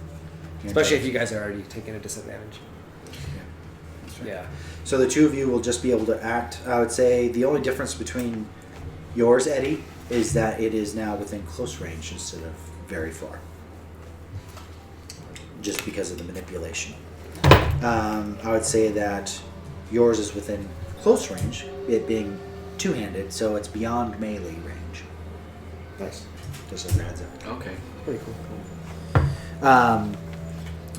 Speaker 2: Especially if you guys are already taking a disadvantage.
Speaker 1: That's right.
Speaker 2: Yeah.
Speaker 1: So the two of you will just be able to act. I would say the only difference between yours, Eddie, is that it is now within close range instead of very far. Just because of the manipulation. I would say that yours is within close range, it being two-handed, so it's beyond melee range.
Speaker 2: Nice.
Speaker 1: Just as a heads up.
Speaker 5: Okay.
Speaker 2: Pretty cool.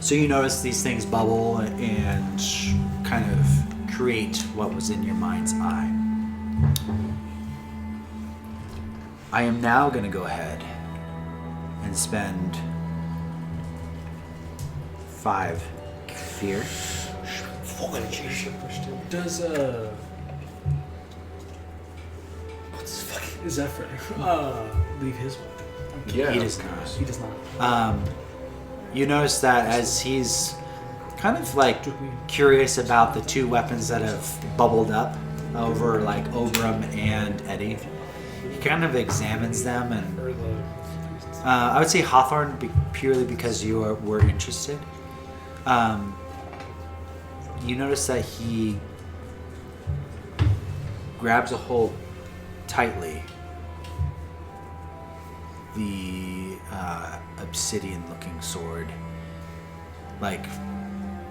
Speaker 1: So you notice these things bubble and kind of create what was in your mind's eye. I am now going to go ahead and spend 5 fear.
Speaker 3: Does what's fucking Zephyr leave his weapon?
Speaker 5: Yeah.
Speaker 1: He does not.
Speaker 3: He does not.
Speaker 1: You notice that as he's kind of like curious about the two weapons that have bubbled up over like Oberum and Eddie, he kind of examines them, and
Speaker 3: Or the
Speaker 1: I would say Hawthorne purely because you were interested. You notice that he grabs a hold tightly the obsidian-looking sword. Like,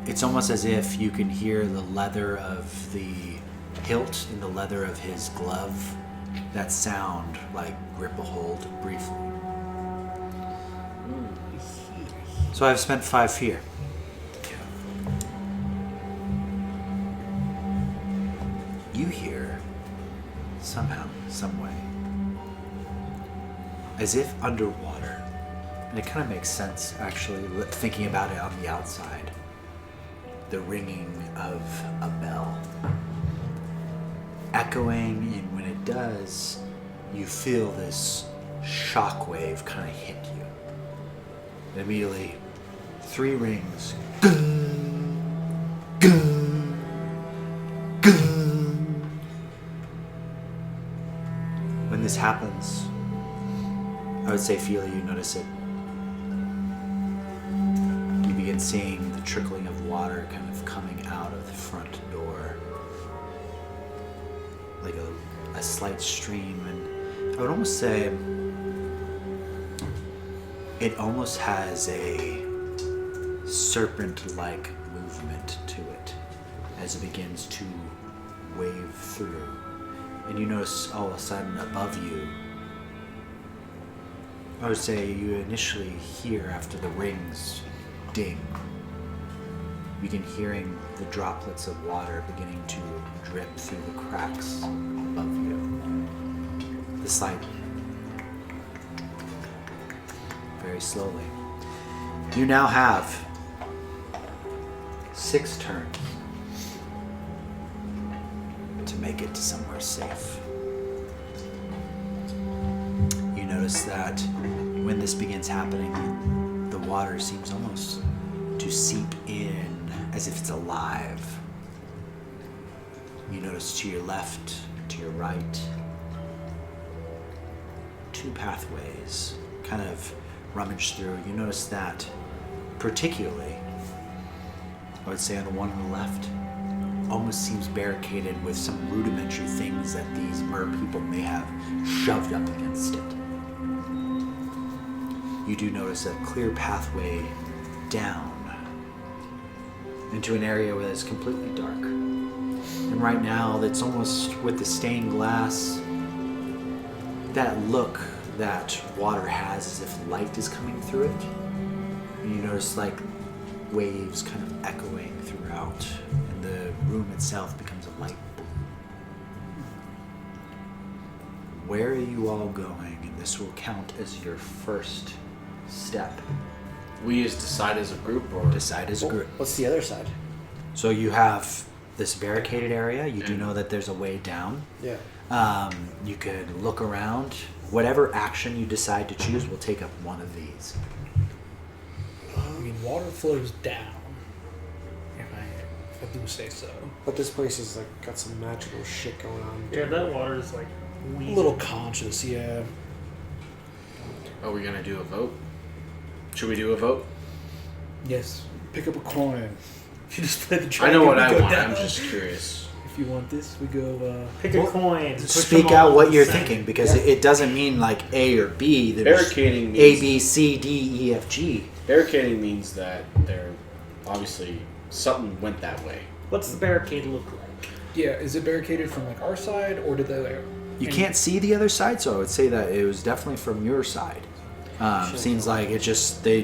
Speaker 1: it's almost as if you can hear the leather of the hilt in the leather of his glove. That sound, like, grip a hold briefly. So I've spent 5 fear. You hear, somehow, some way, as if underwater, and it kind of makes sense actually, thinking about it on the outside, the ringing of a bell. Echoing, and when it does, you feel this shockwave kind of hit you. And immediately, 3 rings. Gung, gung, gung. When this happens, I would say, Feely, you notice it. You begin seeing the trickling of water water kind of coming out of the front door, like a slight stream, and I would almost say it almost has a serpent-like movement to it as it begins to wave through. And you notice all of a sudden above you, I would say you initially hear after the rings ding, begin hearing the droplets of water beginning to drip through the cracks above you. The slight, very slowly. You now have 6 turns to make it to somewhere safe. You notice that when this begins happening, the water seems almost to seep in as if it's alive. You notice to your left, to your right, 2 pathways kind of rummage through. You notice that particularly, I would say on the one on the left, almost seems barricaded with some rudimentary things that these mer people may have shoved up against it. You do notice a clear pathway down into an area where it's completely dark. And right now, it's almost with the stained glass, that look that water has as if light is coming through it. And you notice like waves kind of echoing throughout, and the room itself becomes a light blue. Where are you all going? And this will count as your first step.
Speaker 5: We just decide as a group, or
Speaker 1: Decide as a group.
Speaker 2: What's the other side?
Speaker 1: So you have this barricaded area. You do know that there's a way down.
Speaker 2: Yeah.
Speaker 1: You could look around. Whatever action you decide to choose will take up one of these.
Speaker 3: I mean, water flows down. If I do say so.
Speaker 2: But this place is like got some magical shit going on.
Speaker 4: Yeah, that water is like
Speaker 3: A
Speaker 4: weak.
Speaker 3: little conscious, yeah.
Speaker 5: are we gonna do a vote? Should we do a vote?
Speaker 3: Yes. Pick up a coin. You just play the
Speaker 5: I
Speaker 3: track
Speaker 5: know
Speaker 3: and
Speaker 5: what
Speaker 3: we
Speaker 5: I
Speaker 3: go
Speaker 5: want.
Speaker 3: down.
Speaker 5: I'm just curious.
Speaker 3: If you want this, we go.
Speaker 4: Pick a coin. push
Speaker 1: Speak
Speaker 4: them all
Speaker 1: out what
Speaker 4: to
Speaker 1: you're
Speaker 4: the center.
Speaker 1: thinking, because
Speaker 2: Yeah.
Speaker 1: it doesn't mean like A or B. There's
Speaker 5: Barricading
Speaker 1: A,
Speaker 5: means
Speaker 1: B, C, D, E, F, G.
Speaker 5: barricading means that there obviously something went that way.
Speaker 4: What's the barricade look like?
Speaker 3: Yeah, is it barricaded from like our side, or did they?
Speaker 1: You can't see the other side, so I would say that it was definitely from your side. Seems like it just they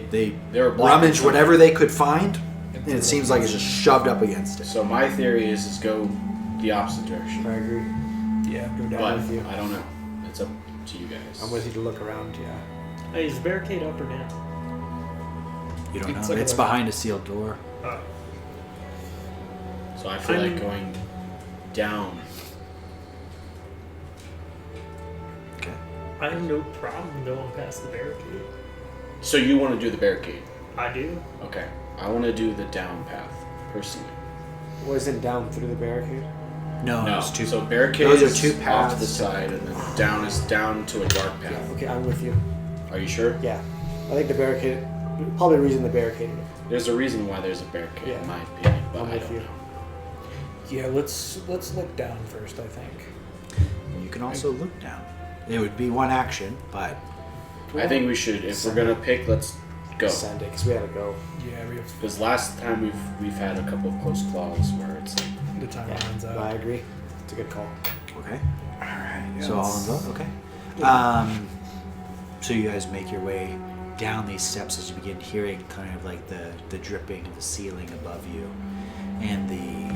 Speaker 5: were blocking
Speaker 1: rummaged
Speaker 5: something.
Speaker 1: whatever they could find, and it seems like it's just shoved up against it.
Speaker 5: So my theory is go the opposite direction.
Speaker 2: I agree.
Speaker 3: Yeah, go down.
Speaker 5: But
Speaker 2: with you.
Speaker 5: I don't know. It's up to you guys.
Speaker 2: I'm with you to look around. Yeah.
Speaker 4: Hey, is the barricade up or down?
Speaker 1: You don't
Speaker 3: It's
Speaker 1: know.
Speaker 3: like
Speaker 1: It's
Speaker 3: a-
Speaker 1: behind a sealed door.
Speaker 4: Oh.
Speaker 5: So I feel
Speaker 4: I'm-
Speaker 5: like going down.
Speaker 1: Okay.
Speaker 4: I have no problem going past the barricade.
Speaker 5: So you want to do the barricade?
Speaker 4: I do.
Speaker 5: Okay. I want to do the down path personally.
Speaker 2: Wasn't down through the barricade.
Speaker 1: No,
Speaker 5: No.
Speaker 1: it's two.
Speaker 5: So barricade
Speaker 1: those are
Speaker 5: is
Speaker 1: two
Speaker 5: off to the
Speaker 1: paths.
Speaker 5: side, and then down is down to a dark path.
Speaker 2: Yeah. Okay, I'm with you.
Speaker 5: Are you sure?
Speaker 2: Yeah. I think the barricade. Probably the reason the barricaded it.
Speaker 5: There's a reason why there's a barricade,
Speaker 2: Yeah.
Speaker 5: in my opinion, but
Speaker 2: I'm
Speaker 5: I
Speaker 2: with
Speaker 5: don't
Speaker 2: you.
Speaker 5: know.
Speaker 3: Yeah, let's look down first. I think.
Speaker 1: You can also look down. It would be one action, but
Speaker 5: I think we should, if we're gonna pick, let's go.
Speaker 2: Send it, because we had to go.
Speaker 3: Yeah, we have
Speaker 5: Because last time we've had a couple of close calls where it's like,
Speaker 3: the time
Speaker 2: Yeah.
Speaker 3: runs out.
Speaker 2: I agree. It's a good call.
Speaker 1: okay. All right.
Speaker 3: Yeah,
Speaker 1: So all in
Speaker 3: let's-
Speaker 1: vote. Okay. So you guys make your way down these steps as you begin hearing kind of like the dripping of the ceiling above you, and the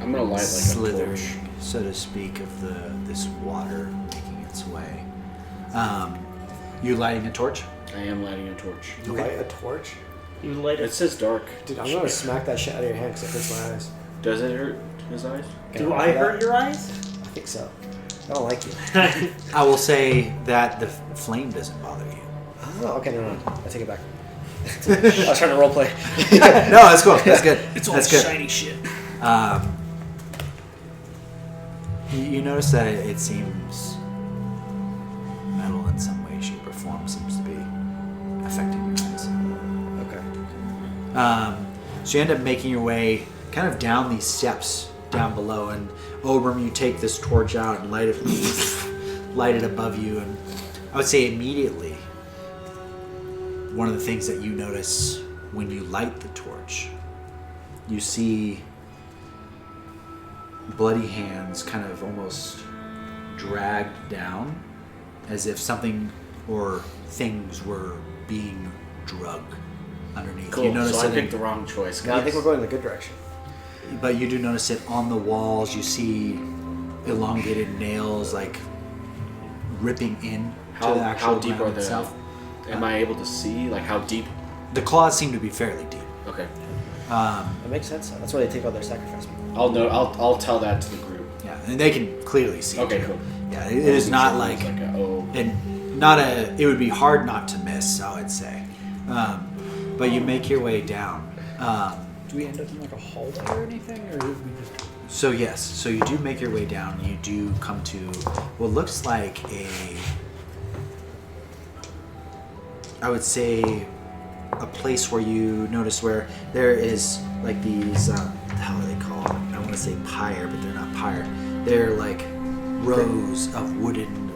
Speaker 5: I'm gonna light like a
Speaker 1: slithering,
Speaker 5: torch.
Speaker 1: so to speak, of this water making its way. You lighting a torch?
Speaker 5: I am lighting a torch.
Speaker 2: You
Speaker 1: Okay.
Speaker 2: light a torch?
Speaker 4: You light
Speaker 5: It
Speaker 4: it.
Speaker 5: says dark.
Speaker 2: Dude, I'm gonna smack that shit out of your hand because it hurts my eyes.
Speaker 5: Does it hurt his eyes?
Speaker 4: Do I hurt your eyes?
Speaker 2: I think so. I don't like you.
Speaker 1: I will say that the flame doesn't bother you.
Speaker 2: Oh, okay, no. I take it back. I was trying to roleplay.
Speaker 1: No, that's cool. That's good.
Speaker 3: It's all
Speaker 1: That's good.
Speaker 3: shiny shit.
Speaker 1: You notice that it seems metal in some way, shape, or form seems to be affecting your eyes.
Speaker 2: Okay.
Speaker 1: So you end up making your way kind of down these steps down below, and Oberon, you take this torch out and light it above you, and I would say immediately one of the things that you notice when you light the torch, you see bloody hands kind of almost dragged down as if something or things were being drugged underneath.
Speaker 5: Cool.
Speaker 1: You notice
Speaker 5: So I
Speaker 1: that
Speaker 5: picked the wrong choice.
Speaker 2: I think we're going in the good direction.
Speaker 1: but you do notice it on the walls. You see elongated nails like ripping in to the actual
Speaker 5: how deep
Speaker 1: ground
Speaker 5: are the?
Speaker 1: itself.
Speaker 5: Am I able to see like how deep?
Speaker 1: The claws seem to be fairly deep.
Speaker 5: Okay.
Speaker 2: That makes sense. That's why they take all their sacrifice.
Speaker 5: I'll know. I'll tell that to the group.
Speaker 1: Yeah, and they can clearly see.
Speaker 5: Okay,
Speaker 1: too.
Speaker 5: cool.
Speaker 1: Yeah, it is not like, and not a. It would be hard not to miss, I would say. But you make your way down.
Speaker 3: Do we end up in like a hallway or anything, or did we just?
Speaker 1: So yes, so you do make your way down. You do come to what looks like I would say, a place where you notice where there is like these, how are they called? I want to say pyre, but they're not pyre. They're like rows of wooden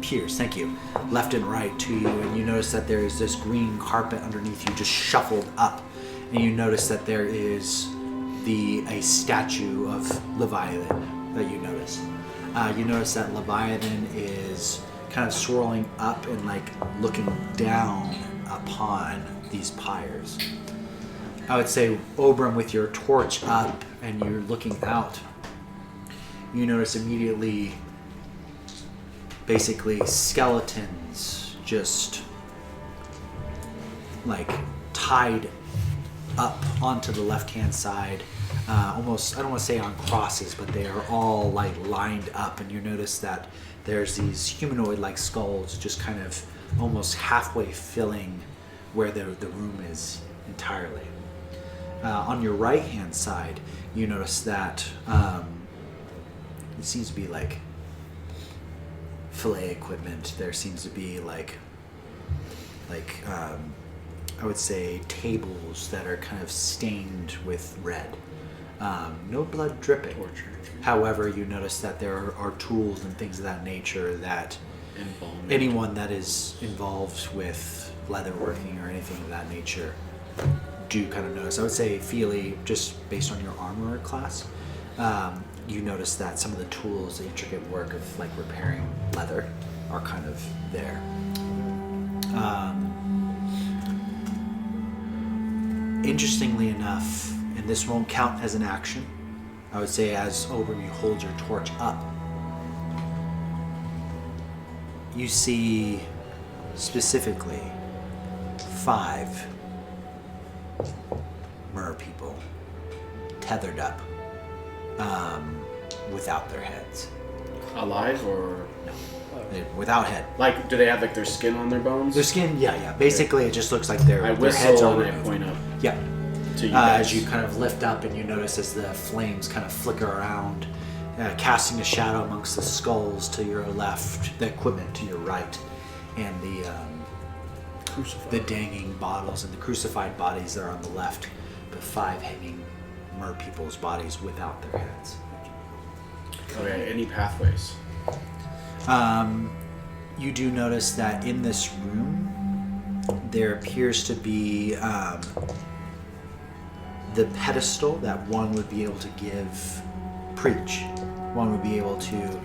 Speaker 1: piers, thank you, left and right to you. And you notice that there is this green carpet underneath you just shuffled up. And you notice that there is a statue of Leviathan that you notice. You notice that Leviathan is kind of swirling up and like looking down upon these pyres. I would say, Oberon, with your torch up and you're looking out, you notice immediately basically skeletons just like tied up onto the left-hand side, almost, I don't want to say on crosses, but they are all like lined up, and you notice that there's these humanoid-like skulls just kind of almost halfway filling where the room is entirely. On your right-hand side, you notice that it seems to be like fillet equipment. There seems to be like I would say tables that are kind of stained with red. No blood dripping. However, you notice that there are tools and things of that nature that anyone that is involved with leatherworking or anything of that nature do kind of notice. I would say, Feely, just based on your armor class, you notice that some of the tools, the intricate work of like repairing leather, are kind of there. Interestingly enough, and this won't count as an action, I would say as Ober, you hold your torch up, you see specifically 5 mer people tethered up without their heads.
Speaker 5: Alive or
Speaker 1: no? Without head.
Speaker 5: Like, do they have like their skin on their bones?
Speaker 1: Their skin, yeah. Basically, it just looks like their heads are
Speaker 5: and I point up.
Speaker 1: Yeah.
Speaker 5: To you guys.
Speaker 1: As you kind of lift up and you notice as the flames kind of flicker around, casting a shadow amongst the skulls to your left, the equipment to your right, and the dangling bottles and the crucified bodies that are on the left, the 5 hanging mer people's bodies without their heads.
Speaker 5: Okay, any pathways?
Speaker 1: You do notice that in this room there appears to be the pedestal that one would be able to preach. One would be able to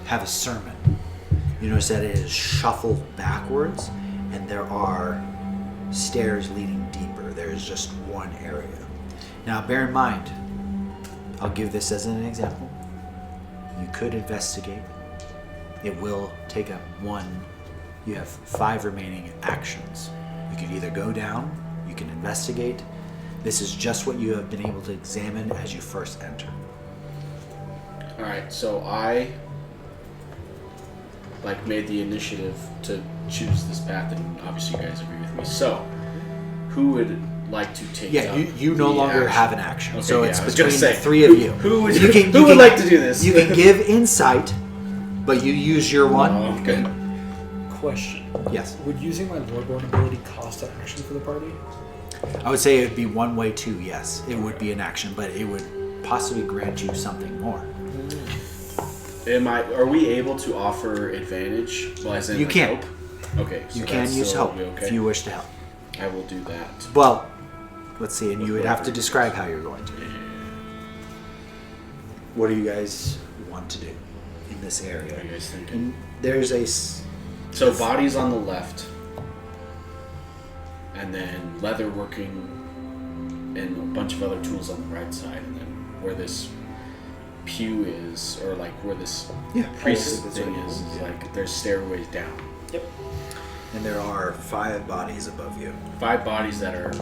Speaker 1: have a sermon. You notice that it is shuffled backwards and there are stairs leading deeper. There is just one area. Now bear in mind, I'll give this as an example. You could investigate. It will take up 1. You have 5 remaining actions. You can either go down, you can investigate. This is just what you have been able to examine as you first enter.
Speaker 5: Alright, so I made the initiative to choose this path, and obviously you guys agree with me. So, who would like to take up
Speaker 1: you no longer have an action.
Speaker 5: Okay,
Speaker 1: so
Speaker 5: yeah,
Speaker 1: it's
Speaker 5: I was
Speaker 1: between
Speaker 5: gonna say,
Speaker 1: the 3 of you.
Speaker 5: Who would like to do this?
Speaker 1: You can give insight, but you use your one.
Speaker 5: Oh, okay.
Speaker 3: Question.
Speaker 1: Yes.
Speaker 3: Would using my Lordborn ability cost an action for the party?
Speaker 1: I would say it would be one way too. Yes, it would be an action, but it would possibly grant you something more.
Speaker 5: Are we able to offer advantage? Well, as in
Speaker 1: You
Speaker 5: like
Speaker 1: can.
Speaker 5: help? Okay. So
Speaker 1: You can
Speaker 5: that's
Speaker 1: use
Speaker 5: still
Speaker 1: help
Speaker 5: okay?
Speaker 1: if you wish to help.
Speaker 5: I will do that.
Speaker 1: Well, let's see, and you would have to describe how you're going to. What do you guys want to do in this area?
Speaker 5: What are you guys thinking?
Speaker 1: And there's a
Speaker 5: So bodies on the left, and then leather working, and a bunch of other tools on the right side, and then where this pew is, or like where this priest thing is like there's stairways down.
Speaker 1: And there are 5 bodies above you.
Speaker 5: 5 bodies that are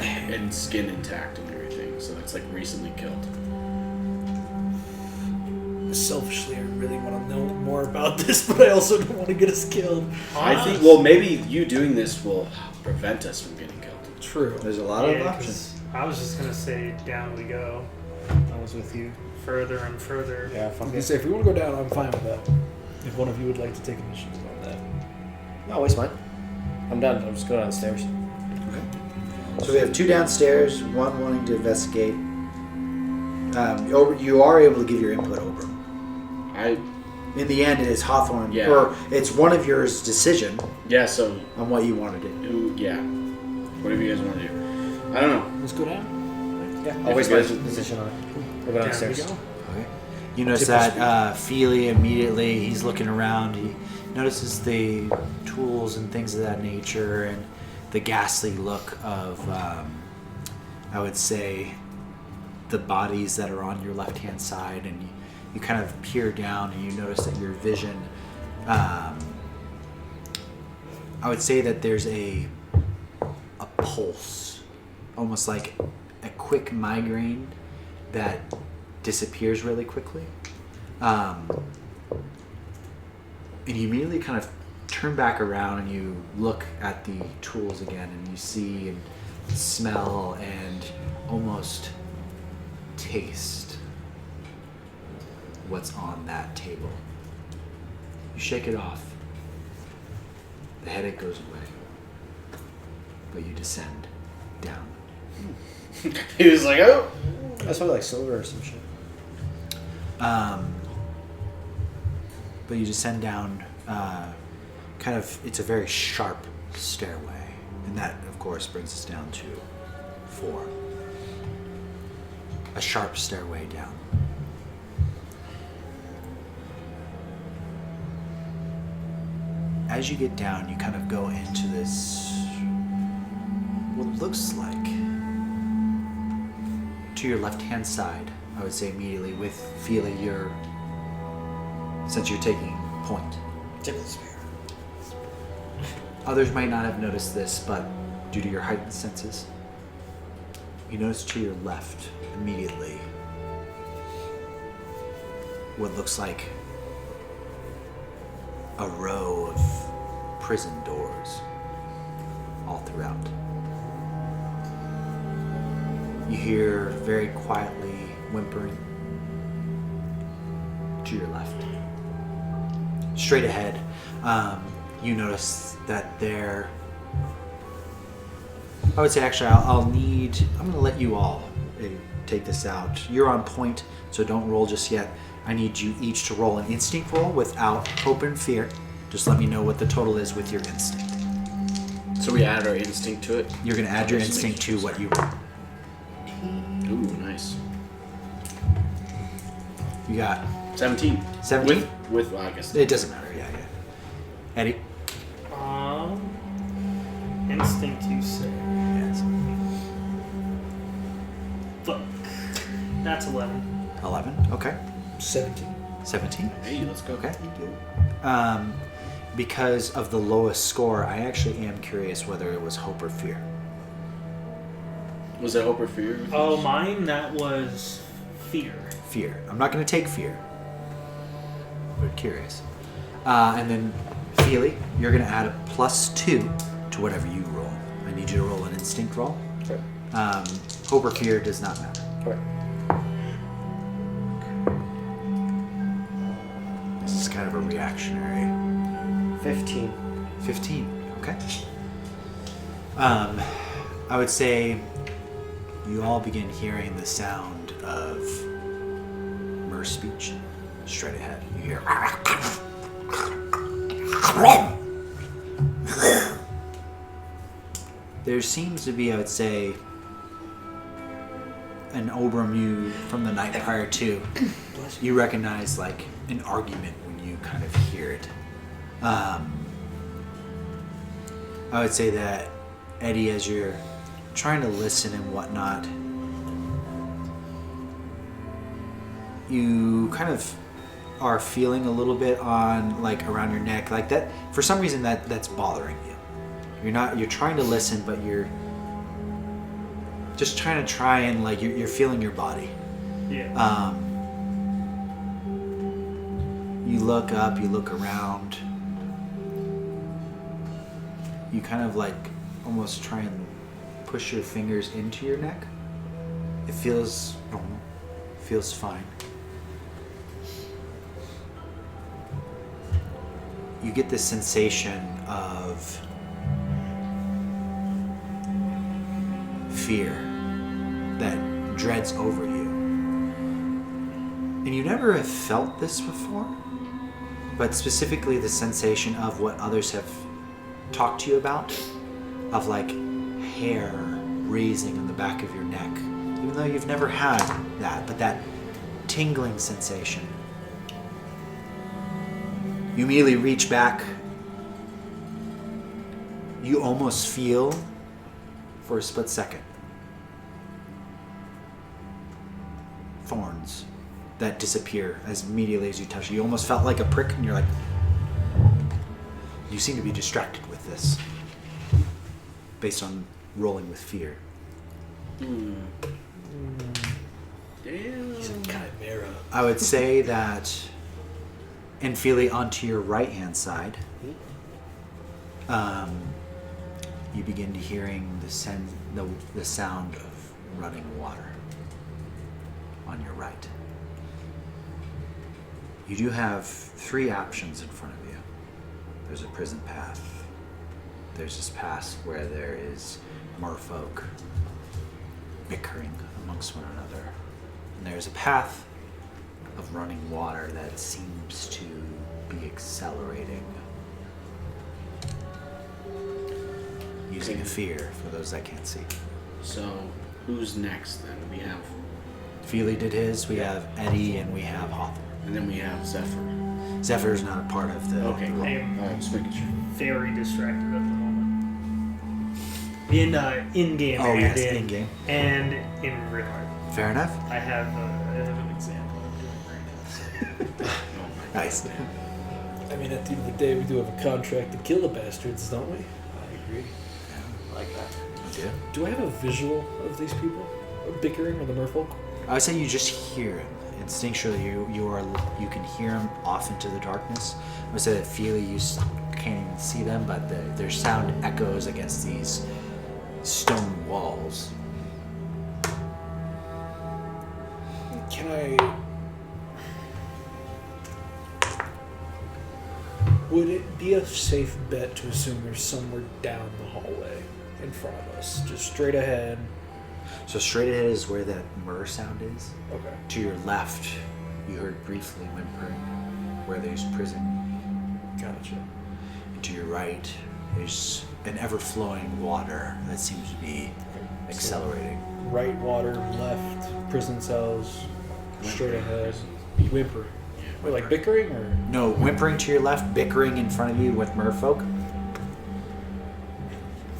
Speaker 5: and skin intact and everything, so that's like recently killed.
Speaker 3: Selfishly, I really want to know more about this, but I also don't want to get us killed.
Speaker 5: I think, well, maybe you doing this will prevent us from getting killed.
Speaker 3: True.
Speaker 1: There's a lot of
Speaker 4: Yeah,
Speaker 1: options.
Speaker 4: 'cause I was just gonna say down we go,
Speaker 2: I was with you.
Speaker 4: further and further.
Speaker 2: Yeah,
Speaker 3: I
Speaker 2: fuck
Speaker 3: was gonna
Speaker 2: it.
Speaker 3: say, if we want to go down, I'm fine with that. If one of you would like to take initiative on that.
Speaker 2: No, waste mine. I'm done. I'm just going downstairs.
Speaker 1: So we have 2 downstairs, 1 wanting to investigate. You are able to give your input over. In the end, it is Hawthorne,
Speaker 5: Yeah.
Speaker 1: or it's one of yours decision
Speaker 5: So
Speaker 1: on what you want to do.
Speaker 5: whatever you guys want to do. I don't know.
Speaker 3: Let's go down.
Speaker 2: Yeah, I'll waste my position on it. We'll go
Speaker 4: Down we
Speaker 2: downstairs.
Speaker 4: go.
Speaker 1: Okay. You notice that Feely immediately, he's looking around. He notices the tools and things of that nature and the ghastly look of, I would say, the bodies that are on your left-hand side. And you kind of peer down and you notice that your vision, I would say that there's a pulse, almost like a quick migraine that disappears really quickly. And you immediately kind of turn back around and you look at the tools again and you see and smell and almost taste what's on that table. You shake it off. The headache goes away. But you descend down.
Speaker 5: He was like, oh.
Speaker 2: That's probably like silver or some shit.
Speaker 1: But you descend down, it's a very sharp stairway. And that, of course, brings us down to 4. A sharp stairway down. As you get down, you kind of go into this, what looks like, to your left-hand side, I would say immediately with Feely, since you're taking point. Others might not have noticed this, but due to your heightened senses, you notice to your left immediately what looks like a row of prison doors all throughout. You hear very quietly whimpering to your left. Straight ahead, you notice that there, I would say actually I'm going to let you all take this out. You're on point, so don't roll just yet. I need you each to roll an instinct roll without hope and fear. Just let me know what the total is with your instinct.
Speaker 5: So we added our instinct to it?
Speaker 1: You're going to add your instinct to what you roll.
Speaker 5: Ooh, nice.
Speaker 1: You got
Speaker 5: 17.
Speaker 1: 17?
Speaker 5: With well, I guess.
Speaker 1: It doesn't matter, yeah. Eddie?
Speaker 4: Instinct, you say.
Speaker 1: Yes.
Speaker 4: Fuck. That's 11.
Speaker 1: 11, okay.
Speaker 3: 17.
Speaker 1: 17?
Speaker 5: Hey, let's go.
Speaker 1: Okay. Because of the lowest score, I actually am curious whether it was hope or fear.
Speaker 5: Was that hope or fear?
Speaker 4: Oh, mine, that was fear.
Speaker 1: Fear. I'm not going to take fear. But curious. And then, Feely, you're going to add a +2 to whatever you roll. I need you to roll an instinct roll.
Speaker 2: Okay.
Speaker 1: Hope or fear does not matter.
Speaker 2: Okay.
Speaker 1: This is kind of a reactionary.
Speaker 2: 15.
Speaker 1: 15. Okay. I would say you all begin hearing the sound of Mer speech straight ahead. You hear. There seems to be, I would say, an Ober you from the night prior to. You recognize like an argument when you kind of hear it. I would say that Eddie, as you're trying to listen and whatnot, you kind of are feeling a little bit on like around your neck, like that. For some reason, that's bothering you. You're trying to listen, but you're just trying to and like you're feeling your body.
Speaker 4: Yeah.
Speaker 1: You look up, you look around. You kind of like almost try and push your fingers into your neck. It feels normal. Feels fine. You get this sensation of fear that dreads over you. And you never have felt this before, but specifically the sensation of what others have talked to you about, of like hair raising on the back of your neck, even though you've never had that, but that tingling sensation. You immediately reach back. You almost feel, for a split second, thorns that disappear as immediately as you touch it. You almost felt like a prick, and you're like, you seem to be distracted with this, based on rolling with fear.
Speaker 5: Damn.
Speaker 3: He's a chimera.
Speaker 1: I would say that, and Feely, onto your right-hand side, you begin to hearing the sound of running water on your right. You do have 3 options in front of you. There's a prison path. There's this path where there is merfolk bickering amongst one another. And there's a path of running water that seems to be accelerating. Using a fear for those that can't see.
Speaker 5: So, who's next then? We have...
Speaker 1: Feely did his, we have Eddie, and we have Hawthorne.
Speaker 5: And then we have Zephyr.
Speaker 1: Zephyr's not a part of the...
Speaker 5: Okay, cool.
Speaker 4: I'm
Speaker 5: Just making sure.
Speaker 4: very distracted at the moment. In game.
Speaker 1: Oh, yes, in-game.
Speaker 4: And in real life.
Speaker 1: Fair enough.
Speaker 4: I have an example of doing right now.
Speaker 1: Nice.
Speaker 3: I mean, at the end of the day, we do have a contract to kill the bastards, don't we?
Speaker 2: I agree. I like that.
Speaker 1: You do?
Speaker 3: Do I have a visual of these people bickering with the merfolk?
Speaker 1: I would say you just hear him. Instinctually, you can hear him off into the darkness. I would say that Feely, you can't even see them, but their sound echoes against these stone walls.
Speaker 3: Can I... Would it be a safe bet to assume there's somewhere down the hallway in front of us? Just straight ahead.
Speaker 1: So straight ahead is where that myrrh sound is.
Speaker 3: Okay.
Speaker 1: To your left, you heard briefly whimpering where there's prison.
Speaker 3: Gotcha.
Speaker 1: And to your right, there's an ever-flowing water that seems to be accelerating.
Speaker 3: So, right water, left, prison cells, straight ahead, whimpering. Wait, like bickering or?
Speaker 1: No, whimpering to your left, bickering in front of you with merfolk.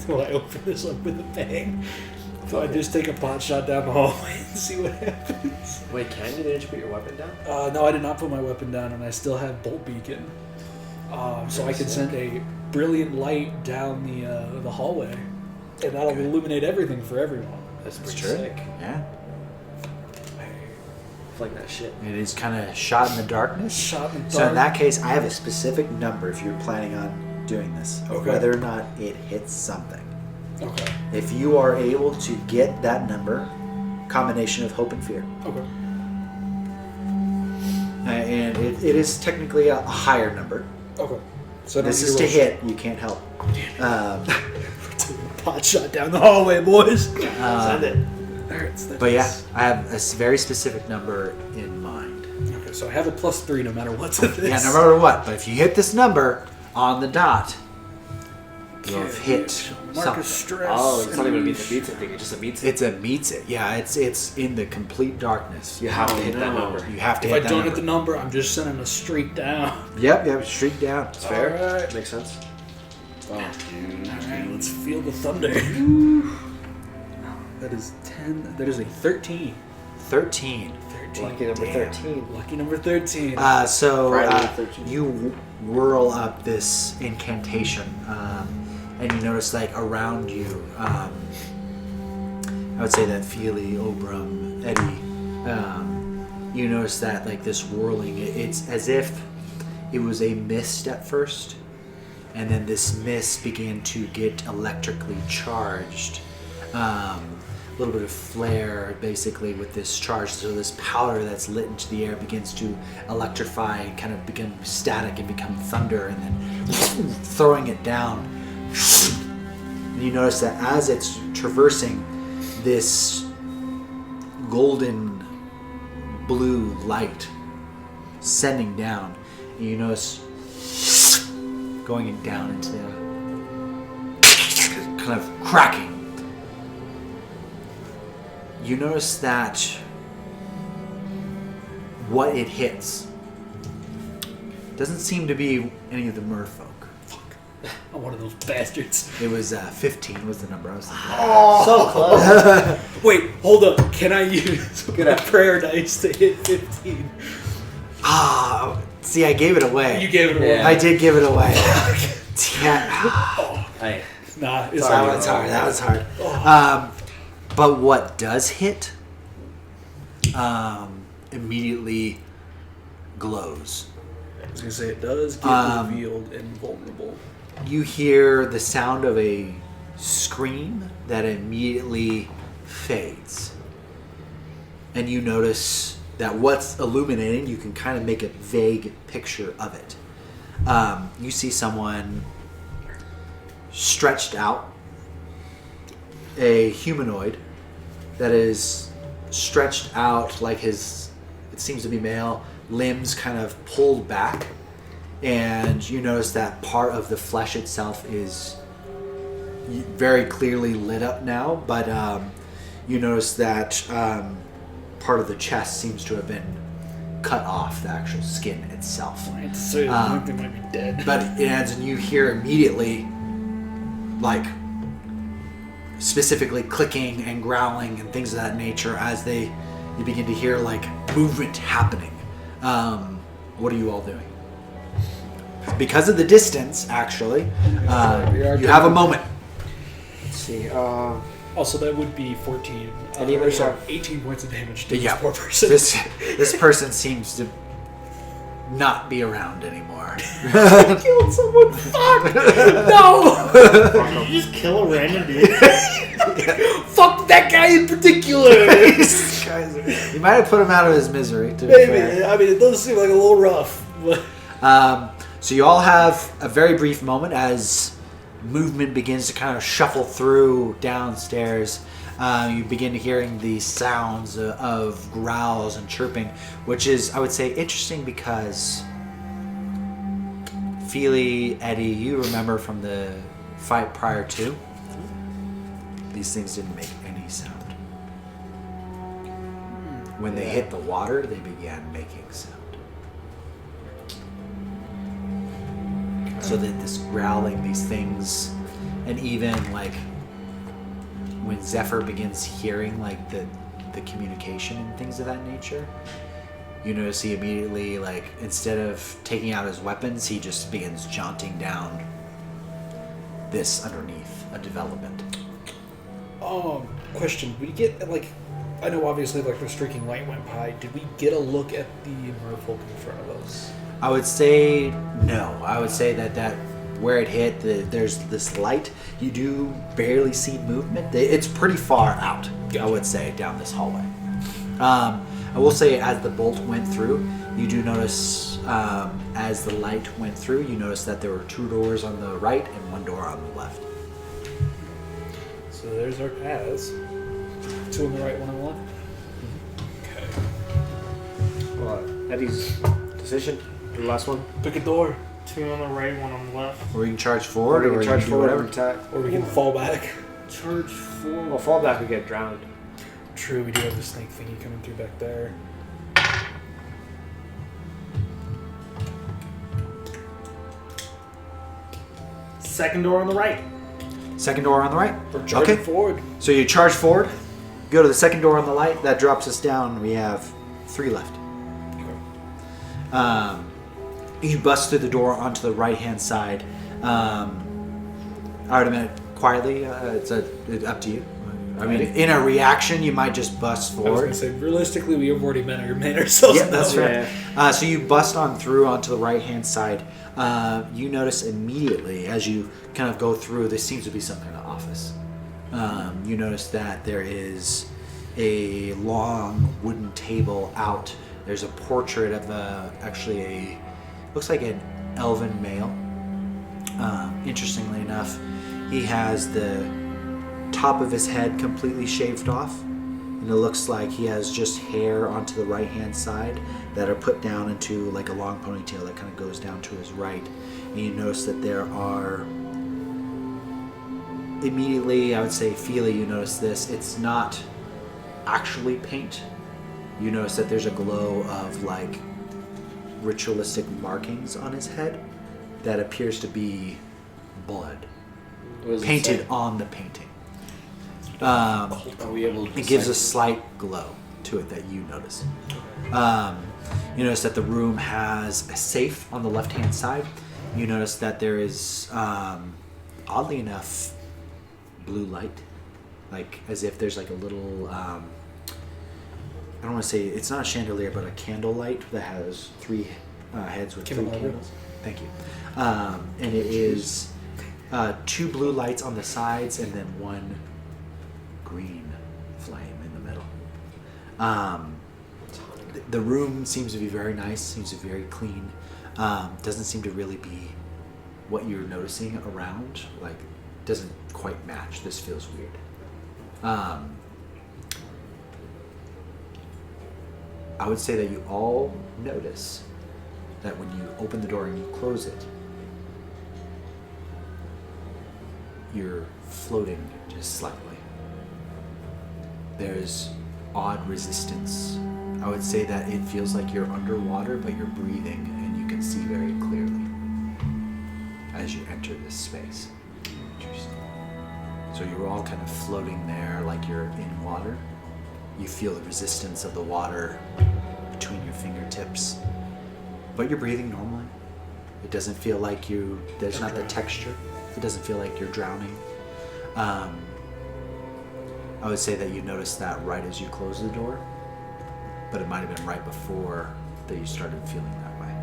Speaker 3: Will I open this up with a bang? So I just take a pot shot down the hallway and see what happens.
Speaker 2: Wait, didn't you put your weapon down?
Speaker 3: No, I did not put my weapon down, and I still have bolt beacon. So I can send a brilliant light down the hallway, and that'll illuminate everything for everyone.
Speaker 2: That's
Speaker 1: That's
Speaker 2: pretty
Speaker 1: true.
Speaker 2: sick.
Speaker 1: Yeah.
Speaker 2: Like that shit.
Speaker 1: It is kind of shot in the darkness.
Speaker 3: Shot in the
Speaker 1: So in
Speaker 3: dark.
Speaker 1: that case, I have a specific number if you're planning on doing this, of
Speaker 3: Okay.
Speaker 1: whether or not it hits something.
Speaker 3: Okay.
Speaker 1: If you are able to get that number, combination of hope and fear,
Speaker 3: Okay.
Speaker 1: and it is technically a higher number.
Speaker 3: Okay. So I don't
Speaker 1: This
Speaker 3: need
Speaker 1: is to
Speaker 3: roll
Speaker 1: hit. You can't help.
Speaker 3: shit. pot shot down the hallway, boys.
Speaker 2: Send it.
Speaker 1: But yeah, I have a very specific number in mind.
Speaker 3: Okay, so I have a +3 no matter what's at this.
Speaker 1: Yeah, no matter what. But if you hit this number on the dot, you'll have hit
Speaker 3: Marcus
Speaker 1: something.
Speaker 3: stress.
Speaker 2: Oh, it's not even a meets it thing. It's just a meets it.
Speaker 1: It's a meets it. Yeah, it's in the complete darkness.
Speaker 2: You have to hit that number.
Speaker 1: You have to
Speaker 3: If
Speaker 1: hit
Speaker 3: I
Speaker 1: that
Speaker 3: don't
Speaker 1: number.
Speaker 3: hit the number, I'm just sending a streak down.
Speaker 1: Yep, streak down.
Speaker 2: It's fair.
Speaker 3: Alright.
Speaker 2: Makes sense.
Speaker 5: Oh, dude.
Speaker 3: Alright, let's feel the thunder. That is 10. That is a 13.
Speaker 1: 13.
Speaker 3: 13.
Speaker 2: Lucky number
Speaker 1: Damn.
Speaker 2: 13.
Speaker 3: Lucky number 13.
Speaker 1: So
Speaker 5: Friday the 13th.
Speaker 1: you whirl up this incantation, and you notice like around you, I would say that Feely, Oberum, Eddie, you notice that like this whirling, it's as if it was a mist at first, and then this mist began to get electrically charged. A little bit of flare basically with this charge, so this powder that's lit into the air begins to electrify and kind of become static and become thunder, and then throwing it down. And you notice that as it's traversing this golden blue light sending down, and you notice going down into the kind of cracking. You notice that what it hits doesn't seem to be any of the merfolk.
Speaker 3: I'm one of those bastards.
Speaker 1: It was 15 was the number I was thinking.
Speaker 2: So close.
Speaker 3: Wait, hold up. Can I use
Speaker 2: Good
Speaker 3: my
Speaker 2: effort.
Speaker 3: prayer dice to hit 15?
Speaker 1: See, I gave it away.
Speaker 3: You gave it away.
Speaker 2: Yeah.
Speaker 1: I did give it away. Yeah.
Speaker 2: Hey.
Speaker 3: Nah, it's
Speaker 1: That
Speaker 3: all
Speaker 1: was hard. That was hard.
Speaker 3: Oh.
Speaker 1: But what does hit immediately glows.
Speaker 3: I was going to say, it does get revealed and vulnerable.
Speaker 1: You hear the sound of a scream that immediately fades. And you notice that what's illuminating, you can kind of make a vague picture of it. You see someone stretched out, a humanoid that is stretched out like his, it seems to be male, limbs kind of pulled back. And you notice that part of the flesh itself is very clearly lit up now, but you notice that part of the chest seems to have been cut off, the actual skin itself.
Speaker 3: I had to say, they might be dead.
Speaker 1: But it ends, and you hear immediately, like, specifically clicking and growling and things of that nature as you begin to hear, like, movement happening. What are you all doing? Because of the distance, actually, you have a moment.
Speaker 2: Let's see.
Speaker 3: Also, that would be 14.
Speaker 2: And even
Speaker 3: 18 points of damage to
Speaker 1: Yeah,
Speaker 3: this poor person.
Speaker 1: this person seems to not be around anymore.
Speaker 3: killed someone. Fuck! No!
Speaker 4: Did you just kill a random dude?
Speaker 3: Fuck that guy in particular!
Speaker 1: You might have put him out of his misery, to be
Speaker 3: Maybe.
Speaker 1: fair.
Speaker 3: I mean, it does seem like a little rough. But
Speaker 1: So you all have a very brief moment as movement begins to kind of shuffle through downstairs. You begin hearing the sounds of growls and chirping, which is, I would say, interesting because Feely, Eddie, you remember from the fight prior to, these things didn't make any sound. When they hit the water, they began making sound. So that this growling, these things, and even like when Zephyr begins hearing like the communication and things of that nature, you notice he immediately, like, instead of taking out his weapons, he just begins jaunting down this underneath a development.
Speaker 3: question. Did we get, like, I know obviously, like, the streaking light went by. Did we get a look at the merfolk in front of us?
Speaker 1: I would say no. I would say that where it hit, there's this light. You do barely see movement. It's pretty far out, I would say, down this hallway. I will say as the bolt went through, you do notice as the light went through, you notice that there were 2 doors on the right and 1 door on the left.
Speaker 3: So there's our paths. 2 on the right, 1 on the left.
Speaker 5: Okay.
Speaker 2: Well, Eddie's decision. The last one.
Speaker 3: Pick a door.
Speaker 4: 2 on the right, 1 on the left.
Speaker 1: Or you can charge forward,
Speaker 2: Or we
Speaker 1: or
Speaker 2: can charge
Speaker 1: you can do
Speaker 2: forward
Speaker 1: whatever.
Speaker 2: and attack.
Speaker 3: Or we can fall back.
Speaker 4: Charge forward.
Speaker 2: Well, fall back, we get drowned.
Speaker 3: True, we do have the snake thingy coming through back there.
Speaker 4: Second door on the right.
Speaker 1: Second door on the right.
Speaker 3: We're charging
Speaker 1: Okay.
Speaker 3: forward.
Speaker 1: So you charge forward, go to the second door on the light. That drops us down. We have 3 left. You bust through the door onto the right-hand side. Artemis, quietly. It's up to you. I mean, in a reaction, you might just bust
Speaker 3: I was
Speaker 1: forward.
Speaker 3: going to say, realistically, we have already made ourselves.
Speaker 1: Yeah, that's
Speaker 3: known.
Speaker 1: right. So you bust on through onto the right-hand side. You notice immediately as you kind of go through, there seems to be some kind of office. You notice that there is a long wooden table out. There's a portrait of looks like an elven male. Interestingly enough, he has the top of his head completely shaved off, and it looks like he has just hair onto the right hand side that are put down into like a long ponytail that kind of goes down to his right. And you notice that there are immediately, I would say, Feely, you notice this, it's not actually paint. You notice that there's a glow of like ritualistic markings on his head that appears to be blood
Speaker 5: What does it
Speaker 1: painted
Speaker 5: say?
Speaker 1: on the painting.
Speaker 5: Are we able to
Speaker 1: It gives a
Speaker 5: decipher?
Speaker 1: slight glow to it that you notice. You notice that the room has a safe on the left-hand side. You notice that there is, oddly enough, blue light, like as if there's like a little. I don't want to say it's not a chandelier, but a candle light that has 3 heads with 3
Speaker 3: Candelabra.
Speaker 1: candles. Thank you. And it is 2 blue lights on the sides and then 1 green flame in the middle. The room seems to be very nice, seems to be very clean. Doesn't seem to really be what you're noticing around. Like, doesn't quite match. This feels weird. I would say that you all notice that when you open the door and you close it, you're floating just slightly. There's odd resistance. I would say that it feels like you're underwater, but you're breathing and you can see very clearly as you enter this space. Interesting. So you're all kind of floating there like you're in water. You feel the resistance of the water between your fingertips, but you're breathing normally. It doesn't feel like there's not the texture. It doesn't feel like you're drowning. I would say that you noticed that right as you closed the door, but it might have been right before that you started feeling that way,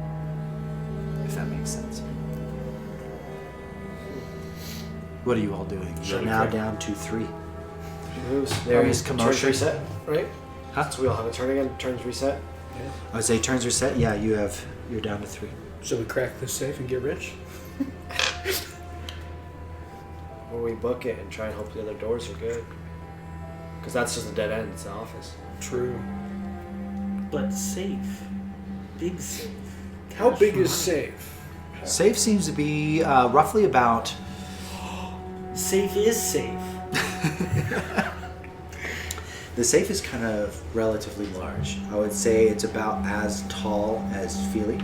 Speaker 1: if that makes sense. What are you all doing? You're now down to 3. There is
Speaker 2: Turns
Speaker 1: commotion.
Speaker 2: reset, right?
Speaker 1: Huh?
Speaker 2: So we all have a turn again. Turns reset.
Speaker 1: I would say turns are set. Yeah, you're down to 3.
Speaker 3: Should we crack this safe and get rich?
Speaker 2: Or we book it and try and hope the other doors are good. Because that's just a dead end. It's the office.
Speaker 3: True.
Speaker 4: But safe. Big safe.
Speaker 3: How
Speaker 4: Cash
Speaker 3: big
Speaker 4: for
Speaker 3: is
Speaker 4: money.
Speaker 3: safe?
Speaker 1: Safe seems to be roughly about.
Speaker 4: Safe is safe.
Speaker 1: The safe is kind of relatively large. I would say it's about as tall as Feely.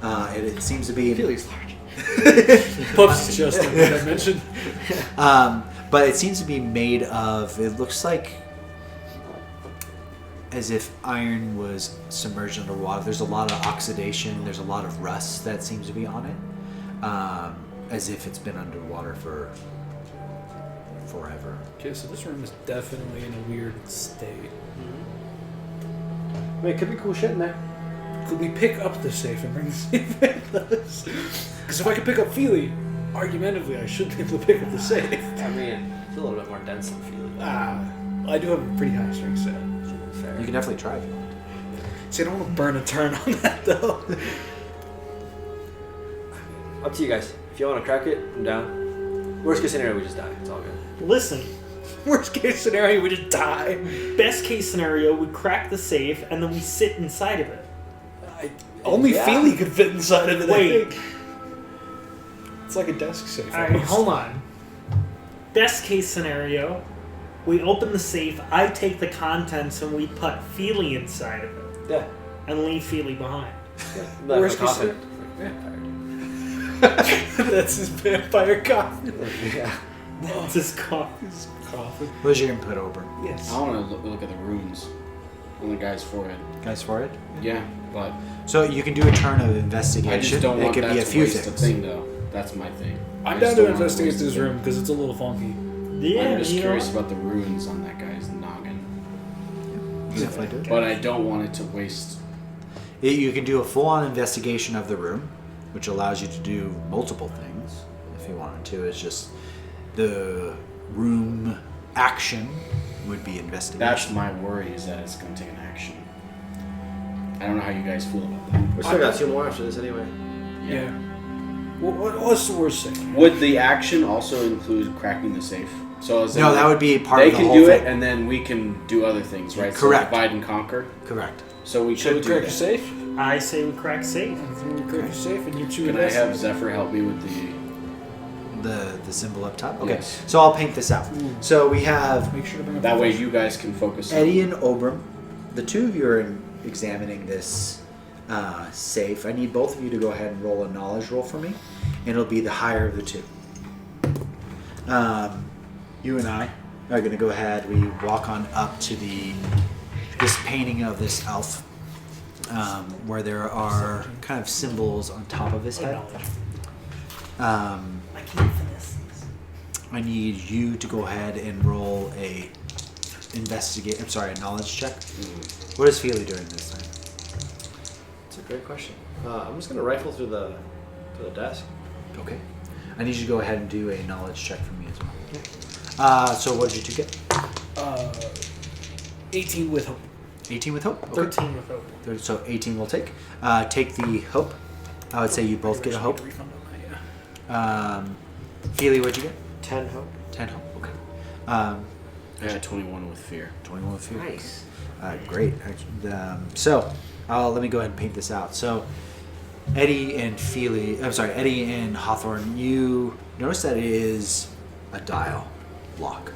Speaker 1: It seems to be.
Speaker 2: Feely's large.
Speaker 3: Pups just like I mentioned.
Speaker 1: But it seems to be made of. It looks like as if iron was submerged underwater. There's a lot of oxidation. There's a lot of rust that seems to be on it, as if it's been underwater for forever.
Speaker 3: Okay, so this room is definitely in a weird state.
Speaker 2: I mean, it could be cool shit in there.
Speaker 3: Could we pick up the safe and bring the safe with us? Because if I could pick up Feely, argumentatively, I should be able to pick up the safe.
Speaker 2: I mean, it's a little bit more dense than Feely.
Speaker 3: I do have a pretty high strength set.
Speaker 2: Fair.
Speaker 1: You can definitely try if you want.
Speaker 3: See, I don't want to burn a turn on that, though.
Speaker 2: Up to you guys. If you want to crack it, I'm down. Worst case scenario, we just die. It's all good.
Speaker 4: Listen,
Speaker 3: Worst case scenario, we just die.
Speaker 4: Best case scenario, we crack the safe and then we sit inside of it.
Speaker 3: Only Feely could fit inside of it.
Speaker 4: Wait.
Speaker 3: I think. It's like a desk safe.
Speaker 4: Alright,
Speaker 3: almost.
Speaker 4: hold on. Best case scenario, we open the safe, I take the contents, and we put Feely inside of it.
Speaker 2: Yeah.
Speaker 4: And leave Feely behind.
Speaker 3: Worst case scenario. That's his vampire coffin.
Speaker 2: Yeah.
Speaker 4: It's his coffee.
Speaker 3: His coffin.
Speaker 1: What's your input, Ober?
Speaker 3: Yes.
Speaker 5: I want to look at the runes on the guy's forehead.
Speaker 1: Guys, for it.
Speaker 5: Yeah, but
Speaker 1: So you can do a turn of investigation.
Speaker 5: I just don't
Speaker 1: it
Speaker 5: want
Speaker 1: could
Speaker 5: that
Speaker 1: be a
Speaker 5: to
Speaker 1: few
Speaker 5: waste
Speaker 1: things.
Speaker 5: a thing, though. That's my thing. I
Speaker 3: I'm
Speaker 5: just
Speaker 3: down to
Speaker 5: don't wanna
Speaker 3: investigate
Speaker 5: waste
Speaker 3: this
Speaker 5: a
Speaker 3: room
Speaker 5: thing.
Speaker 3: because it's a little funky.
Speaker 4: Yeah,
Speaker 5: I'm just
Speaker 4: you
Speaker 5: curious
Speaker 4: know,
Speaker 5: about the runes on that guy's noggin.
Speaker 1: Definitely do it.
Speaker 5: But I don't want it to waste.
Speaker 1: You can do a full-on investigation of the room, which allows you to do multiple things if you wanted to. It's just the room action would be investigation.
Speaker 5: That's my worry, is that it's going to take an action. I don't know how you guys feel about that.
Speaker 2: We still got 2 more after this anyway.
Speaker 3: Yeah. What's the worst thing?
Speaker 5: Would the action also include cracking the safe? So as in,
Speaker 1: No, that would be part
Speaker 5: they
Speaker 1: of the
Speaker 5: can
Speaker 1: whole
Speaker 5: do
Speaker 1: thing.
Speaker 5: it, and then we can do other things, right?
Speaker 1: Correct.
Speaker 5: So divide and conquer.
Speaker 1: Correct.
Speaker 5: So we
Speaker 3: Should we
Speaker 5: could do
Speaker 3: crack a
Speaker 5: that.
Speaker 3: safe?
Speaker 4: I say we crack safe.
Speaker 3: We crack a safe and you two
Speaker 5: Can I have Zephyr help me with
Speaker 1: The symbol up top. Okay.
Speaker 5: Yes.
Speaker 1: So I'll paint this out. So we have
Speaker 3: Make sure to bring up
Speaker 5: that
Speaker 3: the
Speaker 5: way
Speaker 3: fish.
Speaker 5: you guys can focus
Speaker 1: Eddie
Speaker 5: on
Speaker 1: and Ober. The two of you are examining this safe. I need both of you to go ahead and roll a knowledge roll for me, and it'll be the higher of the two. You and I are going to go ahead. We walk on up to this painting of this elf, where there are kind of symbols on top of his head.
Speaker 4: I can't finesse these.
Speaker 1: I need you to go ahead and roll a knowledge check. What is Feely doing this time?
Speaker 2: It's a great question. I'm just gonna rifle through the desk.
Speaker 1: Okay. I need you to go ahead and do a knowledge check for me as well. So what did you two get?
Speaker 3: 18 with hope.
Speaker 1: 18 with hope? Okay.
Speaker 4: 13 with open.
Speaker 1: So 18 will take. Take the hope. I would say you both get a hope. Feely, what'd you get?
Speaker 2: 10 hope.
Speaker 1: 10 hope. Okay.
Speaker 5: I got 21 with fear.
Speaker 1: 21 with fear.
Speaker 2: Nice.
Speaker 1: Great. So let me go ahead and paint this out. So Eddie and Hawthorne, you notice that it is a dial lock.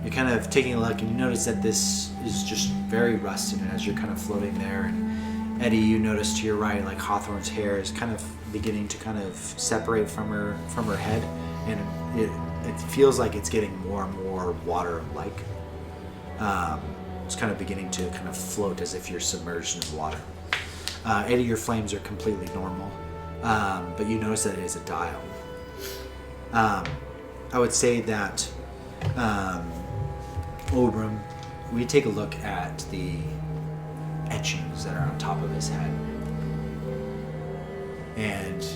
Speaker 1: You're kind of taking a look and you notice that this is just very rusted, and as you're kind of floating there, and Eddie, you notice to your right, like Hawthorne's hair is kind of beginning to kind of separate from her head, and it feels like it's getting more and more water-like. It's kind of beginning to kind of float as if you're submerged in water. Eddie, your flames are completely normal, but you notice that it is a dial. I would say that Oram, we take a look at the etchings that are on top of his head, and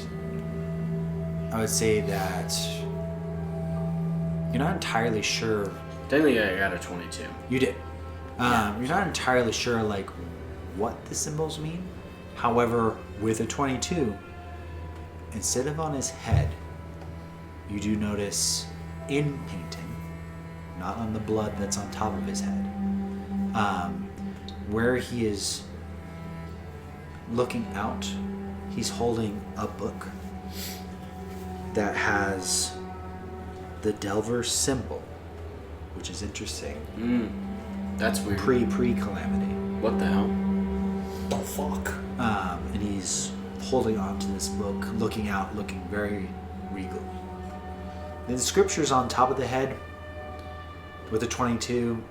Speaker 1: I would say that you're not entirely sure.
Speaker 5: Technically, I got a 22.
Speaker 1: You did. You're not entirely sure like what the symbols mean. However, with a 22, instead of on his head, you do notice in painting, not on the blood that's on top of his head, where he is looking out, he's holding a book that has the Delver symbol, which is interesting.
Speaker 5: That's weird.
Speaker 1: Pre-calamity.
Speaker 5: What the hell?
Speaker 3: The fuck?
Speaker 1: And he's holding on to this book, looking out, looking very regal. The scriptures on top of the head with a 22,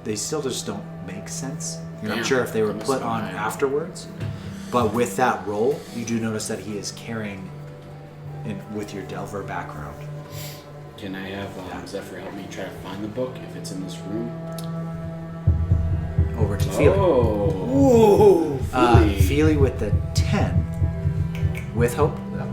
Speaker 1: they still just don't make sense. You're
Speaker 5: Yeah,
Speaker 1: not sure if they were
Speaker 5: must
Speaker 1: put
Speaker 5: have
Speaker 1: on
Speaker 5: been.
Speaker 1: afterwards, but with that roll, you do notice that he is carrying, with your Delver background.
Speaker 5: Can I have Zephyr help me try to find the book if it's in this room?
Speaker 1: Over to Feely.
Speaker 5: Oh.
Speaker 3: Ooh.
Speaker 5: Feely.
Speaker 1: Feely with the 10. With hope, though.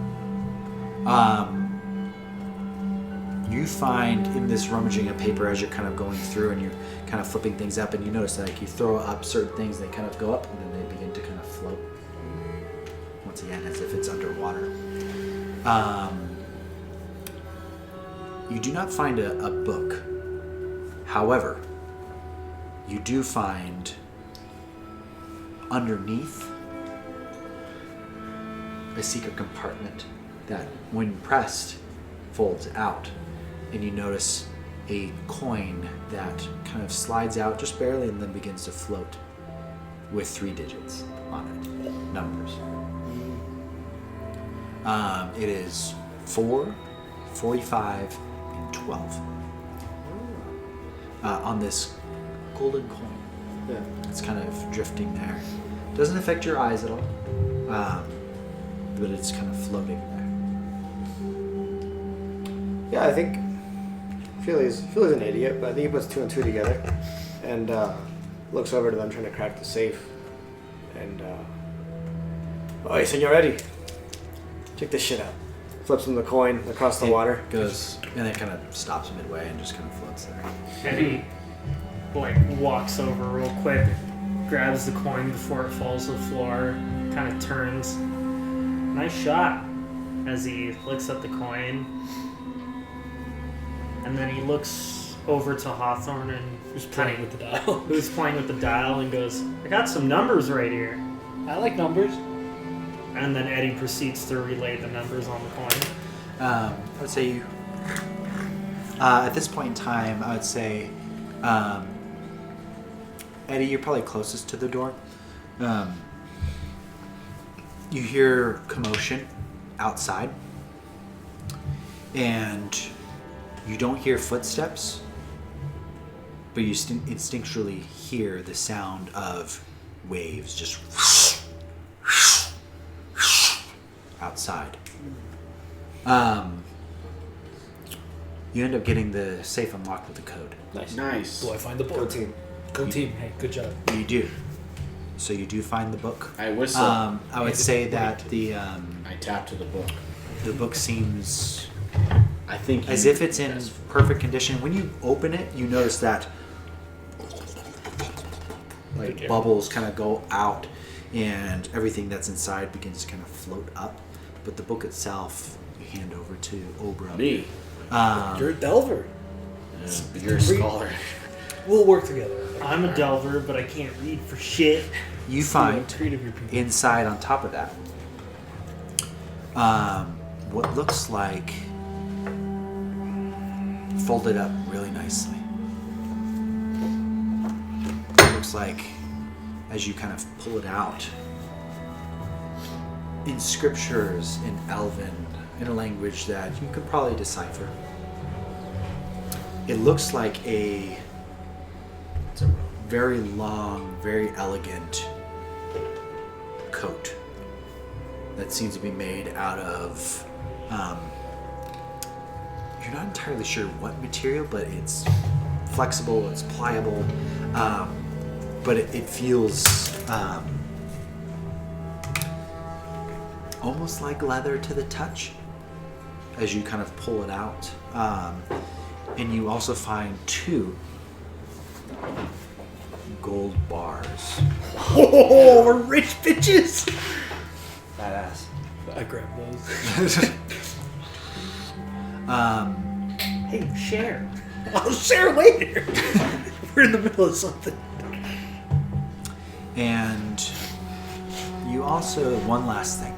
Speaker 1: You find in this rummaging of paper as you're kind of going through and you're kind of flipping things up, and you notice that like you throw up certain things, they kind of go up and then they begin to kind of float. Once again, as if it's underwater. You do not find a book. However, you do find underneath a secret compartment that, when pressed, folds out, and you notice a coin that kind of slides out just barely and then begins to float with 3 digits on it, numbers. It is 4, 45, and 12 on this golden coin.
Speaker 2: Yeah.
Speaker 1: It's kind of drifting there. Doesn't affect your eyes at all, but it's kind of floating there.
Speaker 2: Yeah, I think Feely's an idiot, but I think he puts 2 and 2 together and looks over to them trying to crack the safe. And, "Oi, senor Eddie, check this shit out." Flips him the coin across the water.
Speaker 1: Goes, and it kind of stops midway and just kind of floats there.
Speaker 4: Eddie, walks over real quick, grabs the coin before it falls to the floor, kind of turns. Nice shot, as he looks at the coin. And then he looks over to Hawthorne and
Speaker 3: Who's playing with the dial?
Speaker 4: who's playing with the dial and goes, "I got some numbers right here."
Speaker 3: I like numbers.
Speaker 4: And then Eddie proceeds to relay the numbers on the coin.
Speaker 1: I would say you, at this point in time, I would say, Eddie, you're probably closest to the door. You hear commotion outside, and you don't hear footsteps, but you instinctually hear the sound of waves just outside. You end up getting the safe unlocked with the code.
Speaker 5: Nice.
Speaker 3: Do I find the book?
Speaker 2: Go team.
Speaker 3: Go team. Hey, good job.
Speaker 1: You do. So you do find the book.
Speaker 5: I whistle.
Speaker 1: I would say that the
Speaker 5: I tap to the book.
Speaker 1: book seems
Speaker 5: I think
Speaker 1: as if it's in perfect condition. When you open it, you notice that like bubbles kind of go out, and everything that's inside begins to kind of float up. But the book itself, you hand over to Ober.
Speaker 5: Me.
Speaker 3: You're a delver.
Speaker 5: You're a scholar.
Speaker 3: We'll work together.
Speaker 4: I'm a delver, but I can't read for shit.
Speaker 1: You find
Speaker 3: Treat of your people.
Speaker 1: inside, on top of that, what looks like folded up really nicely. It looks like, as you kind of pull it out, in scriptures in Elven, in a language that you could probably decipher. It looks like it's a very long, very elegant coat that seems to be made out of, you're not entirely sure what material, but it's flexible, it's pliable, but it feels almost like leather to the touch as you kind of pull it out. And you also find 2 gold bars.
Speaker 3: Oh, we're rich bitches.
Speaker 2: Badass.
Speaker 3: I grab those.
Speaker 4: Hey, share.
Speaker 3: I'll share later. We're in the middle of something.
Speaker 1: And you also, one last thing.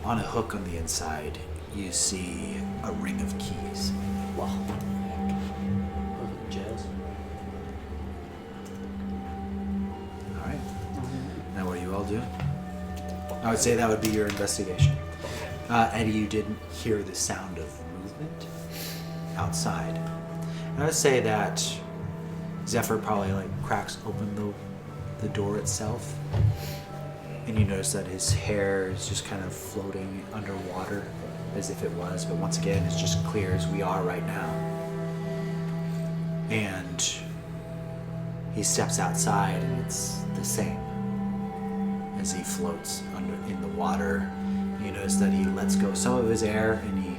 Speaker 1: On a hook on the inside, you see a ring of keys.
Speaker 3: Wow. Jazz.
Speaker 1: All right. Now, what do you all do? I would say that would be your investigation. Eddie, you didn't hear the sound of movement outside. And I would say that Zephyr probably cracks open the door itself, and you notice that his hair is just kind of floating underwater as if it was, but once again, it's just clear as we are right now. And he steps outside, and it's the same as he floats under in the water. You notice that he lets go some of his air, and he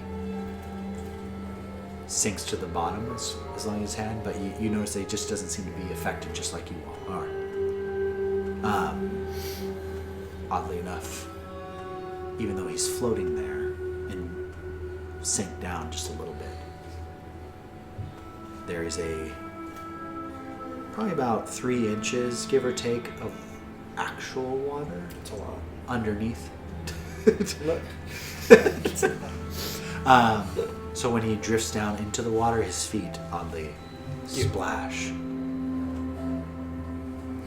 Speaker 1: sinks to the bottom as long as his hand, but you notice that he just doesn't seem to be affected, just like you all are. Oddly enough, even though he's floating there in sink down just a little bit. There is probably about 3 inches, give or take, of actual water.
Speaker 2: It's a lot.
Speaker 1: Underneath. So when he drifts down into the water, his feet oddly splash.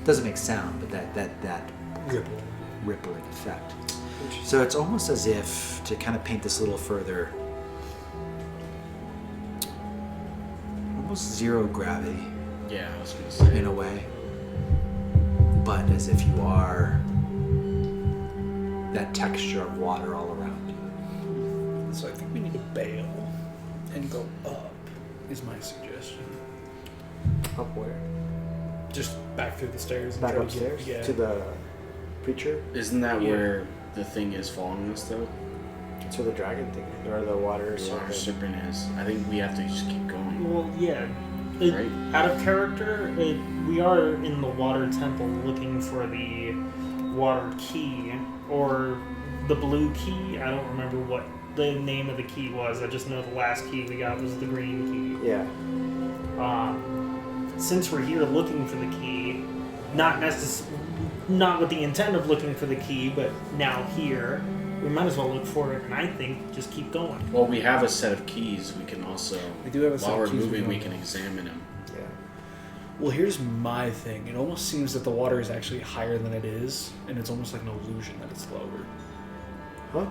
Speaker 1: Doesn't make sound, but that rippling effect. So it's almost as if, to kind of paint this a little further, almost zero gravity
Speaker 5: Yeah, I was gonna say.
Speaker 1: in a way, but as if you are that texture of water all around you.
Speaker 3: So I think we need to bail and go up, is my suggestion.
Speaker 2: Up where?
Speaker 3: Just back through the stairs. And
Speaker 2: Back
Speaker 3: try to get-
Speaker 2: upstairs?
Speaker 3: Yeah.
Speaker 2: To the preacher?
Speaker 5: Isn't that
Speaker 3: Yeah.
Speaker 5: where the thing is following us though?
Speaker 2: That's where the dragon thing is. Or the water
Speaker 5: The water
Speaker 2: serpent.
Speaker 5: serpent is. I think we have to just keep going.
Speaker 4: Well, yeah.
Speaker 5: Right.
Speaker 4: Out of character, we are in the water temple looking for the water key or the blue key. I don't remember what the name of the key was. I just know the last key we got was the green key.
Speaker 2: Yeah.
Speaker 4: Since we're here looking for the key, not with the intent of looking for the key, but now here, we might as well look for it. And I think just keep going.
Speaker 5: Well, we have a set of keys. We can also,
Speaker 3: We do have a set
Speaker 5: while
Speaker 3: of
Speaker 5: we're
Speaker 3: keys we
Speaker 5: moving, we
Speaker 3: don't
Speaker 5: can
Speaker 3: know.
Speaker 5: examine them.
Speaker 2: Yeah.
Speaker 3: Well, here's my thing. It almost seems that the water is actually higher than it is, and it's almost like an illusion that it's lower.
Speaker 2: Huh?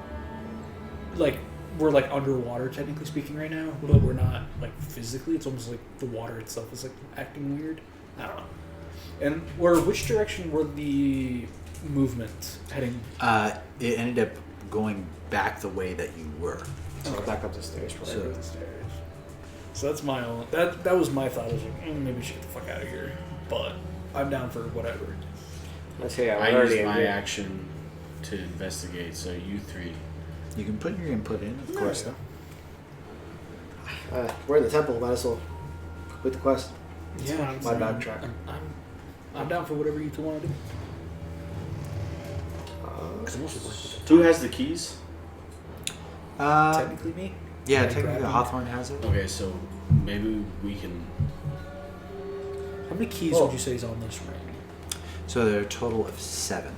Speaker 3: Like, we're like underwater, technically speaking, right now, but we're not, like, physically. It's almost like the water itself is, like, acting weird. I don't know. And which direction were the movement heading?
Speaker 1: It ended up going back the way that you were.
Speaker 2: So back up the stairs.
Speaker 1: So-
Speaker 3: Right up the stairs. So that's my own. That was my thought. I was like, maybe we should get the fuck out of here. But I'm down for whatever.
Speaker 2: I say
Speaker 5: I
Speaker 2: we're already
Speaker 5: used
Speaker 2: in
Speaker 5: my
Speaker 2: here.
Speaker 5: action to investigate, so you three.
Speaker 1: You can put your input in, of course.
Speaker 2: We're in the temple. Might as well complete the quest.
Speaker 3: Yeah,
Speaker 2: My bad track.
Speaker 3: I'm down for whatever you two want to do.
Speaker 5: Who has the keys?
Speaker 3: Technically me.
Speaker 1: Yeah,
Speaker 3: Like
Speaker 1: technically
Speaker 3: grabbing-
Speaker 1: Hawthorne has it.
Speaker 5: Okay, so maybe we can.
Speaker 3: How many keys
Speaker 2: Oh.
Speaker 3: would you say is on this ring?
Speaker 1: So there are a total of 7.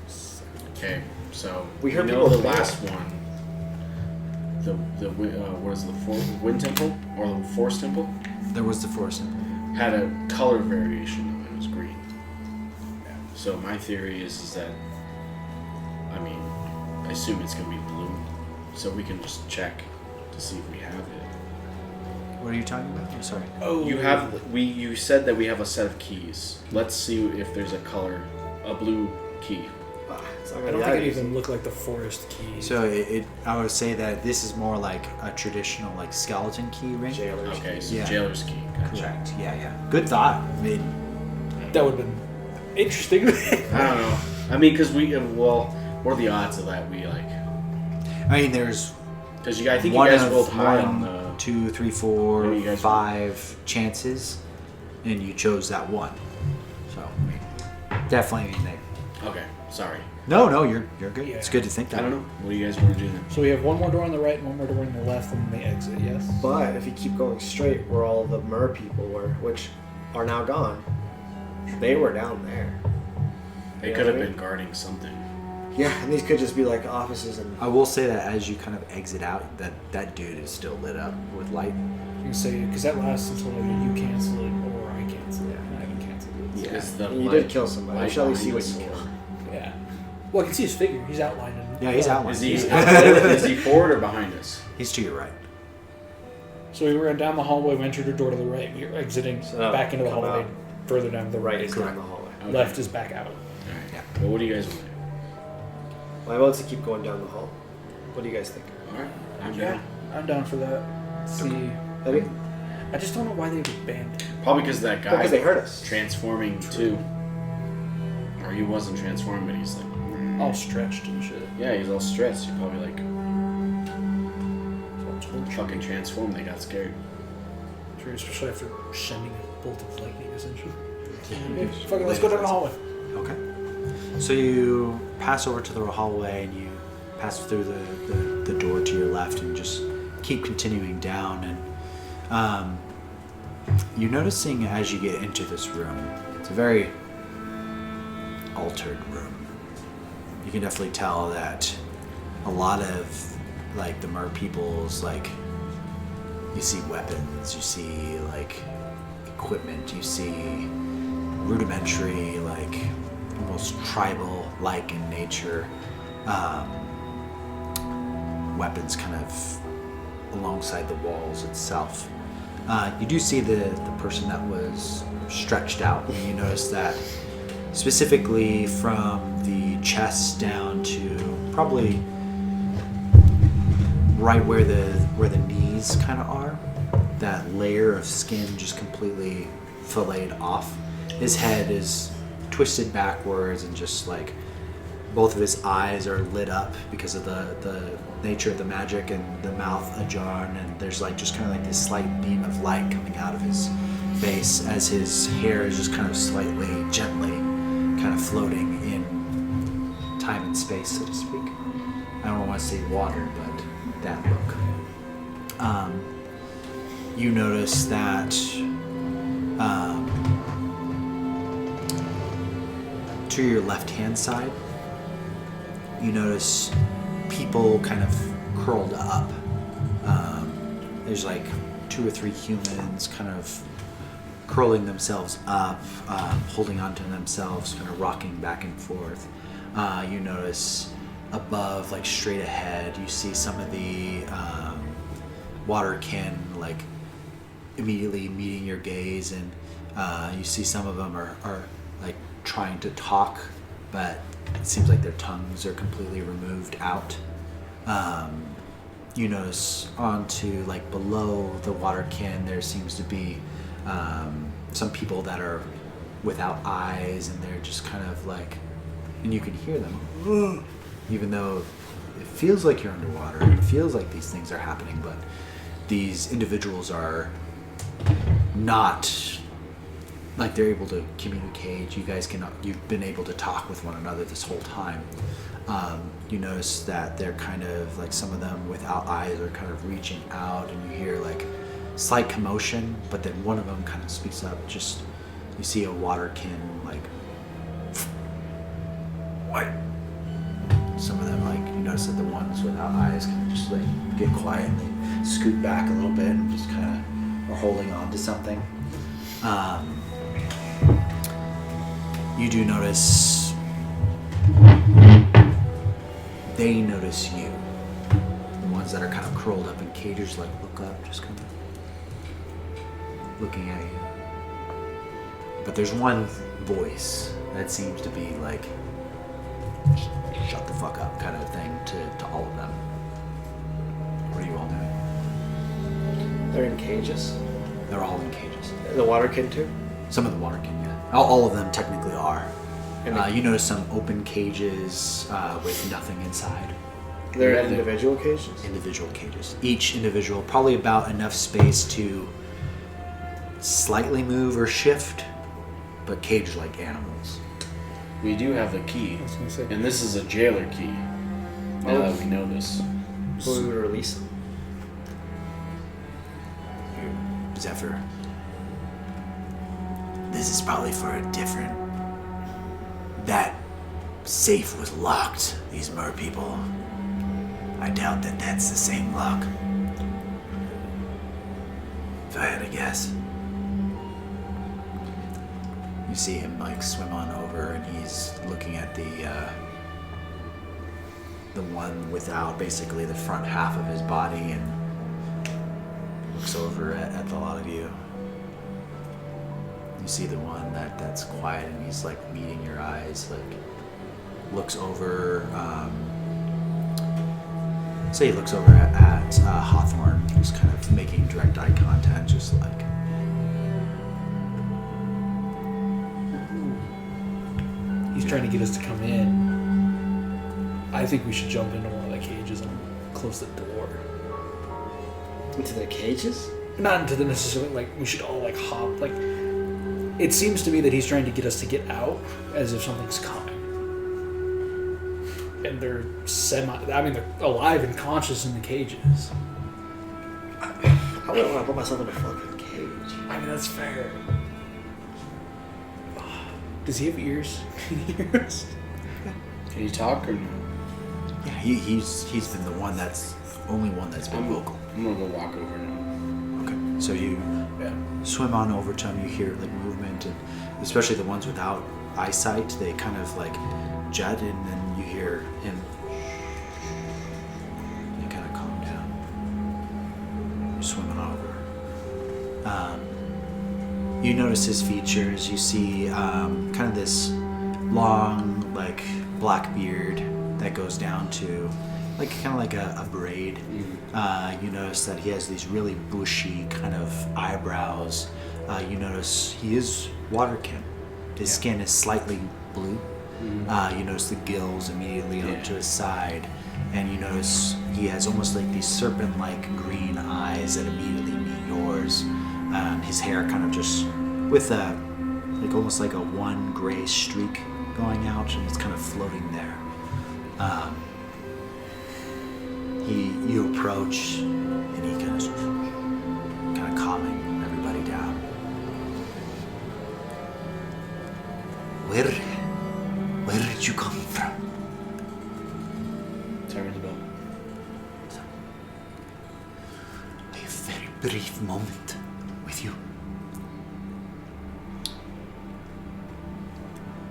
Speaker 5: Okay, so
Speaker 2: We heard
Speaker 5: know
Speaker 2: people
Speaker 5: the
Speaker 2: fail.
Speaker 5: last one. What is the Wind Temple or the Force Temple
Speaker 1: There was the 4 symbol.
Speaker 5: had a color variation. It was green. So my theory is that, I mean, I assume it's gonna be blue. So we can just check to see if we have it.
Speaker 1: What are you talking about? I'm sorry.
Speaker 3: Oh,
Speaker 5: You said that we have a set of keys. Let's see if there's a blue key.
Speaker 2: It's not
Speaker 3: I
Speaker 2: gonna
Speaker 3: don't
Speaker 2: be
Speaker 3: think
Speaker 2: that
Speaker 3: it
Speaker 2: easy.
Speaker 3: even looked like the forest key.
Speaker 1: So I would say that this is more like a traditional like skeleton key ring.
Speaker 2: Jailers.
Speaker 5: Okay, so
Speaker 1: Yeah.
Speaker 5: jailer's key. Gotcha.
Speaker 1: Correct. Yeah. Good thought. I mean,
Speaker 3: that would have been interesting.
Speaker 5: I don't know. I mean, because what are the odds of that?
Speaker 1: there's
Speaker 5: Because I think you
Speaker 1: one
Speaker 5: guys
Speaker 1: of
Speaker 5: rolled high on
Speaker 1: 1,
Speaker 5: the.
Speaker 1: 2, 3, 4,
Speaker 5: Yeah, you guys
Speaker 1: 5 chances, and you chose that one. So definitely.
Speaker 5: Okay, sorry.
Speaker 1: No, you're good.
Speaker 3: Yeah.
Speaker 1: It's good to think that.
Speaker 5: I don't know. What do you guys want to do then?
Speaker 3: So we have one more door on the right and one more door on the left, and then the exit. Yes.
Speaker 2: But if you keep going straight, where all the mer people were, which are now gone, they were down there.
Speaker 5: They
Speaker 2: Yeah,
Speaker 5: could have
Speaker 2: right.
Speaker 5: been guarding something.
Speaker 2: Yeah, and these could just be like offices and.
Speaker 1: I will say that as you kind of exit out, that dude is still lit up with light.
Speaker 3: You can say because that lasts until either you cancel it or I cancel it. And I can cancel it.
Speaker 1: Yeah.
Speaker 5: Is the
Speaker 2: And you
Speaker 5: light-
Speaker 2: did kill somebody. I
Speaker 5: light
Speaker 2: should at least see
Speaker 5: behind
Speaker 2: what
Speaker 5: us
Speaker 2: you
Speaker 5: or-
Speaker 2: killed.
Speaker 3: Yeah. Well, I can see his figure. He's outlined.
Speaker 1: Yeah, he's outlined.
Speaker 5: Is he,
Speaker 1: He's-
Speaker 5: is he forward or behind us?
Speaker 1: He's to your right.
Speaker 3: So we ran down the hallway. We entered a door to the right. We were exiting
Speaker 2: So
Speaker 3: back into the
Speaker 2: come
Speaker 3: hallway.
Speaker 2: out.
Speaker 3: Further down the
Speaker 2: Right
Speaker 3: right.
Speaker 2: is down the hallway.
Speaker 5: Okay.
Speaker 3: Left is back out.
Speaker 5: Alright.
Speaker 1: Yeah.
Speaker 5: Well, what do you guys want to do?
Speaker 2: My vote's to keep going down the hall. What do you guys think?
Speaker 5: Alright, I'm
Speaker 3: Yeah,
Speaker 5: down.
Speaker 3: I'm down for that. See,
Speaker 2: Eddie?
Speaker 3: I just don't know why they would abandon.
Speaker 5: Probably because that guy
Speaker 2: Because they hurt us.
Speaker 5: transforming too. Or he wasn't transforming, but he's like.
Speaker 3: All stretched and shit.
Speaker 5: Yeah, he's all stressed. You're probably like. Fucking transformed. They got scared.
Speaker 3: True, especially after sending a bolt of lightning, essentially. Fuck it, let's go down the hallway.
Speaker 1: Okay. So you pass over to the hallway and you pass through the door to your left and just keep continuing down, and you're noticing as you get into this room, it's a very altered room. You can definitely tell that a lot of like the mer people's, like, you see weapons, you see like equipment, you see rudimentary, like almost tribal like in nature weapons kind of alongside the walls itself. You do see the person that was stretched out, and you notice that specifically from the chest down to probably right where the knees kind of are, that layer of skin just completely filleted off. His head is twisted backwards, and just like both of his eyes are lit up because of the nature of the magic, and the mouth ajar, and there's like just kind of like this slight beam of light coming out of his face as his hair is just kind of slightly, gently kind of floating in time and space, so to speak. I don't want to say water, but that look. You notice that to your left-hand side, you notice people kind of curled up. There's like 2 or 3 humans kind of curling themselves up, holding onto themselves, kind of rocking back and forth. You notice above, like straight ahead, you see some of the Waterkin like immediately meeting your gaze, and you see some of them are like trying to talk, but it seems like their tongues are completely removed out. You notice onto like below the Waterkin, there seems to be some people that are without eyes, and they're just kind of like, and you can hear them, even though it feels like you're underwater, it feels like these things are happening, but these individuals are not like they're able to communicate. You've been able to talk with one another this whole time. You notice that they're kind of like, some of them without eyes are kind of reaching out, and you hear like slight commotion, but then one of them kind of speaks up. Just, you see a Waterkin like, what? Some of them, like, you notice that the ones without eyes kind of just like get quiet, and they scoot back a little bit and just kind of are holding on to something. You do notice they notice you. The ones that are kind of curled up in cages, like, look up, just kind of looking at you. But there's one voice that seems to be like, shut the fuck up kind of thing to all of them. What are you all doing?
Speaker 2: They're in cages?
Speaker 1: They're all in cages.
Speaker 2: The Waterkin too?
Speaker 1: Some of the Waterkin, yeah. All of them technically are.
Speaker 2: And
Speaker 1: You notice some open cages with nothing inside.
Speaker 2: they're individual cages?
Speaker 1: Individual cages. Each individual, probably about enough space to slightly move or shift, but caged like animals.
Speaker 5: We do have the key,
Speaker 3: I was gonna say.
Speaker 5: and this is a jailer key. Now that we know this.
Speaker 2: So we would release them.
Speaker 1: Zephyr. This is probably for a different... That safe was locked, these mer people. I doubt that that's the same lock. If I had to guess. You see him like swim on over, and he's looking at the one without basically the front half of his body, and looks over at the lot of you. You see the one that's quiet, and he's like meeting your eyes, like looks over. Say he looks over at Hawthorne, who's kind of making direct eye contact, just like.
Speaker 3: He's trying to get us to come in. I think we should jump into one of the cages and close the door.
Speaker 2: Into their cages?
Speaker 3: Not into the necessarily, like, we should all, like, hop. Like, it seems to me that he's trying to get us to get out as if something's coming. And they're they're alive and conscious in the cages.
Speaker 2: I wouldn't want to put myself in a fucking cage.
Speaker 3: I mean, that's fair. Does he have ears? Can he hear us?
Speaker 5: Can you talk or no?
Speaker 1: Yeah, he's been the one that's only one that's been vocal.
Speaker 5: I'm gonna go walk over now.
Speaker 1: Okay, so you swim on over to him. You hear like movement, and especially the ones without eyesight, they kind of like jet, and then you hear him. You kind of calm down. You're swimming over. You notice his features. You see kind of this long, like black beard that goes down to like kind of like a braid. You notice that he has these really bushy kind of eyebrows. You notice he is Waterkin. His skin is slightly blue. You notice the gills immediately onto his side, and you notice he has almost like these serpent-like green eyes that immediately meet yours. His hair kind of just with a like almost like a one gray streak going out, and it's kind of floating there. You approach, and he goes kind of calming everybody down. Where did you come from?
Speaker 5: Siren's bell.
Speaker 1: A very brief moment with you.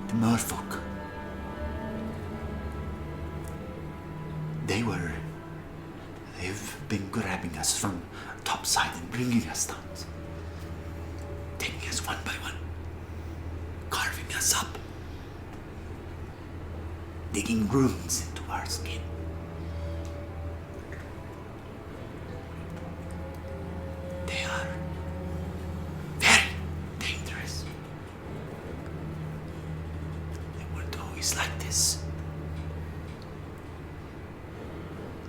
Speaker 1: The merfolk. They've been grabbing us from topside and bringing us down. Taking us one by one. Carving us up. Digging runes into our skin. They are very dangerous. They weren't always like this.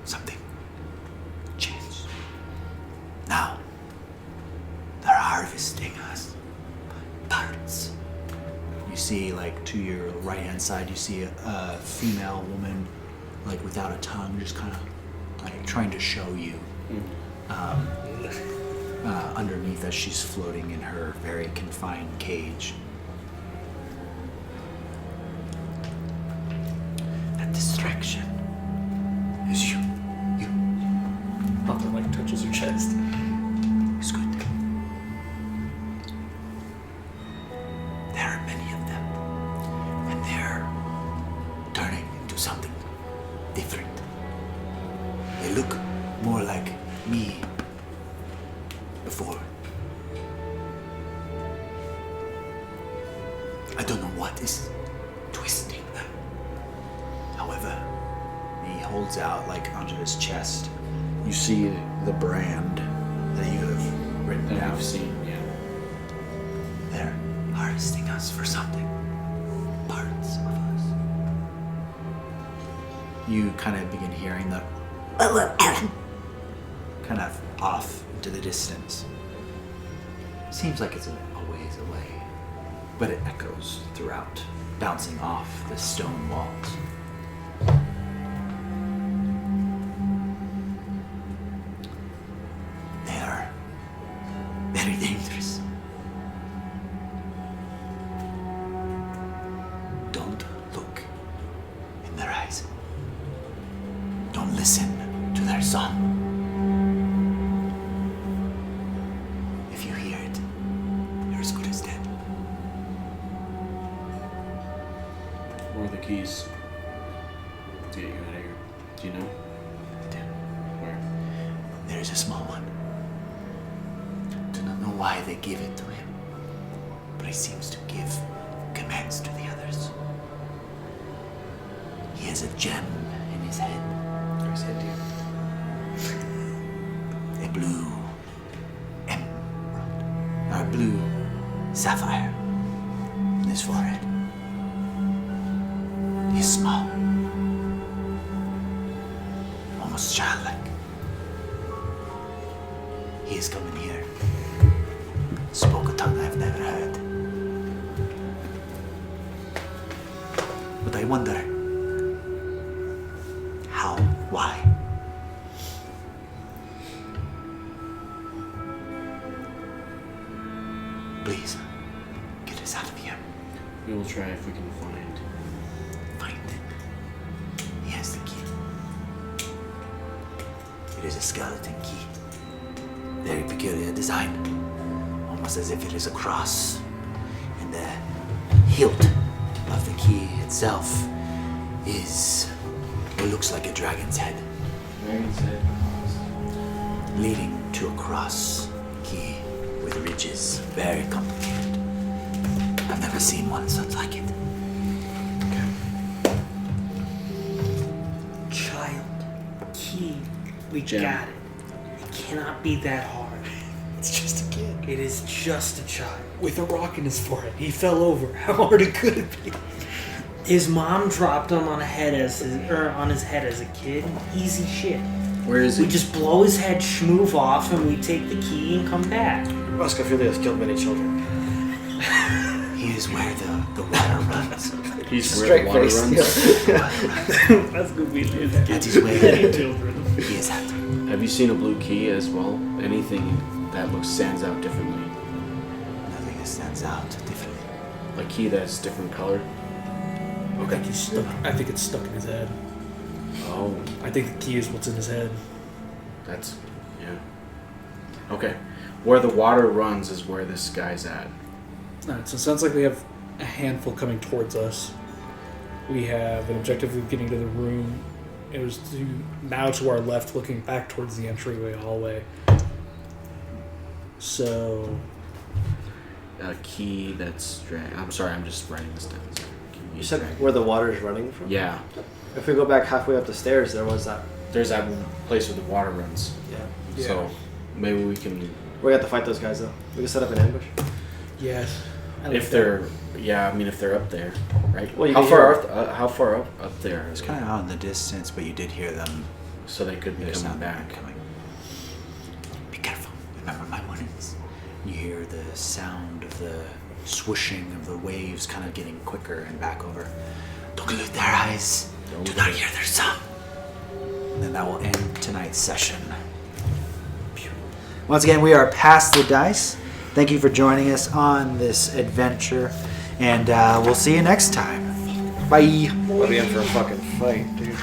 Speaker 1: Something changed. Now, they're harvesting us. Parts. You see, like, to your right-hand side, you see a female woman, like, without a tongue, just kind of, like, trying to show you. Underneath as she's floating in her very confined cage. That distraction is you.
Speaker 3: Hawthorne like touches her chest.
Speaker 1: It's good. There are many of them, and they're turning into something different. They look more like me before. I don't know what is twisting them. However, he holds out like onto his chest. You see the brand that you have written
Speaker 5: That
Speaker 1: down.
Speaker 5: we've seen, yeah.
Speaker 1: They're harvesting us for something. Parts of us. You kind of begin hearing the kind of off into the distance. Seems like it's a ways away, but it echoes throughout, bouncing off the stone walls. They are very dangerous. Don't look in their eyes. Don't listen to their song. If you hear it, you're as good as dead.
Speaker 5: Where are the keys to get you out of here? Do you know? Where?
Speaker 1: There's a small one. Do not know why they give it to him, but he seems to give commands to the others. He has a gem in his head.
Speaker 2: Where's head to you?
Speaker 1: A blue emerald, or a blue sapphire in his forehead. He is small, almost childlike. He is coming here. Spoke a tongue I've never heard. But I wonder, how, why? Please, get us out of here.
Speaker 5: We will try if we can find.
Speaker 1: Find it. He has the key. It is a skeleton key. Very peculiar design. Almost as if it is a cross. And the hilt of the key itself is what looks like a dragon's head.
Speaker 5: Dragon's head.
Speaker 1: Leading to a cross key with ridges. Very complicated. I've never seen one so like it.
Speaker 4: Child. Key. We
Speaker 5: Gem.
Speaker 4: got it. It cannot be that hard.
Speaker 3: It's just a kid.
Speaker 4: It is just a child.
Speaker 3: With a rock in his forehead. He fell over. How hard it could it be?
Speaker 4: His mom dropped him on on his head as a kid. Easy shit.
Speaker 5: Where is
Speaker 4: We
Speaker 5: it?
Speaker 4: just blow his head, schmoove off, and we take the key and come back.
Speaker 2: Feeley has killed many children.
Speaker 1: He is where the water runs.
Speaker 5: He's where the water runs.
Speaker 1: The water runs.
Speaker 4: That's good. We live.
Speaker 1: That is where
Speaker 4: Children.
Speaker 1: he is at.
Speaker 5: Have you seen a blue key as well? Anything that stands out differently?
Speaker 1: Nothing that stands out differently.
Speaker 5: A key that's different color?
Speaker 3: I think it's stuck in his head.
Speaker 5: Oh,
Speaker 3: I think the key is what's in his head.
Speaker 5: that's yeah. Okay, where the water runs is where this guy's at.
Speaker 3: Alright, so it sounds like we have a handful coming towards us. We have an objective of getting to the room. It was now to our left, looking back towards the entryway hallway. So
Speaker 5: A key that's I'm sorry, I'm just writing this down. Sorry. Key
Speaker 2: You said
Speaker 5: dragon.
Speaker 2: where the water is running from?
Speaker 5: Yeah,
Speaker 2: If we go back halfway up the stairs, there was that.
Speaker 5: there's that place where the water runs.
Speaker 2: Yeah.
Speaker 5: So maybe we can,
Speaker 2: We have to fight those guys though. We can set up an ambush.
Speaker 3: yes,
Speaker 5: if they're if they're up there, right?
Speaker 2: Well, you
Speaker 5: how
Speaker 2: can
Speaker 5: far
Speaker 2: hear-
Speaker 5: how far up there?
Speaker 1: It's kind of out in the distance, but you did hear them.
Speaker 5: So they could be
Speaker 1: There's
Speaker 5: coming
Speaker 1: something
Speaker 5: back.
Speaker 1: coming. Be careful. Remember my warnings. You hear the sound of the swooshing of the waves kind of getting quicker and back over. Don't pollute their eyes. Do not hear their song. And then that will end tonight's session. Once again, we are past the dice. Thank you for joining us on this adventure, and we'll see you next time. Bye.
Speaker 2: We'll be in for a fucking fight, dude.